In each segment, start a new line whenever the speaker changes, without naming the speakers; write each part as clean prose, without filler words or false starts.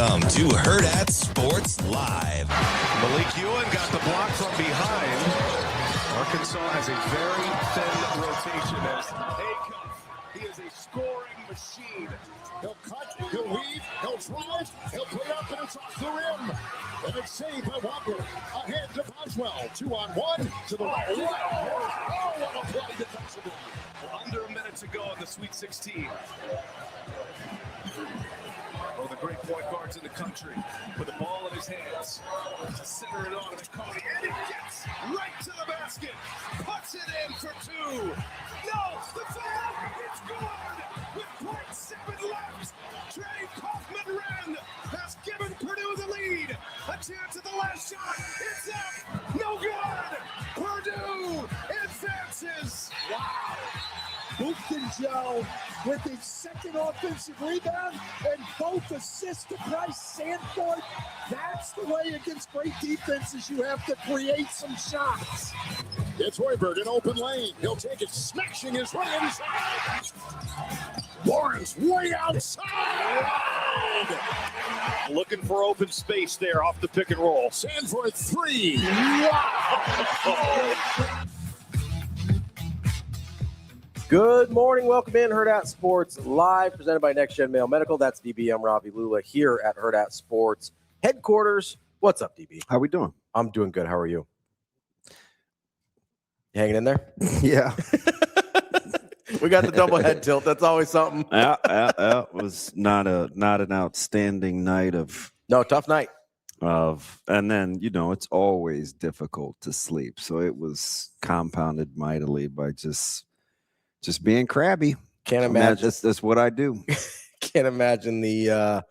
Welcome to Hurrdat Sports Live.
Malik Ewan got the block from behind. Arkansas has a very thin rotation as Haycuff. He is a scoring machine.
He'll cut, he'll weave, he'll drive, he'll put it up, and it's off the rim. And it's saved by Walker. Ahead to Boswell. 2-on-1 to the right. Oh, what a play defensively.
Under a minute to go in the Sweet 16. One of the great point guards in the country with the ball in his hands to center it on to Cody, and he gets right to the basket, puts it in for two. No, the foul, it's good with 0.7 left. Jack Hoffman has given Purdue the lead. A chance at the last shot. It's up. No good. Purdue advances.
Wow. Booth and Joe with his second offensive rebound and both assists to Bryce Sandford. That's the way against great defenses. You have to create some shots. It's Hoiberg in open lane. He'll take it, smashing his way inside. Lawrence way outside.
Looking for open space there off the pick and roll.
Sandford three. Wow.
Good morning. Welcome in Hurrdat Sports Live, presented by Next Gen Male Medical. That's DB. I'm Ravi Lulla here at Hurrdat Sports headquarters. What's up, DB?
How we doing?
I'm doing good. How are you? You hanging in there?
Yeah.
We got the double head tilt. That's always something.
It was not an outstanding night
No, tough night.
and then it's always difficult to sleep. So it was compounded mightily by just being crabby.
Can't imagine.
That's what I do.
Can't imagine the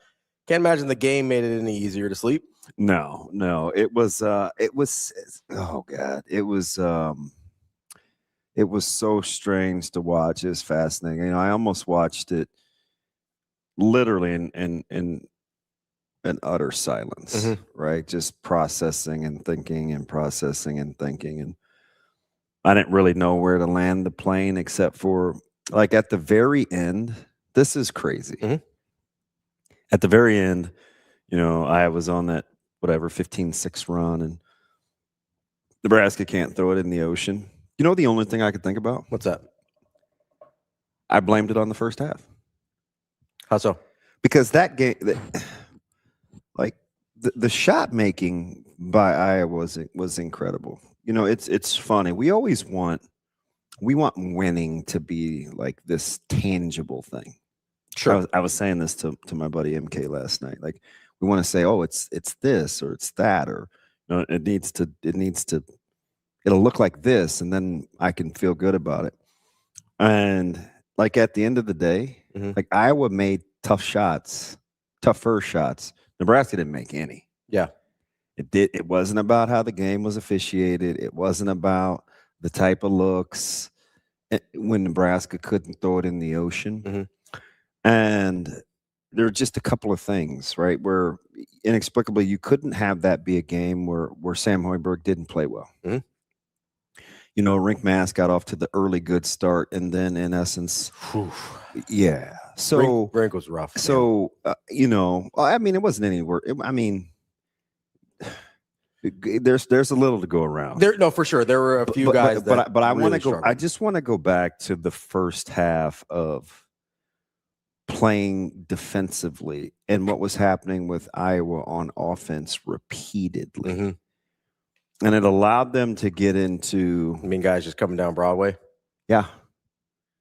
game made it any easier to sleep.
No. It was oh God. It was so strange to watch. It was fascinating. I almost watched it literally in utter silence, right? Just processing and thinking and processing and thinking. And I didn't really know where to land the plane except for like at the very end. This is crazy. At the very end, I was on that 15-6 run, and Nebraska can't throw it in the ocean. The only thing I could think about?
What's that?
I blamed it on the first half.
How so?
Because that game, the shot making by Iowa was incredible. It's funny. We want winning to be like this tangible thing.
Sure.
I was saying this to my buddy MK last night. Like we want to say, oh, it's this or it's that, or it'll look like this, and then I can feel good about it. And like at the end of the day, like Iowa made tougher shots. Nebraska didn't make any.
Yeah.
It wasn't about how the game was officiated. It wasn't about the type of looks when Nebraska couldn't throw it in the ocean. And there are just a couple of things, right, where inexplicably you couldn't have that be a game where Sam Hoiberg didn't play well. Rink Mass got off to the early good start, and then in essence, yeah. So
Rink was rough.
So it wasn't anywhere. There's a little to go around.
No, for sure. There were a few guys,
but I
really
want to go.
struggled.
I just want to go back to the first half of playing defensively and what was happening with Iowa on offense repeatedly. And it allowed them to get into.
Guys just coming down Broadway.
Yeah.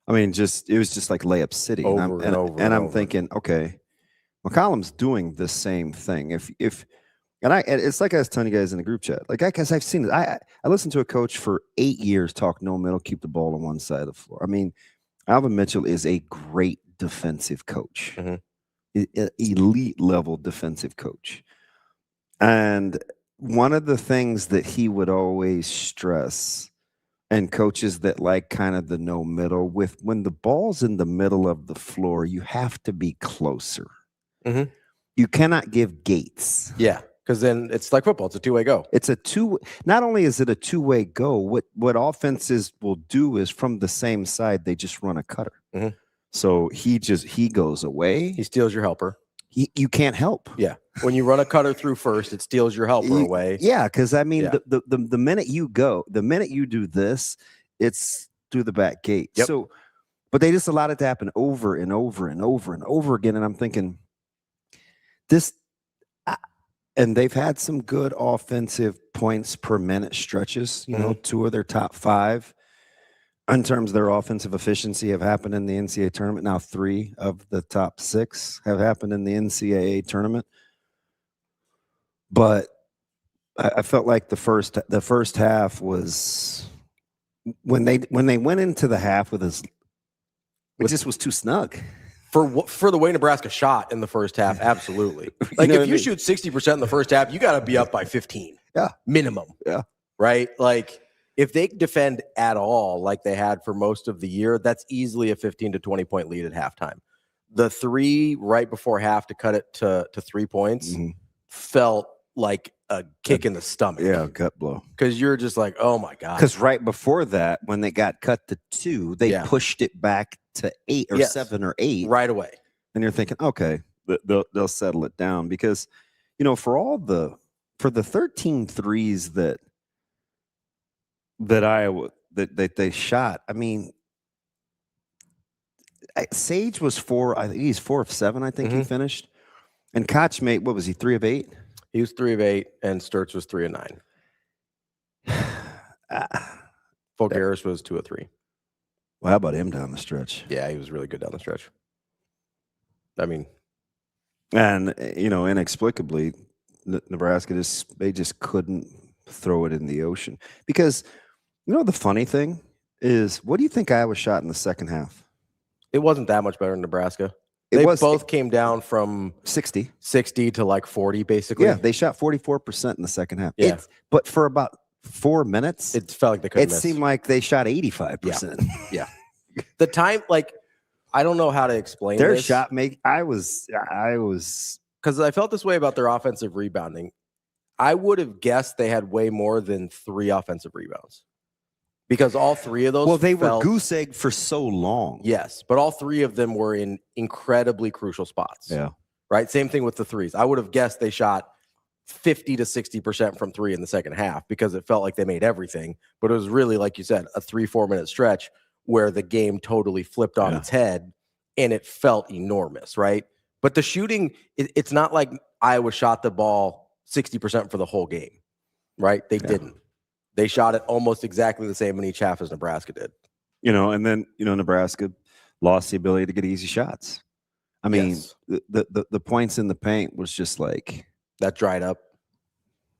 It was just like layup city.
Over and over.
I'm thinking, okay, McCollum's doing the same thing. It's like I was telling you guys in the group chat. Like, because I've seen it. I listened to a coach for 8 years talk no middle, keep the ball on one side of the floor. Alvin Mitchell is a great defensive coach, elite level defensive coach. And one of the things that he would always stress, and coaches that like kind of the no middle, when the ball's in the middle of the floor, you have to be closer. You cannot give gates.
Yeah. Because then it's like football. It's a two-way go.
Not only is it a two-way go, what offenses will do is from the same side, they just run a cutter. So he goes away.
He steals your helper.
you can't help.
Yeah. When you run a cutter through first, it steals your helper away.
Yeah, because I mean,
Yeah.
the minute you do this, it's through the back gate.
Yep.
So, but they just allowed it to happen over and over and over and over again. And I'm thinking, and they've had some good offensive points per minute stretches. You know, 2 of their top 5 in terms of their offensive efficiency have happened in the NCAA tournament. Now 3 of the top 6 have happened in the NCAA tournament. But I felt like the first half was when they went into the half with it just was too snug.
For the way Nebraska shot in the first half, absolutely. Like, if you shoot 60% in the first half, you got to be up by 15.
Yeah.
Minimum.
Yeah.
Right? Like, if they defend at all like they had for most of the year, that's easily a 15 to 20 point lead at halftime. The 3 right before half to cut it to 3 points felt like a kick in the stomach.
Yeah, gut blow.
Because you're just like, oh my God.
Because right before that, when they got cut to 2, they pushed it back to 8 or 7 or 8
right away.
And you're thinking, okay, they'll settle it down because, you know, for the 13 threes that Iowa that they shot, I mean, Sage was 4. I think he's 4 of 7. I think he finished, and Koch made, what was he, 3 of 8?
He was 3 of 8, and Sturtz was 3 of 9. Fulgaris was 2 of 3.
Well, how about him down the stretch?
Yeah, he was really good down the stretch. I mean,
and you know, inexplicably, Nebraska just couldn't throw it in the ocean because, you know, the funny thing is, what do you think Iowa shot in the second half?
It wasn't that much better than Nebraska. They both came down from 60 to like 40, basically.
Yeah, they shot 44% in the second half.
Yeah.
But for about 4 minutes,
it felt like they couldn't miss.
It seemed like they shot 85%.
Yeah. The time, like, I don't know how to explain
their
this.
shot make. I was
because I felt this way about their offensive rebounding. I would have guessed they had way more than 3 offensive rebounds. Because all 3 of those
were goose egg for so long.
Yes, but all 3 of them were in incredibly crucial spots.
Yeah.
Right? Same thing with the threes. I would have guessed they shot 50 to 60% from 3 in the second half because it felt like they made everything. But it was really, like you said, a 3-4 minute stretch where the game totally flipped on its head, and it felt enormous, right? But the shooting, it's not like Iowa shot the ball 60% for the whole game, right? They didn't. They shot it almost exactly the same in each half as Nebraska did.
You know, and then, you know, Nebraska lost the ability to get easy shots. I mean, the points in the paint was just like
that dried up.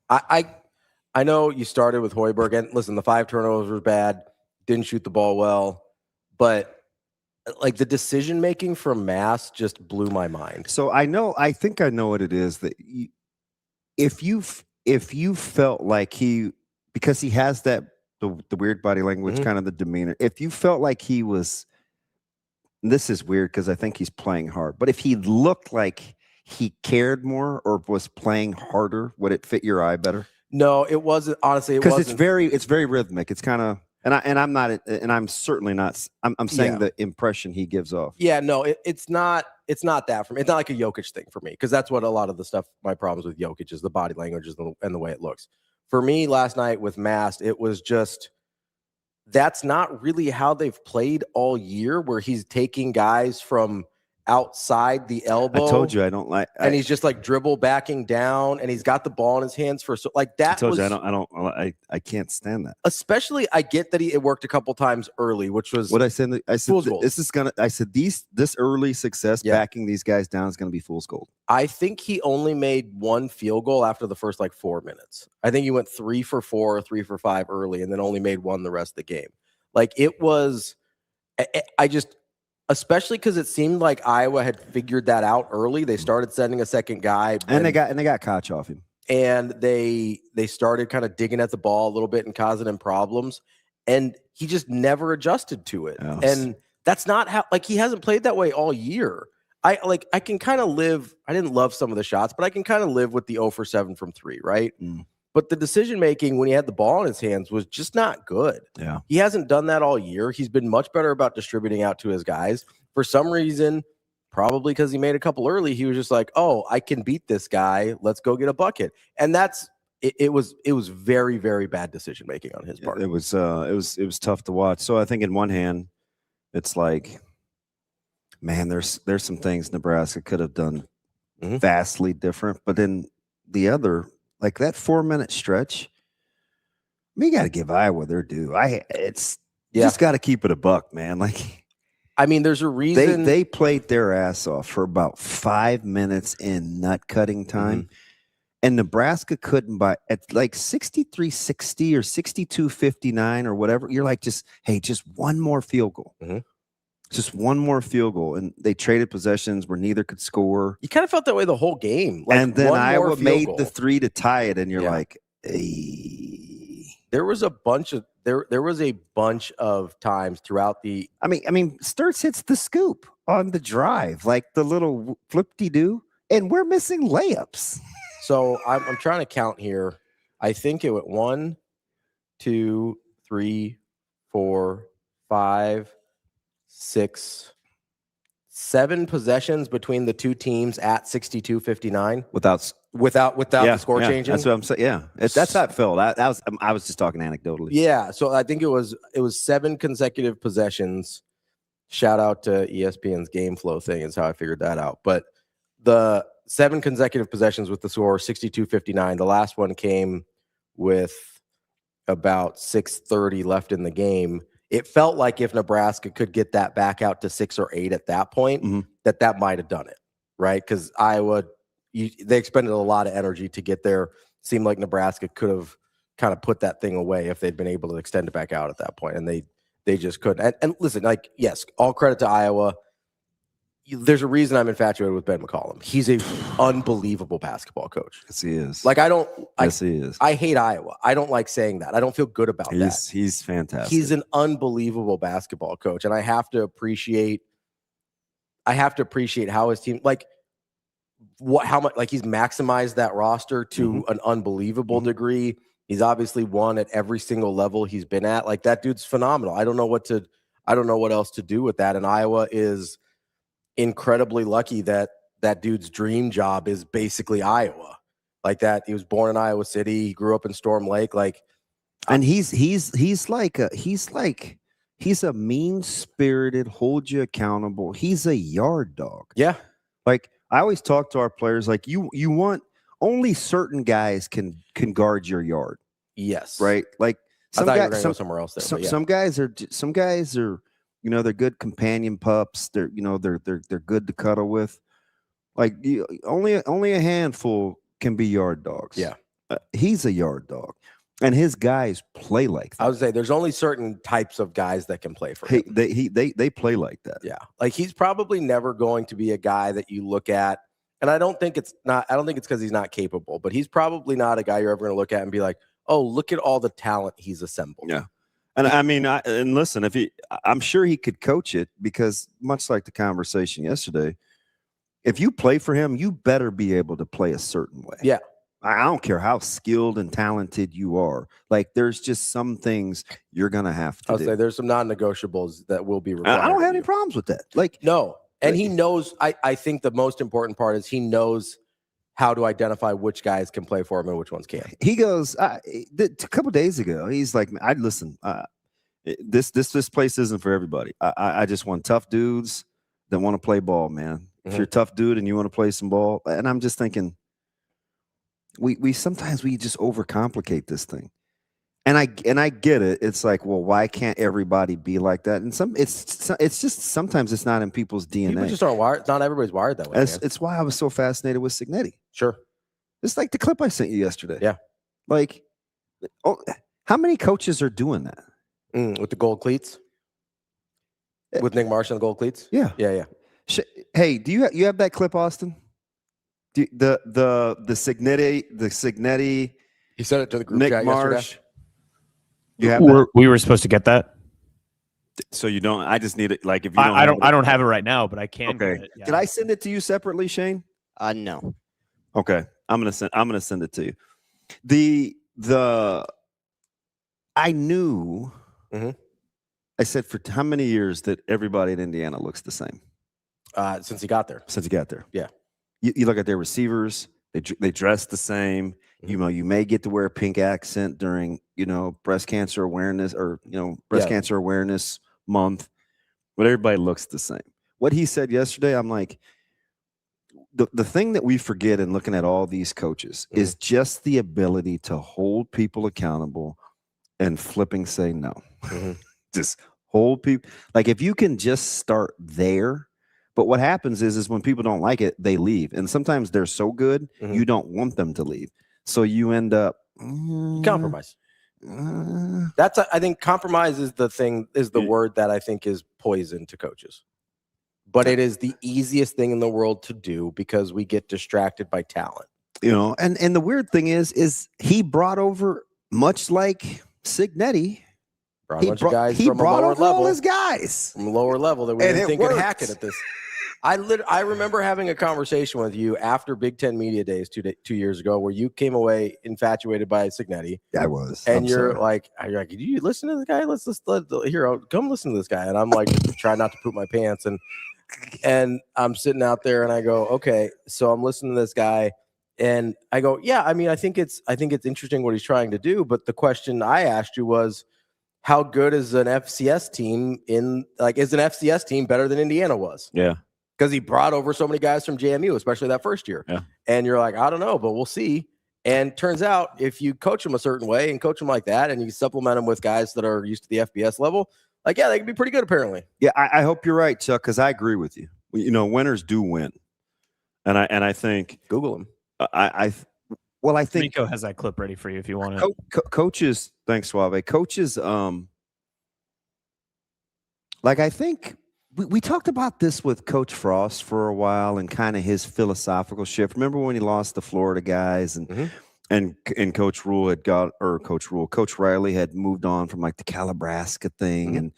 I know you started with Hoiberg, and listen, the 5 turnovers were bad, didn't shoot the ball well, but like the decision making from Mass just blew my mind.
So I think I know what it is that if you felt like because he has that the weird body language, kind of the demeanor. If you felt like he was, this is weird because I think he's playing hard, but if he looked like he cared more or was playing harder, would it fit your eye better?
No, it wasn't. Honestly, it wasn't.
It's very rhythmic. It's kind of, I'm certainly not. I'm saying the impression he gives off.
Yeah, no, it's not that for me. It's not like a Jokic thing for me because that's what a lot of the stuff. My problems with Jokic is the body language and the way it looks. For me, last night with Mast, it was just that's not really how they've played all year. Where he's taking guys from outside the elbow.
I told you I don't like,
and he's just like dribble backing down, and he's got the ball in his hands for so like that.
I told you I can't stand that.
Especially, I get that it worked a couple times early, which was
what I said. I said
fool's gold.
This early success backing these guys down is going to be fool's gold.
I think he only made 1 field goal after the first like 4 minutes. I think he went 3 for 4 or 3 for 5 early, and then only made 1 the rest of the game. Like it was, especially because it seemed like Iowa had figured that out early. They started sending a second guy,
and they got Koch off him,
and they started kind of digging at the ball a little bit and causing him problems, and he just never adjusted to it.
Yes.
And that's not how, like, he hasn't played that way all year. I can kind of live. I didn't love some of the shots, but I can kind of live with the 0 for 7 from 3, right? But the decision making when he had the ball in his hands was just not good.
Yeah.
He hasn't done that all year. He's been much better about distributing out to his guys. For some reason, probably because he made a couple early, he was just like, oh, I can beat this guy. Let's go get a bucket. And it was very, very bad decision making on his part.
It was tough to watch. So I think in one hand, it's like, man, there's some things Nebraska could have done vastly different. But then the other, like that 4-minute stretch, we got to give Iowa their due. Just got to keep it a buck, man. Like,
I mean, there's a reason
they played their ass off for about 5 minutes in nut cutting time. And Nebraska couldn't buy at like 63-60 or 62-59 or whatever. You're like, just one more field goal. Just one more field goal. And they traded possessions where neither could score.
You kind of felt that way the whole game. Like,
and then Iowa made the 3 to tie it. And you're like, hey.
There was a bunch of times throughout the.
I mean, Sturts hits the scoop on the drive, like the little flip-de-doo, and we're missing layups.
So I'm trying to count here. I think it went 1, 2, 3, 4, 5, 6, 7 possessions between the two teams at 62-59
without
the score changing.
That's what I'm saying. Yeah, that's how it felt. I was just talking anecdotally.
Yeah, so I think it was 7 consecutive possessions. Shout out to ESPN's game flow thing is how I figured that out. But the 7 consecutive possessions with the score 62-59. The last one came with about 6:30 left in the game. It felt like if Nebraska could get that back out to 6 or 8 at that point, that might have done it, right? Because Iowa, they expended a lot of energy to get there. Seemed like Nebraska could have kind of put that thing away if they'd been able to extend it back out at that point, and they just couldn't. And listen, like, yes, all credit to Iowa. There's a reason I'm infatuated with Ben McCollum. He's an unbelievable basketball coach.
Yes, he is.
Like,
he is.
I hate Iowa. I don't like saying that. I don't feel good about that.
He's fantastic.
He's an unbelievable basketball coach, and I have to appreciate how his team, like, how much, like, he's maximized that roster to an unbelievable degree. He's obviously won at every single level he's been at. Like, that dude's phenomenal. I don't know what else to do with that. And Iowa is incredibly lucky that dude's dream job is basically Iowa. Like that, he was born in Iowa City. He grew up in Storm Lake. Like,
and he's a mean-spirited, hold you accountable. He's a yard dog.
Yeah.
Like, I always talk to our players, like, you want only certain guys can guard your yard.
Yes.
Right. Like,
I thought you were going to go somewhere else there.
Some guys are, you know, they're good companion pups. They're good to cuddle with. Like, only a handful can be yard dogs.
Yeah.
He's a yard dog, and his guys play like that.
I would say there's only certain types of guys that can play for him.
They play like that.
Yeah. Like, he's probably never going to be a guy that you look at, and I don't think it's because he's not capable, but he's probably not a guy you're ever going to look at and be like, oh, look at all the talent he's assembled.
Yeah. And I mean, and listen, I'm sure he could coach it, because much like the conversation yesterday, if you play for him, you better be able to play a certain way.
Yeah.
I don't care how skilled and talented you are. Like, there's just some things you're going to have to do.
I'll say there's some non-negotiables that will be required.
I don't have any problems with that. Like,
no. And he knows, I think the most important part is he knows how to identify which guys can play for him and which ones can't.
He goes, a couple days ago, he's like, this place isn't for everybody. I just want tough dudes that want to play ball, man. If you're a tough dude and you want to play some ball, and I'm just thinking, we sometimes just overcomplicate this thing. And I get it. It's like, well, why can't everybody be like that? And it's just sometimes it's not in people's DNA.
People just aren't wired. Not everybody's wired that way.
It's why I was so fascinated with Signetti.
Sure.
It's like the clip I sent you yesterday.
Yeah.
Like, how many coaches are doing that?
With the gold cleats? With Nick Marsh and the gold cleats?
Yeah.
Yeah.
Hey, do you have that clip, Austin? The Signetti.
He sent it to the group
Nick
chat
Marsh.
yesterday.
You have
we were supposed to get that.
So you don't. I just need it. Like, if you don't,
I don't have it right now, but I can.
Okay.
Get it, yeah.
Did I send it to you separately, Shane?
No.
Okay. I'm gonna send it to you. I knew. I said for how many years that everybody in Indiana looks the same.
Since he got there.
Since he got there.
Yeah.
You look at their receivers, they dress the same.
Mhm.
You may get to wear a pink accent during, breast cancer awareness or, breast cancer awareness month, but everybody looks the same. What he said yesterday, I'm like, the thing that we forget in looking at all these coaches is just the ability to hold people accountable and flipping say no. Just hold people. Like if you can just start there. But what happens is when people don't like it, they leave. And sometimes they're so good, you don't want them to leave. So you end up
compromise. I think compromise is the word that I think is poison to coaches. But it is the easiest thing in the world to do because we get distracted by talent.
And the weird thing is he brought over, much like Signetti,
He brought
over all his guys
from a lower level that we didn't think could hack it at this. I remember having a conversation with you after Big Ten Media Days 2 years ago, where you came away infatuated by Signetti.
I was,
and you're like, did you listen to the guy? Come listen to this guy. And I'm like, try not to poop my pants, and I'm sitting out there, and I go, okay, so I'm listening to this guy, and I go, yeah, I mean, I think it's interesting what he's trying to do, but the question I asked you was, how good is an FCS team is an FCS team better than Indiana was?
Yeah.
Because he brought over so many guys from JMU, especially that first year.
Yeah.
And you're like, I don't know, but we'll see. And turns out if you coach them a certain way and coach them like that, and you supplement them with guys that are used to the FBS level, they can be pretty good apparently.
Yeah, I hope you're right, Chuck, because I agree with you. Winners do win. And I think
Google them.
I think
Rico has that clip ready for you if you want it.
Coaches, thanks, Suave. Coaches, I think we talked about this with Coach Frost for a while and kind of his philosophical shift. Remember when he lost the Florida guys and Coach Riley had moved on from the Calabrasca thing,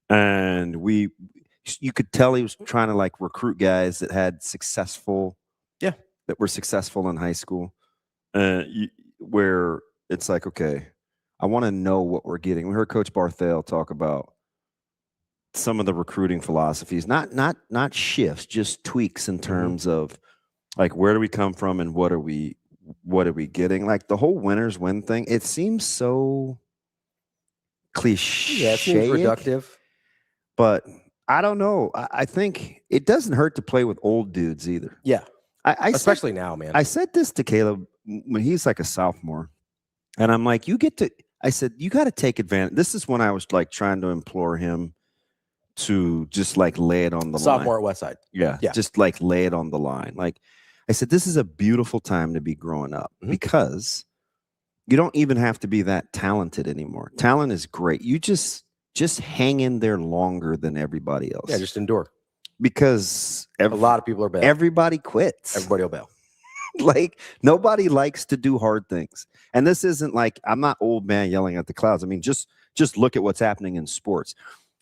and you could tell he was trying to recruit guys that had that were successful in high school. Where it's like, okay, I want to know what we're getting. We heard Coach Barthel talk about some of the recruiting philosophies, not shifts, just tweaks in terms of where do we come from and what are we getting? The whole winners win thing, it seems so cliche.
Yeah, it seems reductive.
But I don't know. I think it doesn't hurt to play with old dudes either.
Yeah. Especially now, man.
I said this to Caleb when he's a sophomore, and I'm like, I said, you got to take advantage. This is when I was trying to implore him to just lay it on the
sophomore
line.
at Westside.
Yeah. Just lay it on the line. I said, this is a beautiful time to be growing up because you don't even have to be that talented anymore. Talent is great. You just hang in there longer than everybody else.
Yeah, just endure.
Because
a lot of people are bad.
Everybody quits.
Everybody will bail.
Nobody likes to do hard things. And this isn't I'm not old man yelling at the clouds. I mean, just look at what's happening in sports.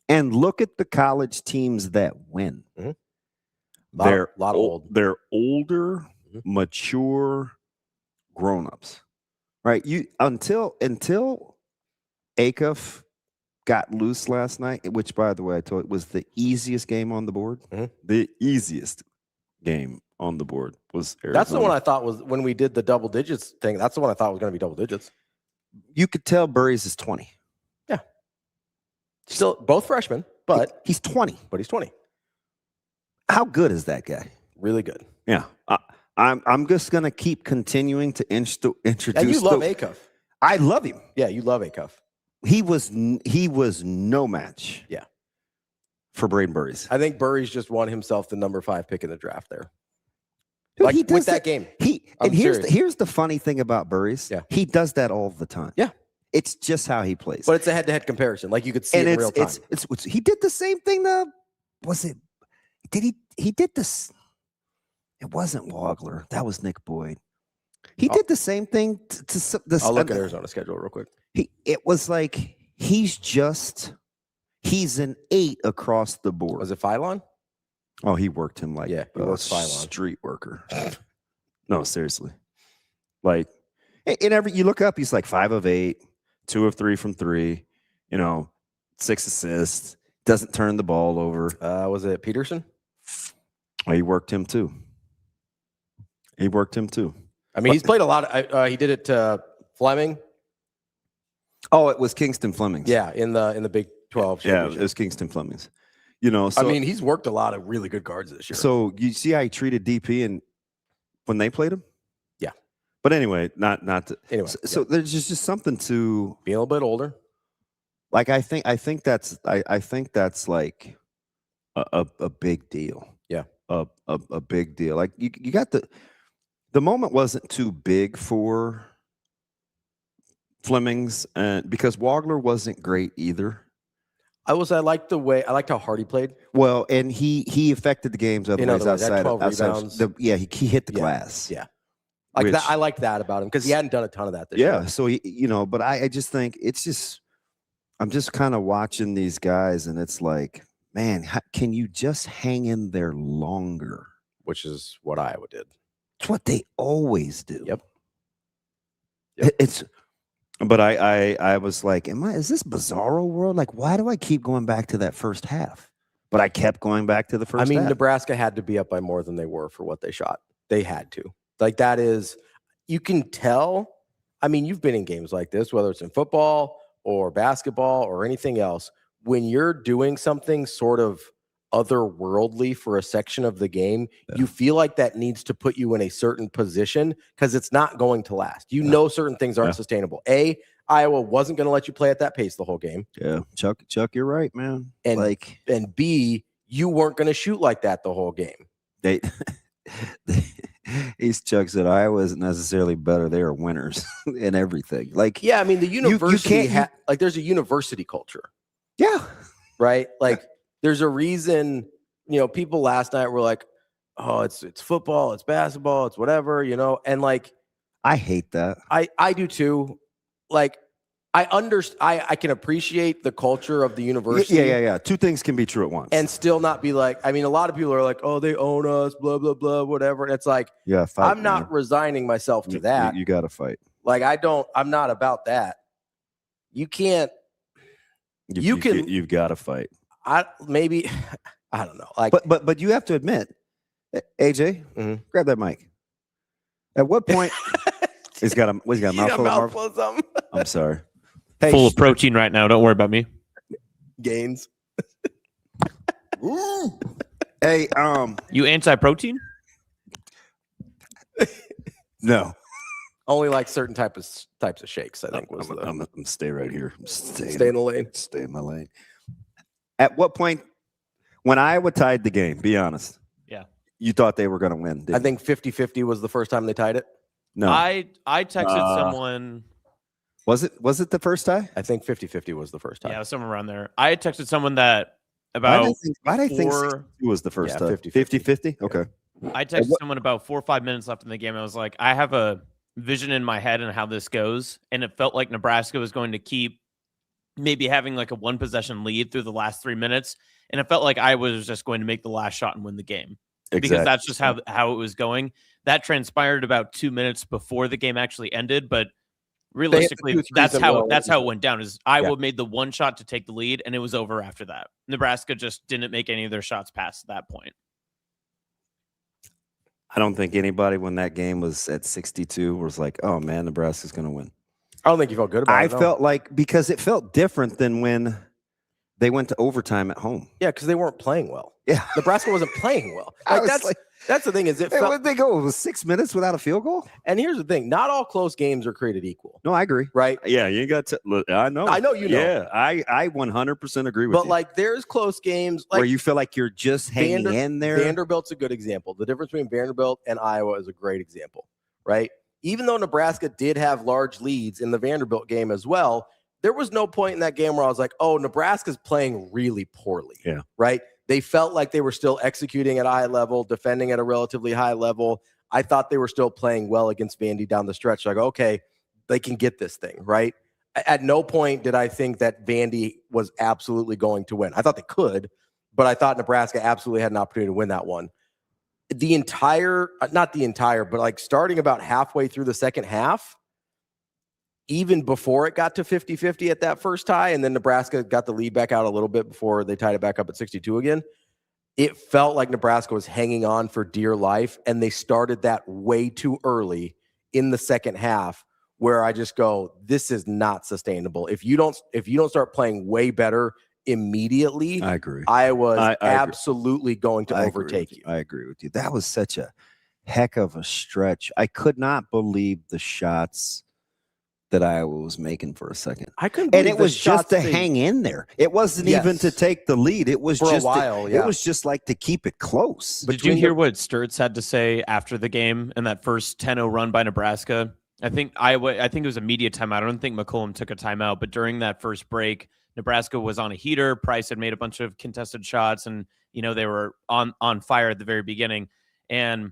And look at the college teams that win. They're old. They're older, mature grown-ups. Right? Until Acuff got loose last night, which, by the way, I told you was the easiest game on the board. The easiest game on the board was Arizona.
That's the one I thought was when we did the double digits thing. That's the one I thought was going to be double digits.
You could tell Burries is 20.
Yeah. Still both freshmen, but
he's 20.
But he's 20.
How good is that guy?
Really good.
Yeah. I'm just going to keep continuing to introduce.
And you love Acuff.
I love him.
Yeah, you love Acuff.
He was no match.
Yeah.
For Braden Burries.
I think Burries just won himself the number 5 pick in the draft there.
Dude, he does
with that game.
Here's the funny thing about Burries.
Yeah.
He does that all the time.
Yeah.
It's just how he plays.
But it's a head-to-head comparison. You could see it in real time.
He did the same thing. He did this. It wasn't Wagler. That was Nick Boyd. He did the same thing to this.
I'll look at Arizona schedule real quick.
It was he's an 8 across the board.
Was it Phylon?
Oh, he worked him
he worked Phylon.
Street worker. No, seriously. You look up, he's 5 of 8, 2 of 3 from 3, 6 assists, doesn't turn the ball over.
Was it Peterson?
He worked him too.
I mean, he's played a lot. He did it to Fleming.
Oh, it was Kingston Fleming's.
Yeah, in the Big 12.
Yeah, it was Kingston Fleming's. So,
I mean, he's worked a lot of really good guards this year.
So you see how he treated DP and when they played him?
Yeah.
But anyway, not to,
anyway.
So there's just something to
be a little bit older.
Like I think that's like a big deal.
Yeah.
A big deal. Like you got the moment wasn't too big for Fleming's, and because Wagler wasn't great either.
I liked how hard he played.
Well, and he affected the games otherwise outside
12 rebounds.
He hit the glass.
Yeah. Like that, I like that about him because he hadn't done a ton of that this year.
Yeah, so but I just think it's just I'm just kind of watching these guys, and it's like, man, can you just hang in there longer?
Which is what Iowa did.
It's what they always do.
Yep.
But I was like, is this bizarro world? Like, why do I keep going back to that first half? But I kept going back to the first half.
Nebraska had to be up by more than they were for what they shot. They had to. Like, that is, you can tell. I mean, you've been in games like this, whether it's in football or basketball or anything else. When you're doing something sort of otherworldly for a section of the game, you feel like that needs to put you in a certain position because it's not going to last. You know certain things aren't sustainable. Iowa wasn't going to let you play at that pace the whole game.
Yeah, Chuck, you're right, man.
And B, you weren't going to shoot like that the whole game.
Chuck said Iowa isn't necessarily better. They are winners in everything. Like,
yeah, I mean, the university there's a university culture.
Yeah.
Right. Like, there's a reason, people last night were like, oh, it's football, it's basketball, it's whatever, and like,
I hate that.
I do too. Like, I can appreciate the culture of the university.
Yeah. Two things can be true at once.
And still not be like, I mean, a lot of people are like, oh, they own us, blah, blah, blah, whatever. And it's like, I'm not resigning myself to that.
You got to fight.
Like, I'm not about that. You can't.
You've got to fight.
I don't know. Like,
but you have to admit, AJ, grab that mic. At what point he's got a mouthful
of something?
I'm sorry.
Hey, full of protein right now. Don't worry about me.
Gains.
Hey,
you anti-protein?
No.
Only like certain types of shakes, I think.
I'm gonna stay right here.
Stay in the lane.
Stay in my lane. At what point, when Iowa tied the game, be honest.
Yeah.
You thought they were going to win,
I think 50-50 was the first time they tied it.
No.
I texted someone.
Was it the first tie?
I think 50-50 was the first time.
Yeah, somewhere around there. I had texted someone that about
why did I think 62 was the first time? 50-50? Okay.
I texted someone about 4 or 5 minutes left in the game. I was like, I have a vision in my head on how this goes. And it felt like Nebraska was going to keep maybe having like a one possession lead through the last 3 minutes. And it felt like I was just going to make the last shot and win the game.
Exactly.
Because that's just how it was going. That transpired about 2 minutes before the game actually ended. But realistically, that's how it went down. Is Iowa made the one shot to take the lead, and it was over after that. Nebraska just didn't make any of their shots past that point.
I don't think anybody, when that game was at 62, was like, oh man, Nebraska's going to win.
I don't think you felt good about it.
I felt like, because it felt different than when they went to overtime at home.
Yeah, because they weren't playing well.
Yeah.
Nebraska wasn't playing well. That's the thing, is it felt,
where'd they go? It was 6 minutes without a field goal?
And here's the thing, not all close games are created equal.
No, I agree.
Right?
Yeah, you got to look, I know you know. Yeah, I 100% agree with you.
But like, there's close games like
where you feel like you're just hanging in there.
Vanderbilt's a good example. The difference between Vanderbilt and Iowa is a great example, right? Even though Nebraska did have large leads in the Vanderbilt game as well, there was no point in that game where I was like, oh, Nebraska's playing really poorly.
Yeah.
Right? They felt like they were still executing at a high level, defending at a relatively high level. I thought they were still playing well against Vandy down the stretch. Like, okay, they can get this thing, right? At no point did I think that Vandy was absolutely going to win. I thought they could, but I thought Nebraska absolutely had an opportunity to win that one. Not the entire, but like starting about halfway through the second half, even before it got to 50-50 at that first tie, and then Nebraska got the lead back out a little bit before they tied it back up at 62 again, it felt like Nebraska was hanging on for dear life, and they started that way too early in the second half, where I just go, this is not sustainable. If you don't start playing way better immediately,
I agree.
Iowa's
I
absolutely going to overtake you.
I agree with you. That was such a heck of a stretch. I could not believe the shots that Iowa was making for a second.
I couldn't
And
believe
it was just to
they,
hang in there. It wasn't even to take the lead. It was
for
just
a while.
It was just like to keep it close.
Did you hear what Sturtz had to say after the game and that first 10-0 run by Nebraska? I think it was a media timeout. I don't think McCollum took a timeout, but during that first break, Nebraska was on a heater. Price had made a bunch of contested shots, and they were on fire at the very beginning. And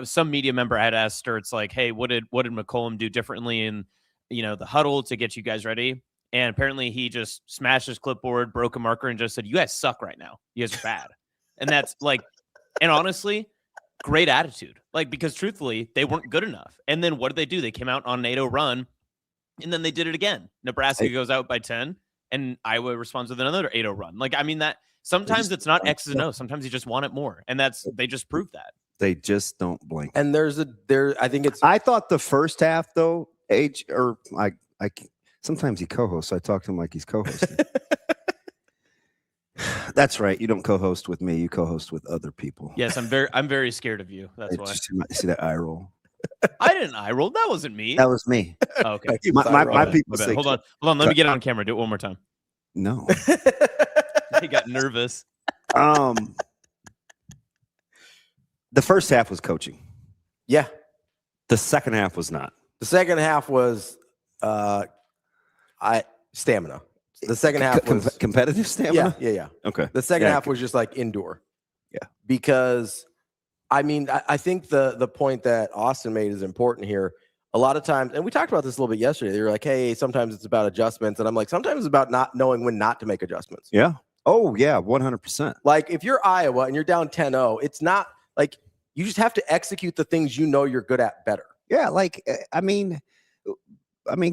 some media member had asked Sturtz, like, "Hey, what did McCollum do differently in the huddle to get you guys ready?" And apparently, he just smashed his clipboard, broke a marker, and just said, "You guys suck right now. You guys are bad." And that's like, and honestly, great attitude. Like, because truthfully, they weren't good enough. And then what did they do? They came out on an 8-0 run, and then they did it again. Nebraska goes out by 10, and Iowa responds with another 8-0 run. Like, I mean, that sometimes it's not X's and O's. Sometimes you just want it more, and they just proved that.
They just don't blink.
And I think it's.
I thought the first half though, sometimes he co-hosts. So I talk to him like he's co-hosting. That's right. You don't co-host with me. You co-host with other people.
Yes, I'm very scared of you. That's why.
See that eye roll?
I didn't eye roll. That wasn't me.
That was me.
Oh, okay.
My people say.
Hold on. Let me get it on camera. Do it one more time.
No.
He got nervous.
The first half was coaching.
Yeah.
The second half was not.
The second half was stamina. The second half was
competitive stamina.
Yeah.
Okay.
The second half was just like indoor.
Yeah.
Because I think the point that Austin made is important here. A lot of times, and we talked about this a little bit yesterday, they were like, hey, sometimes it's about adjustments. And I'm like, sometimes it's about not knowing when not to make adjustments.
Yeah. Oh, yeah, 100%.
Like, if you're Iowa and you're down 10-0, it's not like you just have to execute the things you know you're good at better.
Yeah, like, I mean,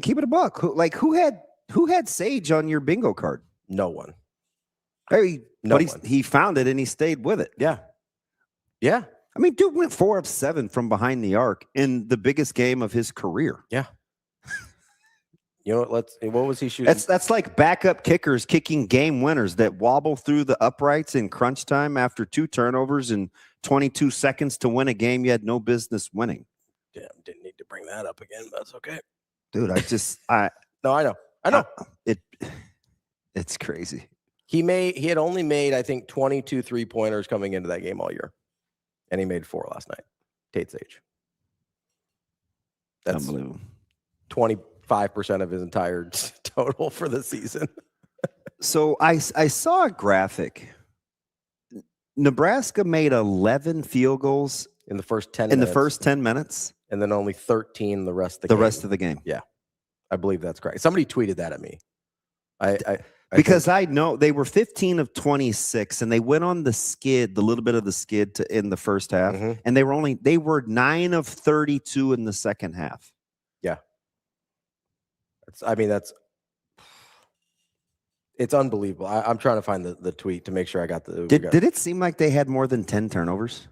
keep it a buck. Who had Sage on your bingo card?
No one.
Hey,
no
but
one.
He found it and he stayed with it.
Yeah. Yeah.
I mean, dude went 4 of 7 from behind the arc in the biggest game of his career.
Yeah. You know what? What was he shooting?
That's like backup kickers kicking game winners that wobble through the uprights in crunch time after 2 turnovers and 22 seconds to win a game you had no business winning.
Damn, didn't need to bring that up again, but that's okay.
Dude,
No, I know.
It's crazy.
He had only made, I think, 22 3-pointers coming into that game all year. And he made 4 last night. Tate Sage. That's
unbelievable.
25% of his entire total for the season.
So I saw a graphic. Nebraska made 11 field goals
in the first 10
minutes. The first 10 minutes.
And then only 13 the rest of the game.
Rest of the game.
Yeah. I believe that's correct. Somebody tweeted that at me.
Because I know they were 15 of 26 and they went on the skid, the little bit of the skid in the first half.
Mm-hmm.
And they were 9 of 32 in the second half.
Yeah. It's unbelievable. I'm trying to find the tweet to make sure I got the.
Did it seem like they had more than 10 turnovers?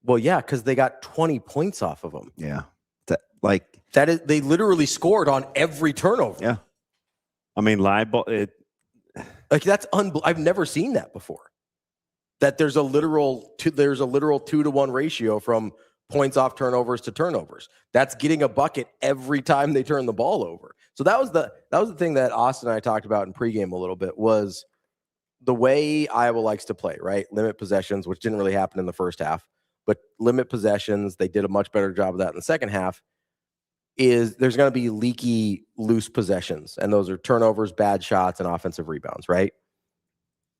Well, yeah, because they got 20 points off of them.
Yeah.
They literally scored on every turnover.
Yeah. I mean,
that's unbelievable. I've never seen that before. That there's a literal 2-to-1 ratio from points off turnovers to turnovers. That's getting a bucket every time they turn the ball over. So that was the thing that Austin and I talked about in pregame a little bit, was the way Iowa likes to play, right? Limit possessions, which didn't really happen in the first half, but limit possessions. They did a much better job of that in the second half. There's going to be leaky, loose possessions, and those are turnovers, bad shots, and offensive rebounds, right?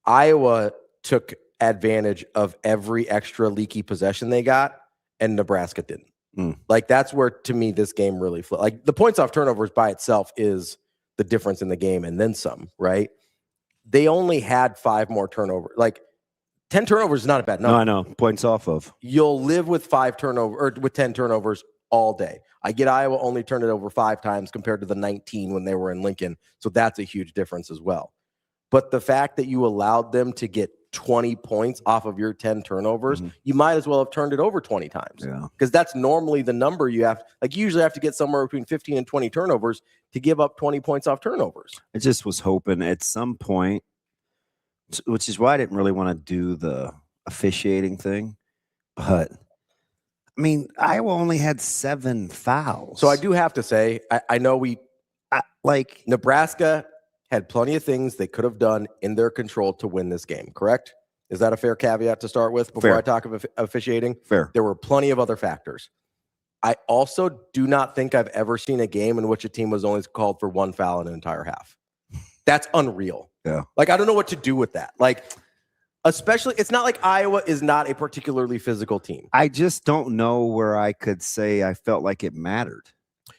Iowa took advantage of every extra leaky possession they got, and Nebraska didn't. Like, that's where, to me, this game really flipped. Like, the points off turnovers by itself is the difference in the game, and then some, right? They only had 5 more turnovers. Like, 10 turnovers is not a bad number.
No, I know. Points off of.
You'll live with 5 turnovers or with 10 turnovers all day. I get Iowa only turned it over 5 times compared to the 19 when they were in Lincoln. So that's a huge difference as well. But the fact that you allowed them to get 20 points off of your 10 turnovers,
Mm-hmm.
you might as well have turned it over 20 times.
Yeah.
Because that's normally the number you have. Like, you usually have to get somewhere between 15 and 20 turnovers to give up 20 points off turnovers.
I just was hoping at some point, which is why I didn't really want to do the officiating thing. But, I mean, Iowa only had 7 fouls.
So I do have to say, I know Nebraska had plenty of things they could have done in their control to win this game, correct? Is that a fair caveat to start with before
Fair.
I talk of officiating?
Fair.
There were plenty of other factors. I also do not think I've ever seen a game in which a team was only called for 1 foul in an entire half. That's unreal.
Yeah.
Like, I don't know what to do with that. Like, especially, it's not like Iowa is not a particularly physical team.
I just don't know where I could say I felt like it mattered.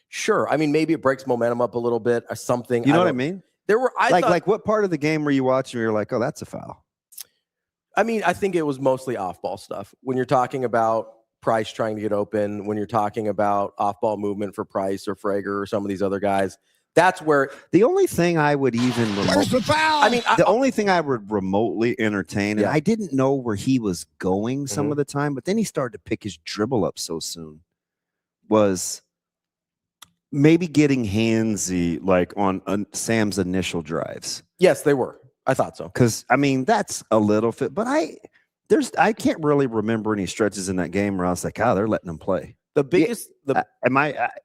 Sure. I mean, maybe it breaks momentum up a little bit or something.
You know what I mean?
There were,
like what part of the game were you watching where you're like, oh, that's a foul?
I mean, I think it was mostly off-ball stuff. When you're talking about Price trying to get open, when you're talking about off-ball movement for Price or Frager or some of these other guys, that's where
the only thing I would even the only thing I would remotely entertain, and I didn't know where he was going some of the time, but then he started to pick his dribble up so soon, was maybe getting handsy like on Sam's initial drives.
Yes, they were. I thought so.
Because I mean, that's a little fit, but I can't really remember any stretches in that game where I was like, they're letting them play.
The biggest,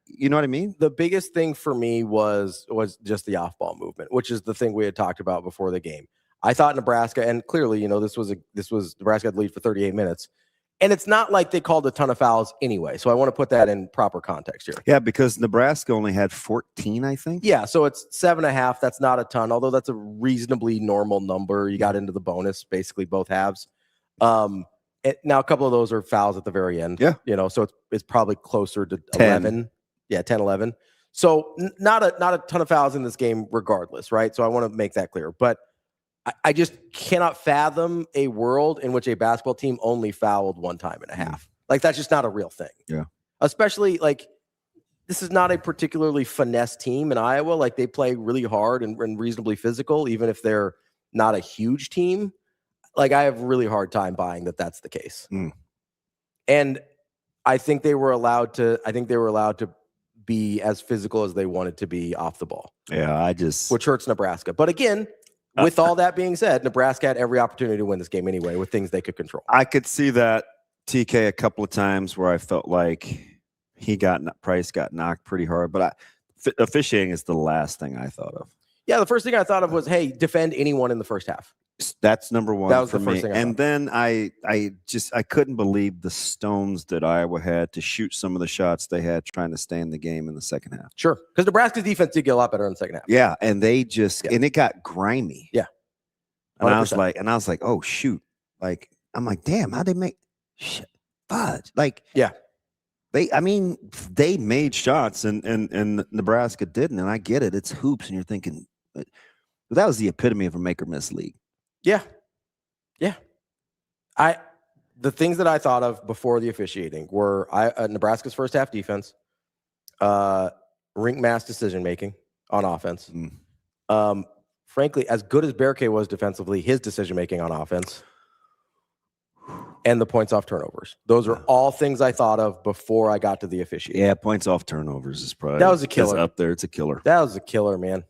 you know what I mean?
The biggest thing for me was just the off-ball movement, which is the thing we had talked about before the game. I thought Nebraska, and clearly, this was Nebraska had the lead for 38 minutes. And it's not like they called a ton of fouls anyway. So I want to put that in proper context here.
Yeah, because Nebraska only had 14, I think.
Yeah, so it's 7.5. That's not a ton, although that's a reasonably normal number. You got into the bonus, basically both halves. Now a couple of those are fouls at the very end.
Yeah.
So it's probably closer to
10.
11. Yeah, 10, 11. So not a ton of fouls in this game regardless, right? So I want to make that clear. But I just cannot fathom a world in which a basketball team only fouled 1 time and a half. Like, that's just not a real thing.
Yeah.
Especially, like, this is not a particularly finesse team in Iowa. Like, they play really hard and reasonably physical, even if they're not a huge team. Like, I have a really hard time buying that that's the case. And I think they were allowed to be as physical as they wanted to be off the ball.
Yeah,
which hurts Nebraska. But again, with all that being said, Nebraska had every opportunity to win this game anyway with things they could control.
I could see that TK a couple of times where I felt like Price got knocked pretty hard, but officiating is the last thing I thought of.
Yeah, the first thing I thought of was, hey, defend anyone in the first half.
That's number one.
That was
for
the first
me.
thing.
And then I couldn't believe the stones that Iowa had to shoot some of the shots they had trying to stay in the game in the second half.
Sure, because Nebraska's defense did get a lot better in the second half.
Yeah, and they just and it got grimy.
Yeah, 100%.
and I was like, oh shoot, like I'm like, damn, how'd they make fudge? Like,
yeah,
they made shots and Nebraska didn't, and I get it, it's hoops, and you're thinking, but that was the epitome of a make or miss league.
Yeah. The things that I thought of before the officiating were Nebraska's first half defense, rink mass decision making on offense. Frankly, as good as Berke was defensively, his decision making on offense, and the points off turnovers. Those are all things I thought of before I got to the officiating.
Yeah, points off turnovers is probably
that was a killer.
Up there, it's a killer.
That was a killer, man.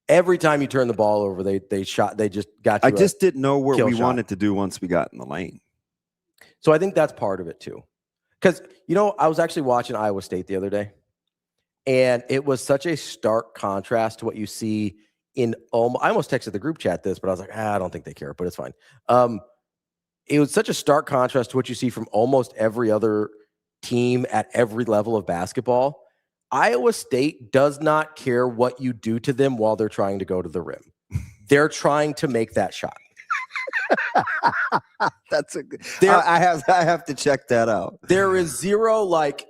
Every time you turn the ball over, they just got you.
I just didn't know what we
shot.
wanted to do once we got in the lane.
So I think that's part of it too. Because, I was actually watching Iowa State the other day, and it was such a stark contrast to what you see in I almost texted the group chat this, but I was like, I don't think they care, but it's fine. It was such a stark contrast to what you see from almost every other team at every level of basketball. Iowa State does not care what you do to them while they're trying to go to the rim. They're trying to make that shot.
That's a good. I have to check that out.
There is zero like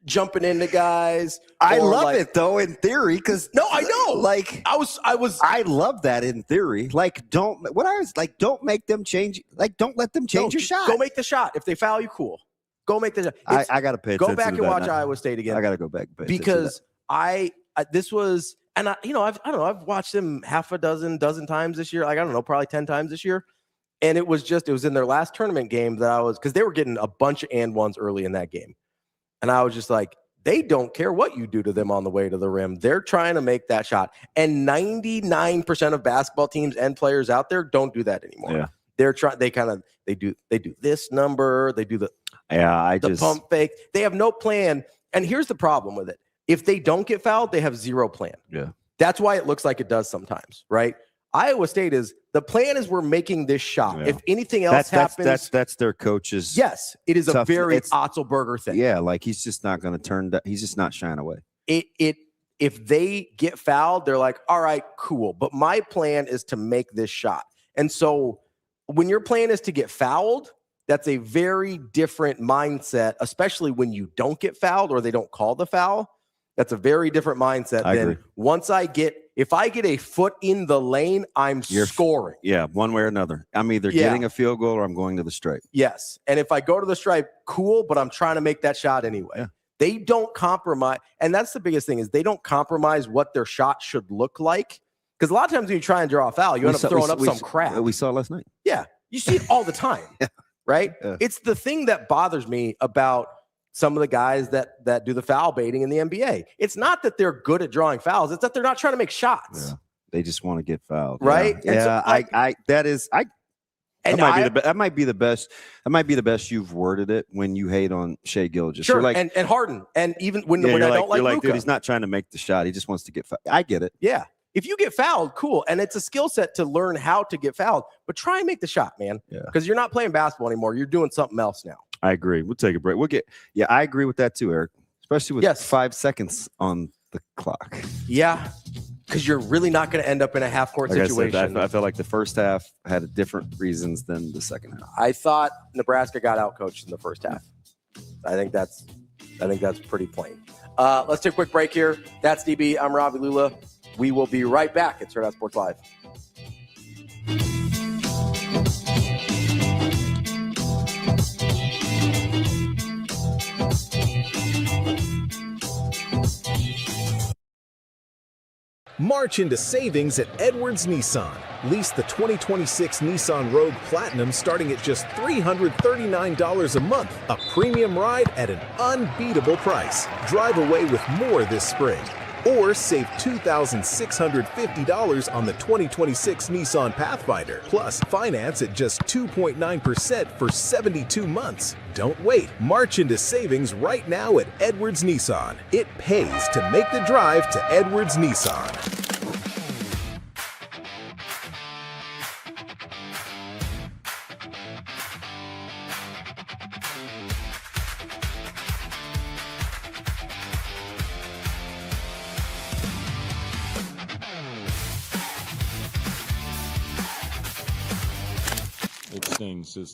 jumping into guys.
I love it though in theory because
no, I know.
Like I love that in theory. Like don't make them change. Like don't let them change your shot.
Go make the shot. If they foul you, cool. Go make the shot.
I got to pay
Go
attention.
back and watch Iowa State again.
I got to go back and pay
because this was, and I've watched them half a dozen times this year. Like, I don't know, probably 10 times this year. And it was in their last tournament game that because they were getting a bunch of and ones early in that game. And I was just like, they don't care what you do to them on the way to the rim. They're trying to make that shot. And 99% of basketball teams and players out there don't do that anymore.
Yeah.
They're trying, they do this number, they do the pump fake. They have no plan. And here's the problem with it. If they don't get fouled, they have zero plan.
Yeah.
That's why it looks like it does sometimes, right? Iowa State the plan is we're making this shot. Yeah. If anything else happens.
That's their coach's.
Yes, it is a very Otzelberger thing.
Yeah, like he's just not going to turn that. He's just not shying away.
If they get fouled, they're like, all right, cool. But my plan is to make this shot. And so when your plan is to get fouled, that's a very different mindset, especially when you don't get fouled or they don't call the foul. That's a very different mindset than if I get a foot in the lane, you're scoring.
Yeah, one way or another. I'm either getting a field goal or I'm going to the stripe.
Yes. And if I go to the stripe, cool, but I'm trying to make that shot anyway. Yeah. They don't compromise. And that's the biggest thing is they don't compromise what their shot should look like. Because a lot of times when you try and draw a foul, you end up throwing up some crap.
We saw last night.
Yeah. You see it all the time. Right? Yeah. It's the thing that bothers me about some of the guys that do the foul baiting in the NBA. It's not that they're good at drawing fouls. It's that they're not trying to make shots.
Yeah. They just want to get fouled.
Right?
Yeah. That might be the best. That might be the best you've worded it when you hate on Shai Gilgeous.
Sure. Like, and Harden. And even when I don't like Luka.
Dude, he's not trying to make the shot. He just wants to get fouled. I get it.
Yeah. If you get fouled, cool. And it's a skill set to learn how to get fouled. But try and make the shot, man. Yeah. Because you're not playing basketball anymore. You're doing something else now.
I agree. We'll take a break. I agree with that too, Eric. Especially with 5 seconds on the clock.
Yeah. Because you're really not going to end up in a half-court situation.
I felt like the first half had different reasons than the second half.
I thought Nebraska got outcoached in the first half. I think that's pretty plain. Let's take a quick break here. That's DB. I'm Ravi Lulla. We will be right back. It's Hurrdat Sports Live.
March into savings at Edwards Nissan. Lease the 2026 Nissan Rogue Platinum starting at just $339 a month. A premium ride at an unbeatable price. Drive away with more this spring. Or save $2,650 on the 2026 Nissan Pathfinder. Plus, finance at just 2.9% for 72 months. Don't wait. March into savings right now at Edwards Nissan. It pays to make the drive to Edwards Nissan.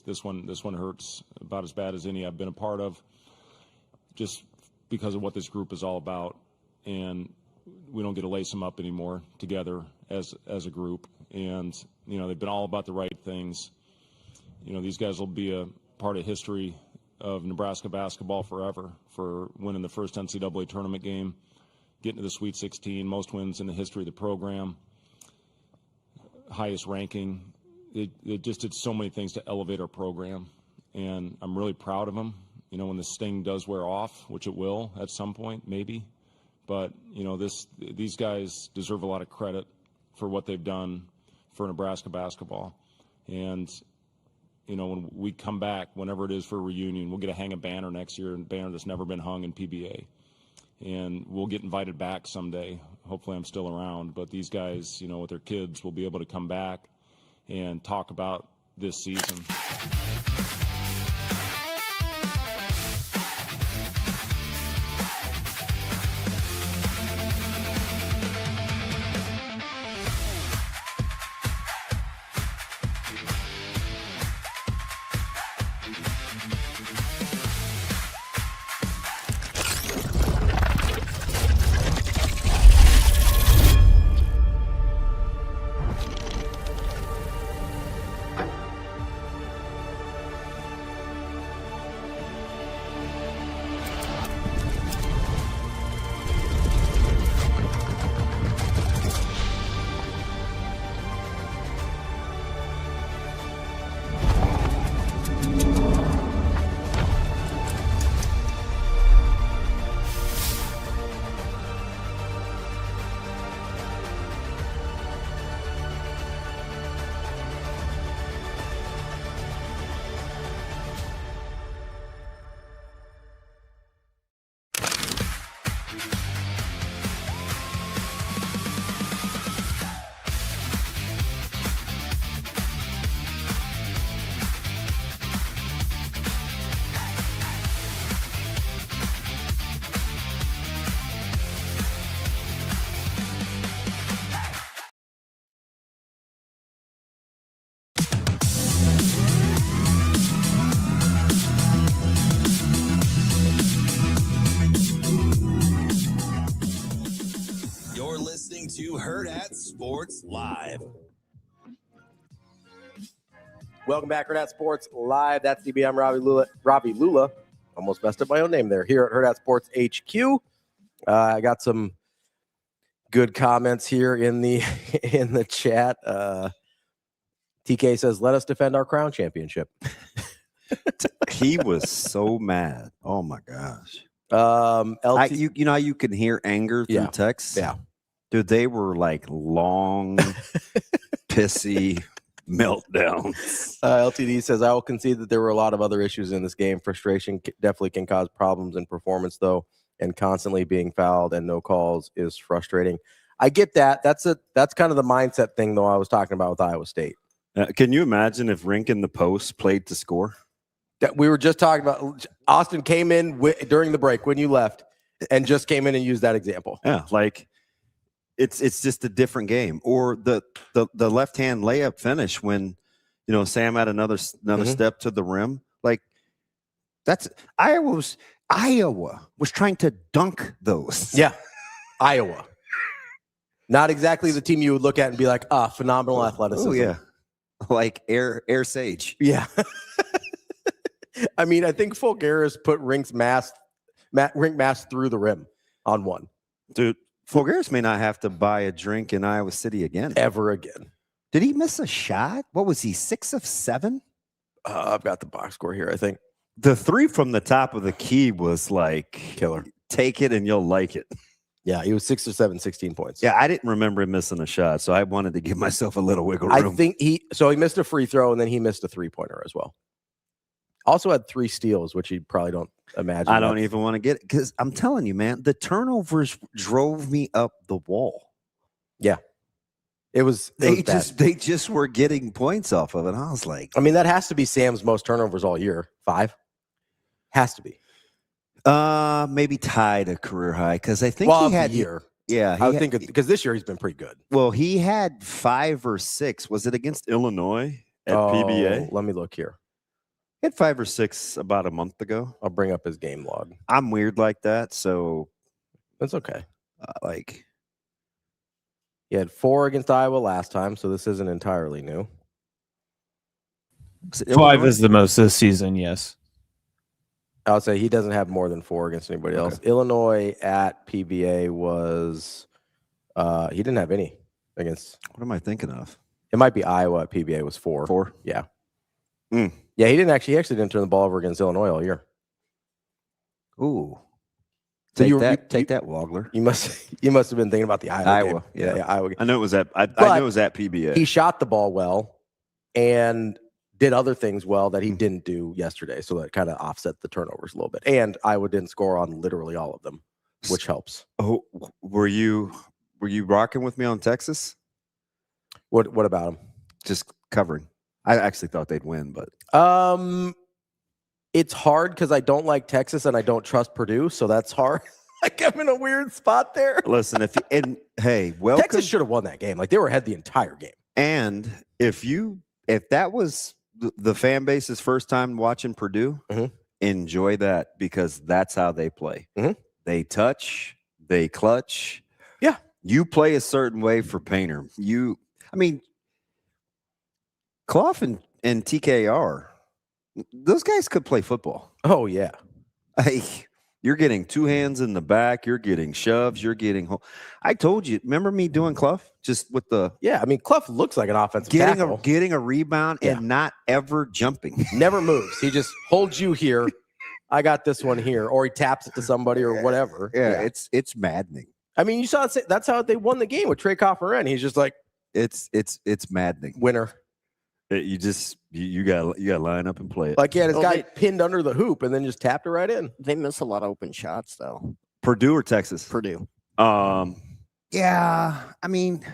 This one hurts about as bad as any I've been a part of, just because of what this group is all about, and we don't get to lace them up anymore together as a group. And they've been all about the right things. These guys will be a part of history of Nebraska basketball forever for winning the first NCAA tournament game, getting to the Sweet 16, most wins in the history of the program, highest ranking. It just did so many things to elevate our program, and I'm really proud of them. When the sting does wear off, which it will at some point, maybe, but these guys deserve a lot of credit for what they've done for Nebraska basketball. And when we come back, whenever it is for a reunion, we'll get to hang a banner next year, a banner that's never been hung in PBA, and we'll get invited back someday. Hopefully, I'm still around, but these guys, with their kids, will be able to come back and talk about this season.
Hurrdat Sports Live.
Welcome back, Hurrdat Sports Live. That's DB. I'm Ravi Lulla. Almost messed up my own name there. Here at Hurrdat Sports HQ. I got some good comments here in the chat. TK says, "Let us defend our crown championship."
He was so mad. Oh my gosh.
LT,
you know how you can hear anger through text?
Yeah.
Dude, they were like long, pissy meltdowns.
LTD says, "I will concede that there were a lot of other issues in this game. Frustration definitely can cause problems in performance, though, and constantly being fouled and no calls is frustrating." I get that. That's kind of the mindset thing, though, I was talking about with Iowa State.
Can you imagine if Rink in the post played to score?
That we were just talking about. Austin came in during the break when you left and just came in and used that example.
Yeah, like it's just a different game. Or the left-hand layup finish when, you know, Sam had another step to the rim. Like, that's Iowa was trying to dunk those.
Yeah. Iowa. Not exactly the team you would look at and be like, phenomenal athleticism.
Oh, yeah. Like Air Sage.
Yeah. I mean, I think Fulgaris put Rink mask through the rim on one.
Dude, Fulgaris may not have to buy a drink in Iowa City again.
Ever again.
Did he miss a shot? What was he, 6 of 7?
I've got the box score here, I think.
The 3 from the top of the key was like,
killer.
Take it and you'll like it.
Yeah, he was 6 or 7, 16 points.
Yeah, I didn't remember him missing a shot, so I wanted to give myself a little wiggle room.
I think he missed a free throw, and then he missed a three-pointer as well. Also had 3 steals, which you probably don't imagine.
I don't even want to get it, because I'm telling you, man, the turnovers drove me up the wall.
Yeah. They
just were getting points off of it. I was like,
I mean, that has to be Sam's most turnovers all year. 5. Has to be.
Maybe tied a career high, because I think he had
year.
Yeah,
I would think because this year he's been pretty good.
Well, he had 5 or 6. Was it against Illinois at PBA?
Let me look here.
He had 5 or 6 about a month ago.
I'll bring up his game log.
I'm weird like that, so
that's okay.
He
had 4 against Iowa last time, so this isn't entirely new.
5 is the most this season, yes.
I would say he doesn't have more than 4 against anybody else. Illinois at PBA was he didn't have any against.
What am I thinking of?
It might be Iowa at PBA was 4.
4?
Yeah. Yeah, he actually didn't turn the ball over against Illinois all year.
Ooh.
So
take that, Wagler.
You must have been thinking about the Iowa game. Yeah, Iowa game.
I know it was at I know it was at PBA.
He shot the ball well and did other things well that he didn't do yesterday. So that kind of offset the turnovers a little bit. And Iowa didn't score on literally all of them, which helps.
Oh, were you rocking with me on Texas?
What about them?
Just covering. I actually thought they'd win, but
it's hard because I don't like Texas and I don't trust Purdue, so that's hard. Like, I'm in a weird spot there.
Listen, hey, welcome.
Texas should have won that game. Like, they were ahead the entire game.
And if that was the fan base's first time watching Purdue, enjoy that, because that's how they play. They touch, they clutch.
Yeah.
You play a certain way for Painter. Clough and TKR, those guys could play football.
Oh, yeah.
You're getting 2 hands in the back. You're getting shoves. You're getting home. I told you, remember me doing Clough? Just with the...
Yeah, I mean, Clough looks like an offensive tackle.
Getting a rebound and not ever jumping.
Never moves. He just holds you here. I got this one here. Or he taps it to somebody or whatever.
Yeah. It's maddening.
I mean, you saw it. That's how they won the game with Trey Coffer. He's just like...
It's maddening.
Winner.
You got to line up and play it.
Like, yeah, this guy pinned under the hoop and then just tapped it right in.
They miss a lot of open shots, though.
Purdue or Texas?
Purdue.
Yeah, I mean,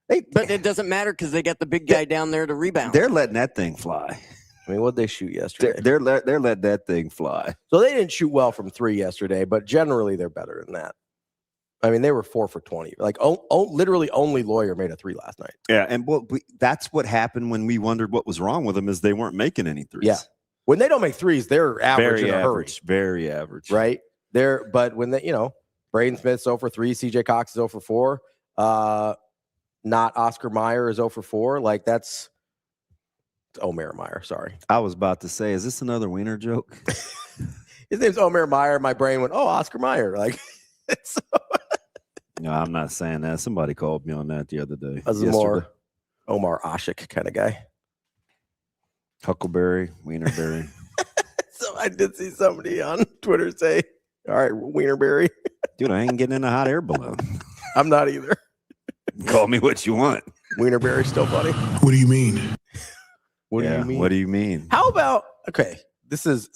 but it doesn't matter because they got the big guy down there to rebound.
They're letting that thing fly.
I mean, what'd they shoot yesterday?
They're letting that thing fly.
So they didn't shoot well from 3 yesterday, but generally they're better than that. I mean, they were 4 for 20. Like, literally only Lawyer made a 3 last night.
Yeah, and that's what happened when we wondered what was wrong with them, is they weren't making any threes.
Yeah, when they don't make threes, they're average
very
in a hurry.
Very average.
Right? But when they, Braden Smith's 0 for 3, CJ Cox is 0 for 4. Not Oscar Mayer is 0 for 4. Like that's Omer Meyer. Sorry.
I was about to say, is this another wiener joke?
His name's Omer Meyer. My brain went, oh, Oscar Mayer. Like, so,
No, I'm not saying that. Somebody called me on that the other day.
I was more Omar Ashik kind of guy.
Huckleberry, Wienerberry.
So I did see somebody on Twitter say, all right, Wienerberry.
Dude, I ain't getting in a hot air balloon.
I'm not either.
Call me what you want.
Wienerberry's still funny.
What do you mean?
What do you mean?
What do you mean?
How about, okay, this is,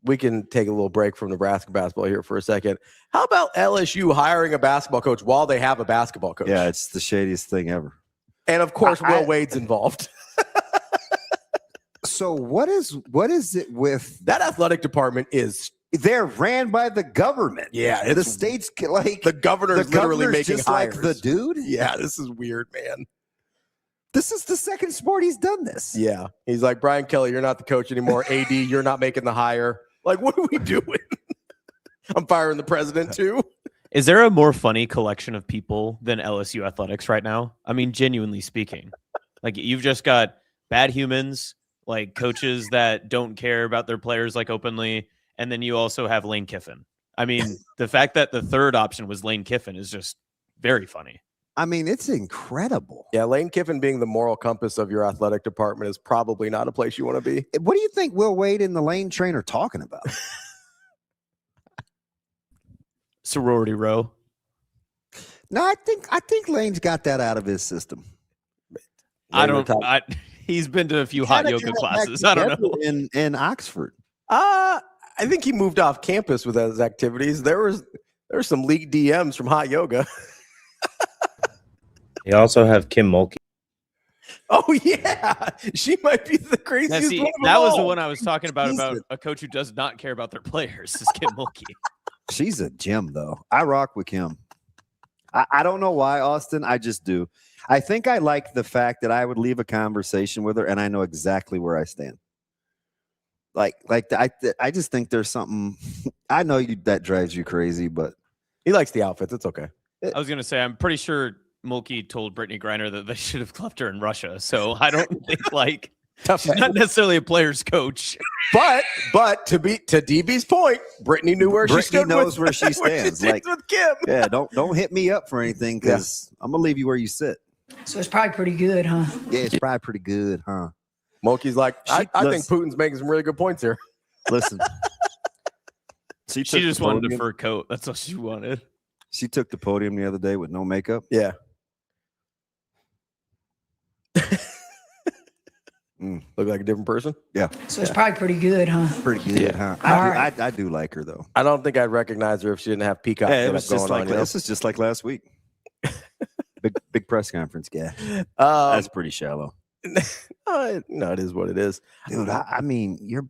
we can take a little break from Nebraska basketball here for a second. How about LSU hiring a basketball coach while they have a basketball coach?
Yeah, it's the shadiest thing ever.
And of course, Will Wade's involved.
So what is it with
That athletic department is,
they're ran by the government?
yeah,
The state's like
the governor's literally making
just
hires.
like the dude.
Yeah, this is weird, man.
This is the second sport he's done this.
Yeah. He's like, Brian Kelly, you're not the coach anymore. AD, you're not making the hire. Like, what are we doing? I'm firing the president too.
Is there a more funny collection of people than LSU athletics right now? I mean, genuinely speaking, like you've just got bad humans, like coaches that don't care about their players like openly. And then you also have Lane Kiffin. I mean, the fact that the third option was Lane Kiffin is just very funny.
I mean, it's incredible.
Yeah, Lane Kiffin being the moral compass of your athletic department is probably not a place you want to be.
What do you think Will Wade and the Lane train are talking about?
Sorority row.
No, I think Lane's got that out of his system.
He's been to a few hot yoga classes. I don't know.
In Oxford.
I think he moved off campus with his activities. There was some leaked DMs from hot yoga.
You also have Kim Mulkey.
Oh yeah, she might be the craziest.
See,
one of them
that was
all.
the one I was talking about a coach who does not care about their players. Is Kim Mulkey.
She's a gem, though. I rock with Kim. I don't know why, Austin. I just do. I think I like the fact that I would leave a conversation with her, and I know exactly where I stand. I just think there's something. I know that drives you crazy, but
he likes the outfits. It's okay.
I was gonna say, I'm pretty sure Mulkey told Brittany Griner that they should have left her in Russia. So I don't think she's not necessarily a player's coach.
But to DB's point, Brittany knew where she stood.
Knows where she stands.
With Kim.
Yeah, don't hit me up for anything because I'm gonna leave you where you sit.
So it's probably pretty good, huh?
Yeah, it's probably pretty good, huh?
Mulkey's like, I think Putin's making some really good points here.
Listen,
she just wanted a fur coat. That's all she wanted.
She took the podium the other day with no makeup.
Yeah. Look like a different person.
Yeah.
So it's probably pretty good, huh?
Pretty good, huh? I do like her though.
I don't think I'd recognize her if she didn't have peacock.
Yeah, it was just like this is just like last week. big press conference guy. That's pretty shallow.
No, it is what it is,
dude. I mean,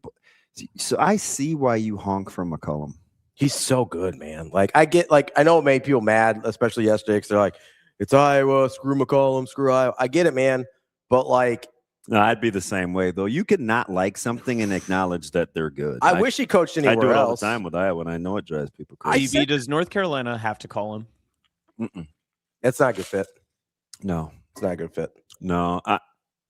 so I see why you honk for McCollum.
He's so good, man. Like I know it made people mad, especially yesterday, because they're like, it's Iowa, screw McCollum, screw Iowa. I get it, man, but like.
No, I'd be the same way though. You could not like something and acknowledge that they're good.
I wish he coached anywhere else.
I do it all the time with Iowa, and I know it drives people crazy.
Does North Carolina have to call him?
It's not a good fit.
No,
it's not a good fit.
No,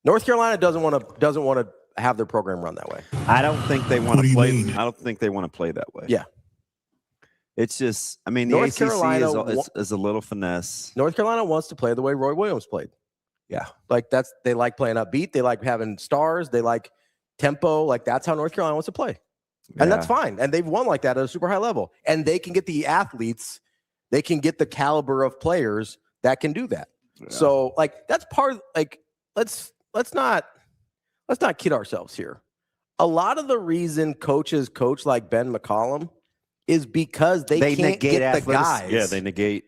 North Carolina doesn't want to have their program run that way.
I don't think they want to play. I don't think they want to play that way.
Yeah,
it's just. I mean, the
North
ACC
Carolina
is a little finesse.
North Carolina wants to play the way Roy Williams played.
Yeah,
like they like playing upbeat. They like having stars. They like tempo. Like that's how North Carolina wants to play, and that's fine. And they've won like that at a super high level. And they can get the athletes. They can get the caliber of players that can do that. Yeah. So like that's part. Like let's not kid ourselves here. A lot of the reason coaches coach like Ben McCollum is because they can't get the guys.
Yeah, they negate.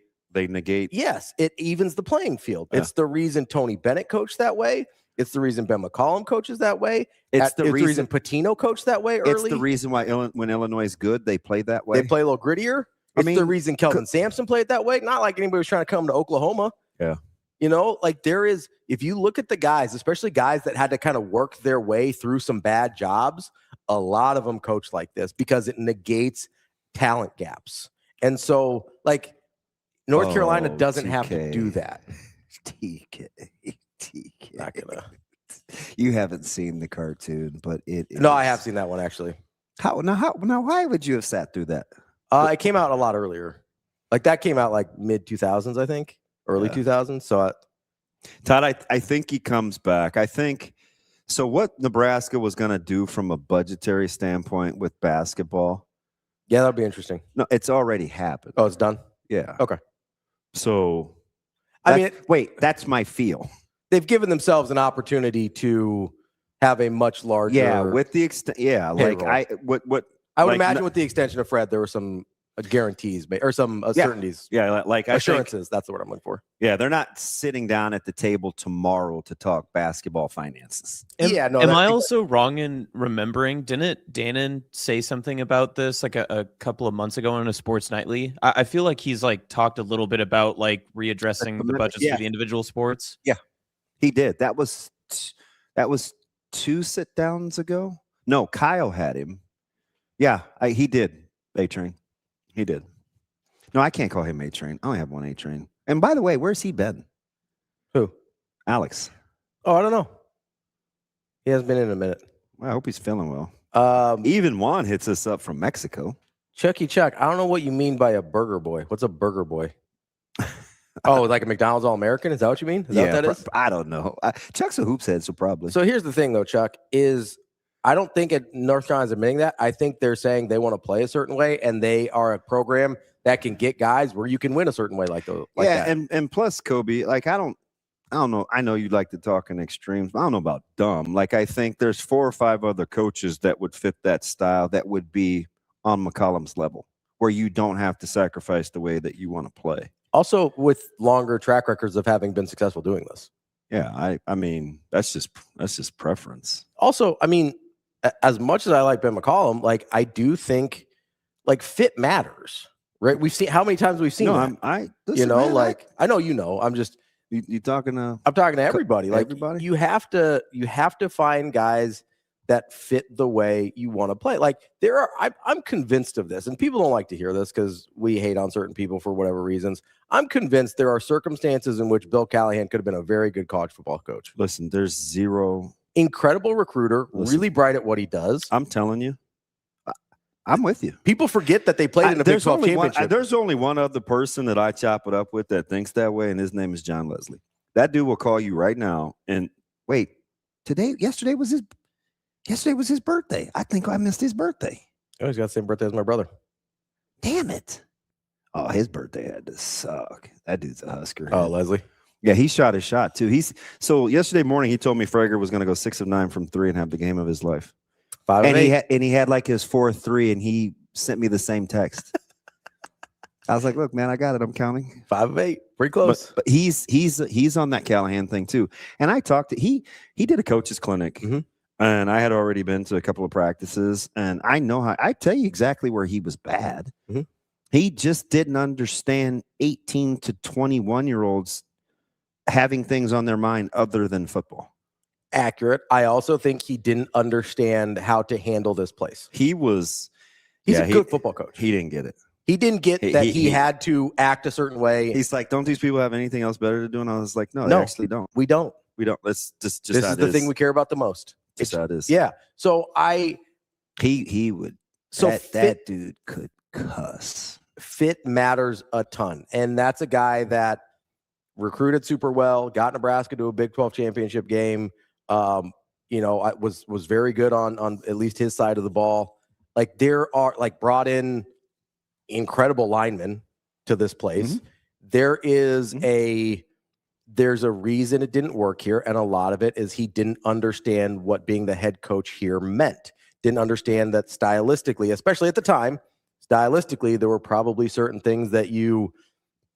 Yes, it evens the playing field. Yeah. It's the reason Tony Bennett coached that way. It's the reason Ben McCollum coaches that way. It's the reason Pitino coached that way early.
It's the reason why when Illinois is good, they play that way.
They play a little grittier. It's the reason Kelvin Sampson played that way. Not like anybody was trying to come to Oklahoma.
Yeah.
You know, like if you look at the guys, especially guys that had to kind of work their way through some bad jobs, a lot of them coach like this because it negates talent gaps. And so, like, North Carolina doesn't have to do that.
TK.
Not gonna.
You haven't seen the cartoon, but it is.
No, I have seen that one actually.
Now, why would you have sat through that?
It came out a lot earlier. Like that came out like mid 2000s, I think, early 2000s. So,
Todd, I think he comes back. I think so. What Nebraska was going to do from a budgetary standpoint with basketball?
Yeah, that'll be interesting.
No, it's already happened.
Oh, it's done.
Yeah.
Okay.
So,
wait,
that's my feel.
They've given themselves an opportunity to have a much larger.
Yeah, with the extent. Yeah,
payroll.
like
I would imagine with the extension of Fred, there were some guarantees or some certainties.
Yeah, like
assurances. That's the word I'm looking for.
Yeah, they're not sitting down at the table tomorrow to talk basketball finances.
Am I also wrong in remembering? Didn't Dannon say something about this like a couple of months ago on a Sports Nightly? I feel like he's like talked a little bit about like readdressing the budgets for the individual sports.
Yeah, he did. That was 2 sit downs ago. No, Kyle had him. Yeah, he did. A-Train. He did. No, I can't call him A-Train. I only have one A-Train. And by the way, where's he been?
Who?
Alex.
Oh, I don't know. He hasn't been in a minute.
Well, I hope he's feeling well. Even Juan hits us up from Mexico.
Chucky Chuck, I don't know what you mean by a burger boy. What's a burger boy? Oh, like a McDonald's All-American? Is that what you mean? Is that what that is?
I don't know. Chuck's a hoops head, so probably.
So here's the thing, though, Chuck, is I don't think North Carolina's admitting that. I think they're saying they want to play a certain way, and they are a program that can get guys where you can win a certain way like that.
And plus, Kobe, like I don't know. I know you like to talk in extremes, but I don't know about dumb. Like I think there's 4 or 5 other coaches that would fit that style that would be on McCollum's level, where you don't have to sacrifice the way that you want to play.
Also, with longer track records of having been successful doing this.
Yeah, I mean that's just preference.
Also, I mean, as much as I like Ben McCollum, like I do think like fit matters, right? We've seen how many times we've seen.
No,
listen, man, I know I'm just
you talking to.
I'm talking to everybody. Like
everybody?
you have to find guys that fit the way you want to play. Like I'm convinced of this, and people don't like to hear this because we hate on certain people for whatever reasons. I'm convinced there are circumstances in which Bill Callahan could have been a very good college football coach.
Listen, there's zero.
Incredible recruiter, really bright at what he does.
I'm telling you, I'm with you.
People forget that they played in a Big 12 championship.
There's only one other person that I chop it up with that thinks that way, and his name is John Leslie. That dude will call you right now. And wait, yesterday was his birthday. I think I missed his birthday.
Oh, he's got the same birthday as my brother.
Damn it. Oh, his birthday had to suck. That dude's a Husker.
Oh, Leslie.
Yeah, he shot his shot too. So yesterday morning he told me Frager was going to go 6 of 9 from 3 and have the game of his life.
5 of 8.
He had like his 4th 3, and he sent me the same text. I was like, "Look, man, I got it. I'm counting
5 of 8, pretty close."
But he's on that Callahan thing too. And I talked to he did a coach's clinic, and I had already been to a couple of practices, and I know how. I tell you exactly where he was bad. He just didn't understand 18 to 21-year-olds having things on their mind other than football.
Accurate. I also think he didn't understand how to handle this place.
He's
a good football coach.
He didn't get it.
He didn't get that he had to act a certain way.
He's like, don't these people have anything else better to do? And I was like, no, they actually don't.
We don't.
Let's just
this is the thing we care about the most.
Just how it is.
Yeah. So
he would. So that dude could cuss.
Fit matters a ton. And that's a guy that recruited super well, got Nebraska to a Big 12 championship game. Was very good on at least his side of the ball. Like there are brought in incredible linemen to this place. There is there's a reason it didn't work here, and a lot of it is he didn't understand what being the head coach here meant. Didn't understand that stylistically, especially at the time, there were probably certain things that you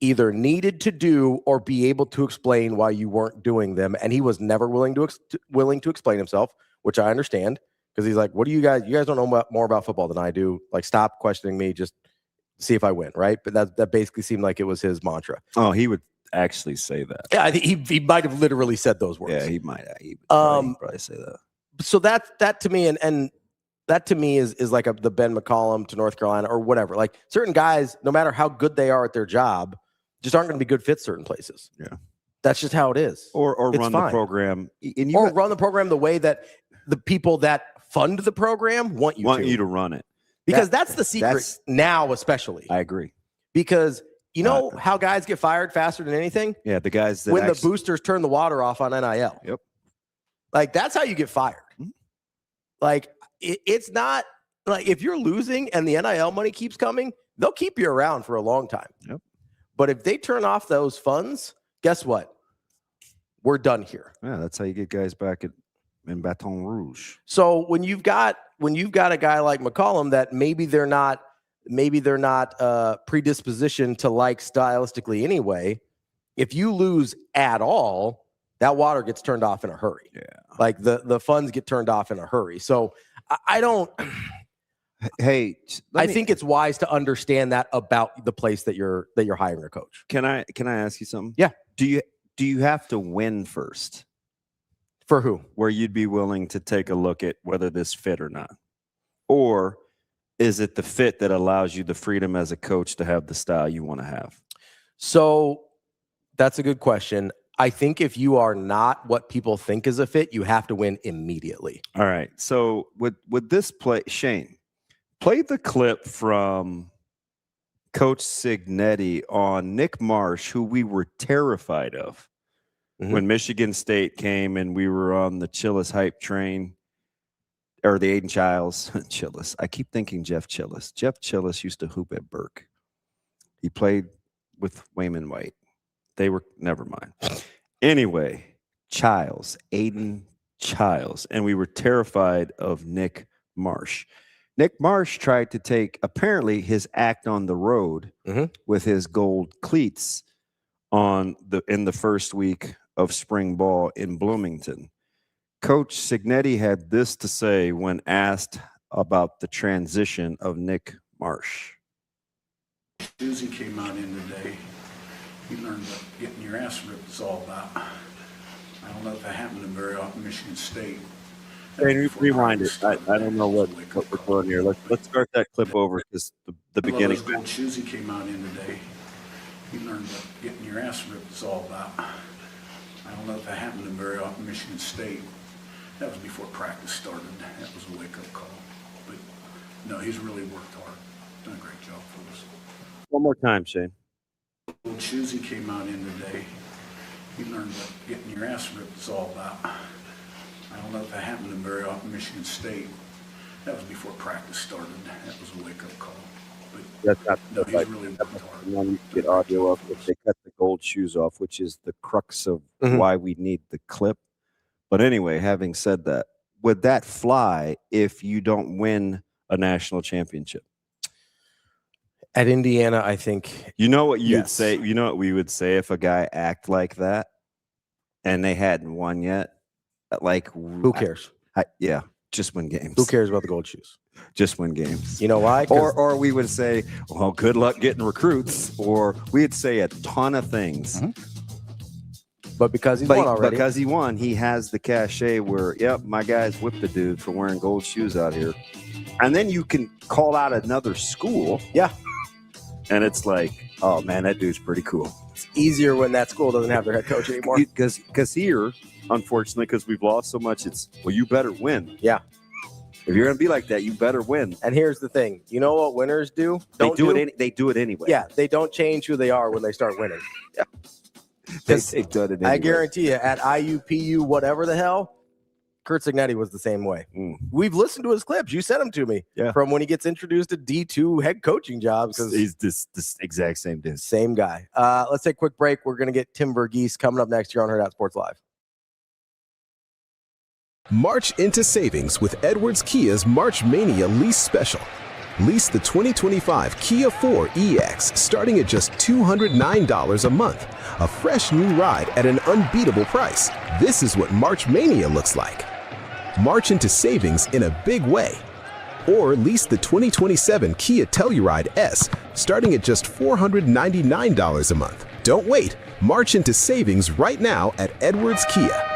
either needed to do or be able to explain why you weren't doing them. And he was never willing to explain himself, which I understand, because he's like, what do you guys don't know more about football than I do. Like, stop questioning me. Just see if I win. Right. But that basically seemed like it was his mantra.
Oh, he would actually say that.
Yeah. I think he might have literally said those words.
Yeah, he might. He would probably say that.
So that to me, and that to me is like the Ben McCollum to North Carolina or whatever. Like certain guys, no matter how good they are at their job, just aren't going to be good fits certain places.
Yeah.
That's just how it is.
Or
It's
run
fine.
the program. And
Or run the program the way that the people that fund the program want you to
run it.
because that's the secret now, especially.
I agree.
Because you know how guys get fired faster than anything?
Yeah, the guys that
when the boosters turn the water off on NIL.
Yep.
Like that's how you get fired. Like it's not like if you're losing and the NIL money keeps coming, they'll keep you around for a long time.
Yep.
But if they turn off those funds, guess what? We're done here.
Yeah, that's how you get guys back in Baton Rouge.
So when you've got a guy like McCollum that maybe they're not predispositioned to like stylistically anyway, if you lose at all, that water gets turned off in a hurry.
Yeah.
Like the funds get turned off in a hurry. So I don't.
Hey,
I think it's wise to understand that about the place that you're hiring a coach.
Can I ask you something?
Yeah.
Do you have to win first?
For who?
Where you'd be willing to take a look at whether this fit or not? Or is it the fit that allows you the freedom as a coach to have the style you want to have?
So that's a good question. I think if you are not what people think is a fit, you have to win immediately.
All right. So with this play, Shane, play the clip from Coach Cignetti on Nick Marsh, who we were terrified of when Michigan State came and we were on the Chillis hype train, or the Aiden Childs. Chillis. I keep thinking Jeff Chillis. Jeff Chillis used to hoop at Burke. He played with Wayman White. They were, never mind. Anyway, Childs, Aiden Childs, and we were terrified of Nick Marsh. Nick Marsh tried to take, apparently, his act on the road with his gold cleats in the first week of spring ball in Bloomington. Coach Cignetti had this to say when asked about the transition of Nick Marsh.
Susie came out in today. You learned that getting your ass ripped is all about. I don't know if that happened in very often Michigan State.
Rewind it. I don't know what we're doing here. Let's start that clip over because the beginning.
Those gold shoes he came out in today. You learned that getting your ass ripped is all about. I don't know if that happened in very often Michigan State. That was before practice started. That was a wake-up call. But no, he's really worked hard. Done a great job for us.
One more time, Shane.
Gold shoes he came out in today. You learned that getting your ass ripped is all about. I don't know if that happened in very often Michigan State. That was before practice started. That was a wake-up call. But
that's not
no, he's really worked hard.
The one you get audio of if they cut the gold shoes off, which is the crux of why we need the clip. But anyway, having said that, would that fly if you don't win a national championship?
At Indiana, I think.
You know what you'd say? You know what we would say if a guy act like that and they hadn't won yet? Like,
who cares?
Yeah, just win games.
Who cares about the gold shoes?
Just win games.
You know why?
Or we would say, well, good luck getting recruits. Or we'd say a ton of things.
But because he's won already.
Because he won, he has the cachet where, yep, my guys whipped the dude for wearing gold shoes out here. And then you can call out another school.
Yeah.
And it's like, oh, man, that dude's pretty cool.
It's easier when that school doesn't have their head coach anymore.
Because here, unfortunately, because we've lost so much, it's, well, you better win.
Yeah.
If you're going to be like that, you better win.
And here's the thing. You know what winners do?
They do it anyway.
Yeah, they don't change who they are when they start winning.
Yeah. They've done it anyway.
I guarantee you, at IUPU, whatever the hell, Curt Cignetti was the same way. We've listened to his clips. You sent them to me from when he gets introduced to D2 head coaching jobs.
He's this exact same dude.
Same guy. Let's take a quick break. We're going to get Tim VERGHESE coming up next here on Hurrdat Sports Live.
March into savings with Edwards Kia's March Mania lease special. Lease the 2025 Kia 4 EX starting at just $209 a month. A fresh new ride at an unbeatable price. This is what March Mania looks like. March into savings in a big way. Or lease the 2027 Kia Telluride S starting at just $499 a month. Don't wait. March into savings right now at Edwards Kia.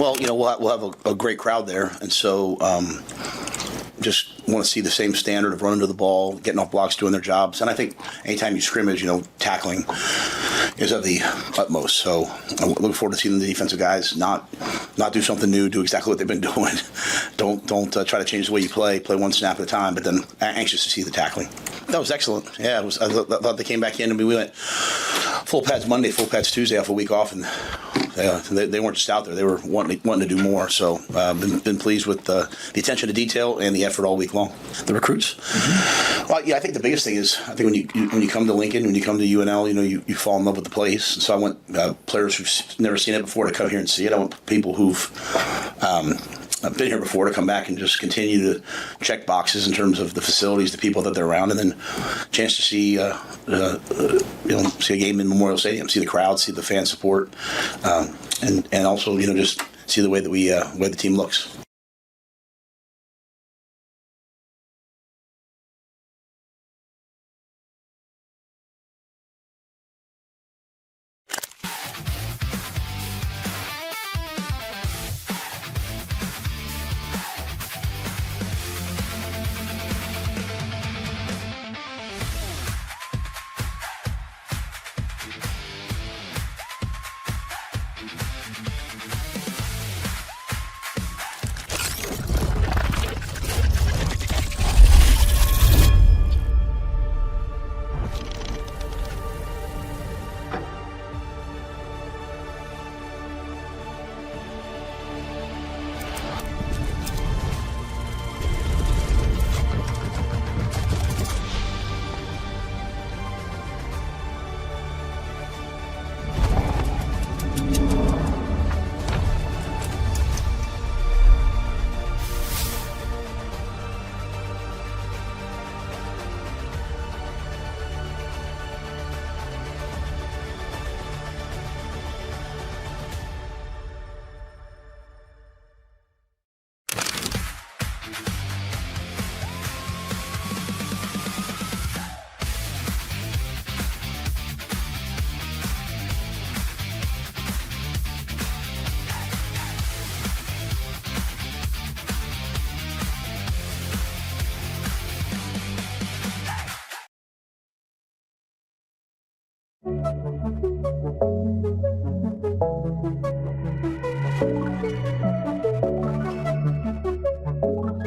Well, we'll have a great crowd there, and so just want to see the same standard of running to the ball, getting off blocks, doing their jobs. And I think anytime you scrimmage, tackling is of the utmost. So I look forward to seeing the defensive guys not do something new, do exactly what they've been doing. Don't try to change the way you play one snap at a time, but then anxious to see the tackling. That was excellent. Yeah, I thought they came back in, and we went full pads Monday, full pads Tuesday off a week off, and they weren't just out there. They were wanting to do more. So been pleased with the attention to detail and the effort all week long. The recruits? Mm-hmm. Well, yeah, I think the biggest thing is, I think when you come to Lincoln, when you come to UNL, you fall in love with the place. So I want players who've never seen it before to come here and see it. I want people who've been here before to come back and just continue to check boxes in terms of the facilities, the people that they're around, and then chance to see see a game in Memorial Stadium, see the crowd, see the fan support, and also just see the way that way the team looks.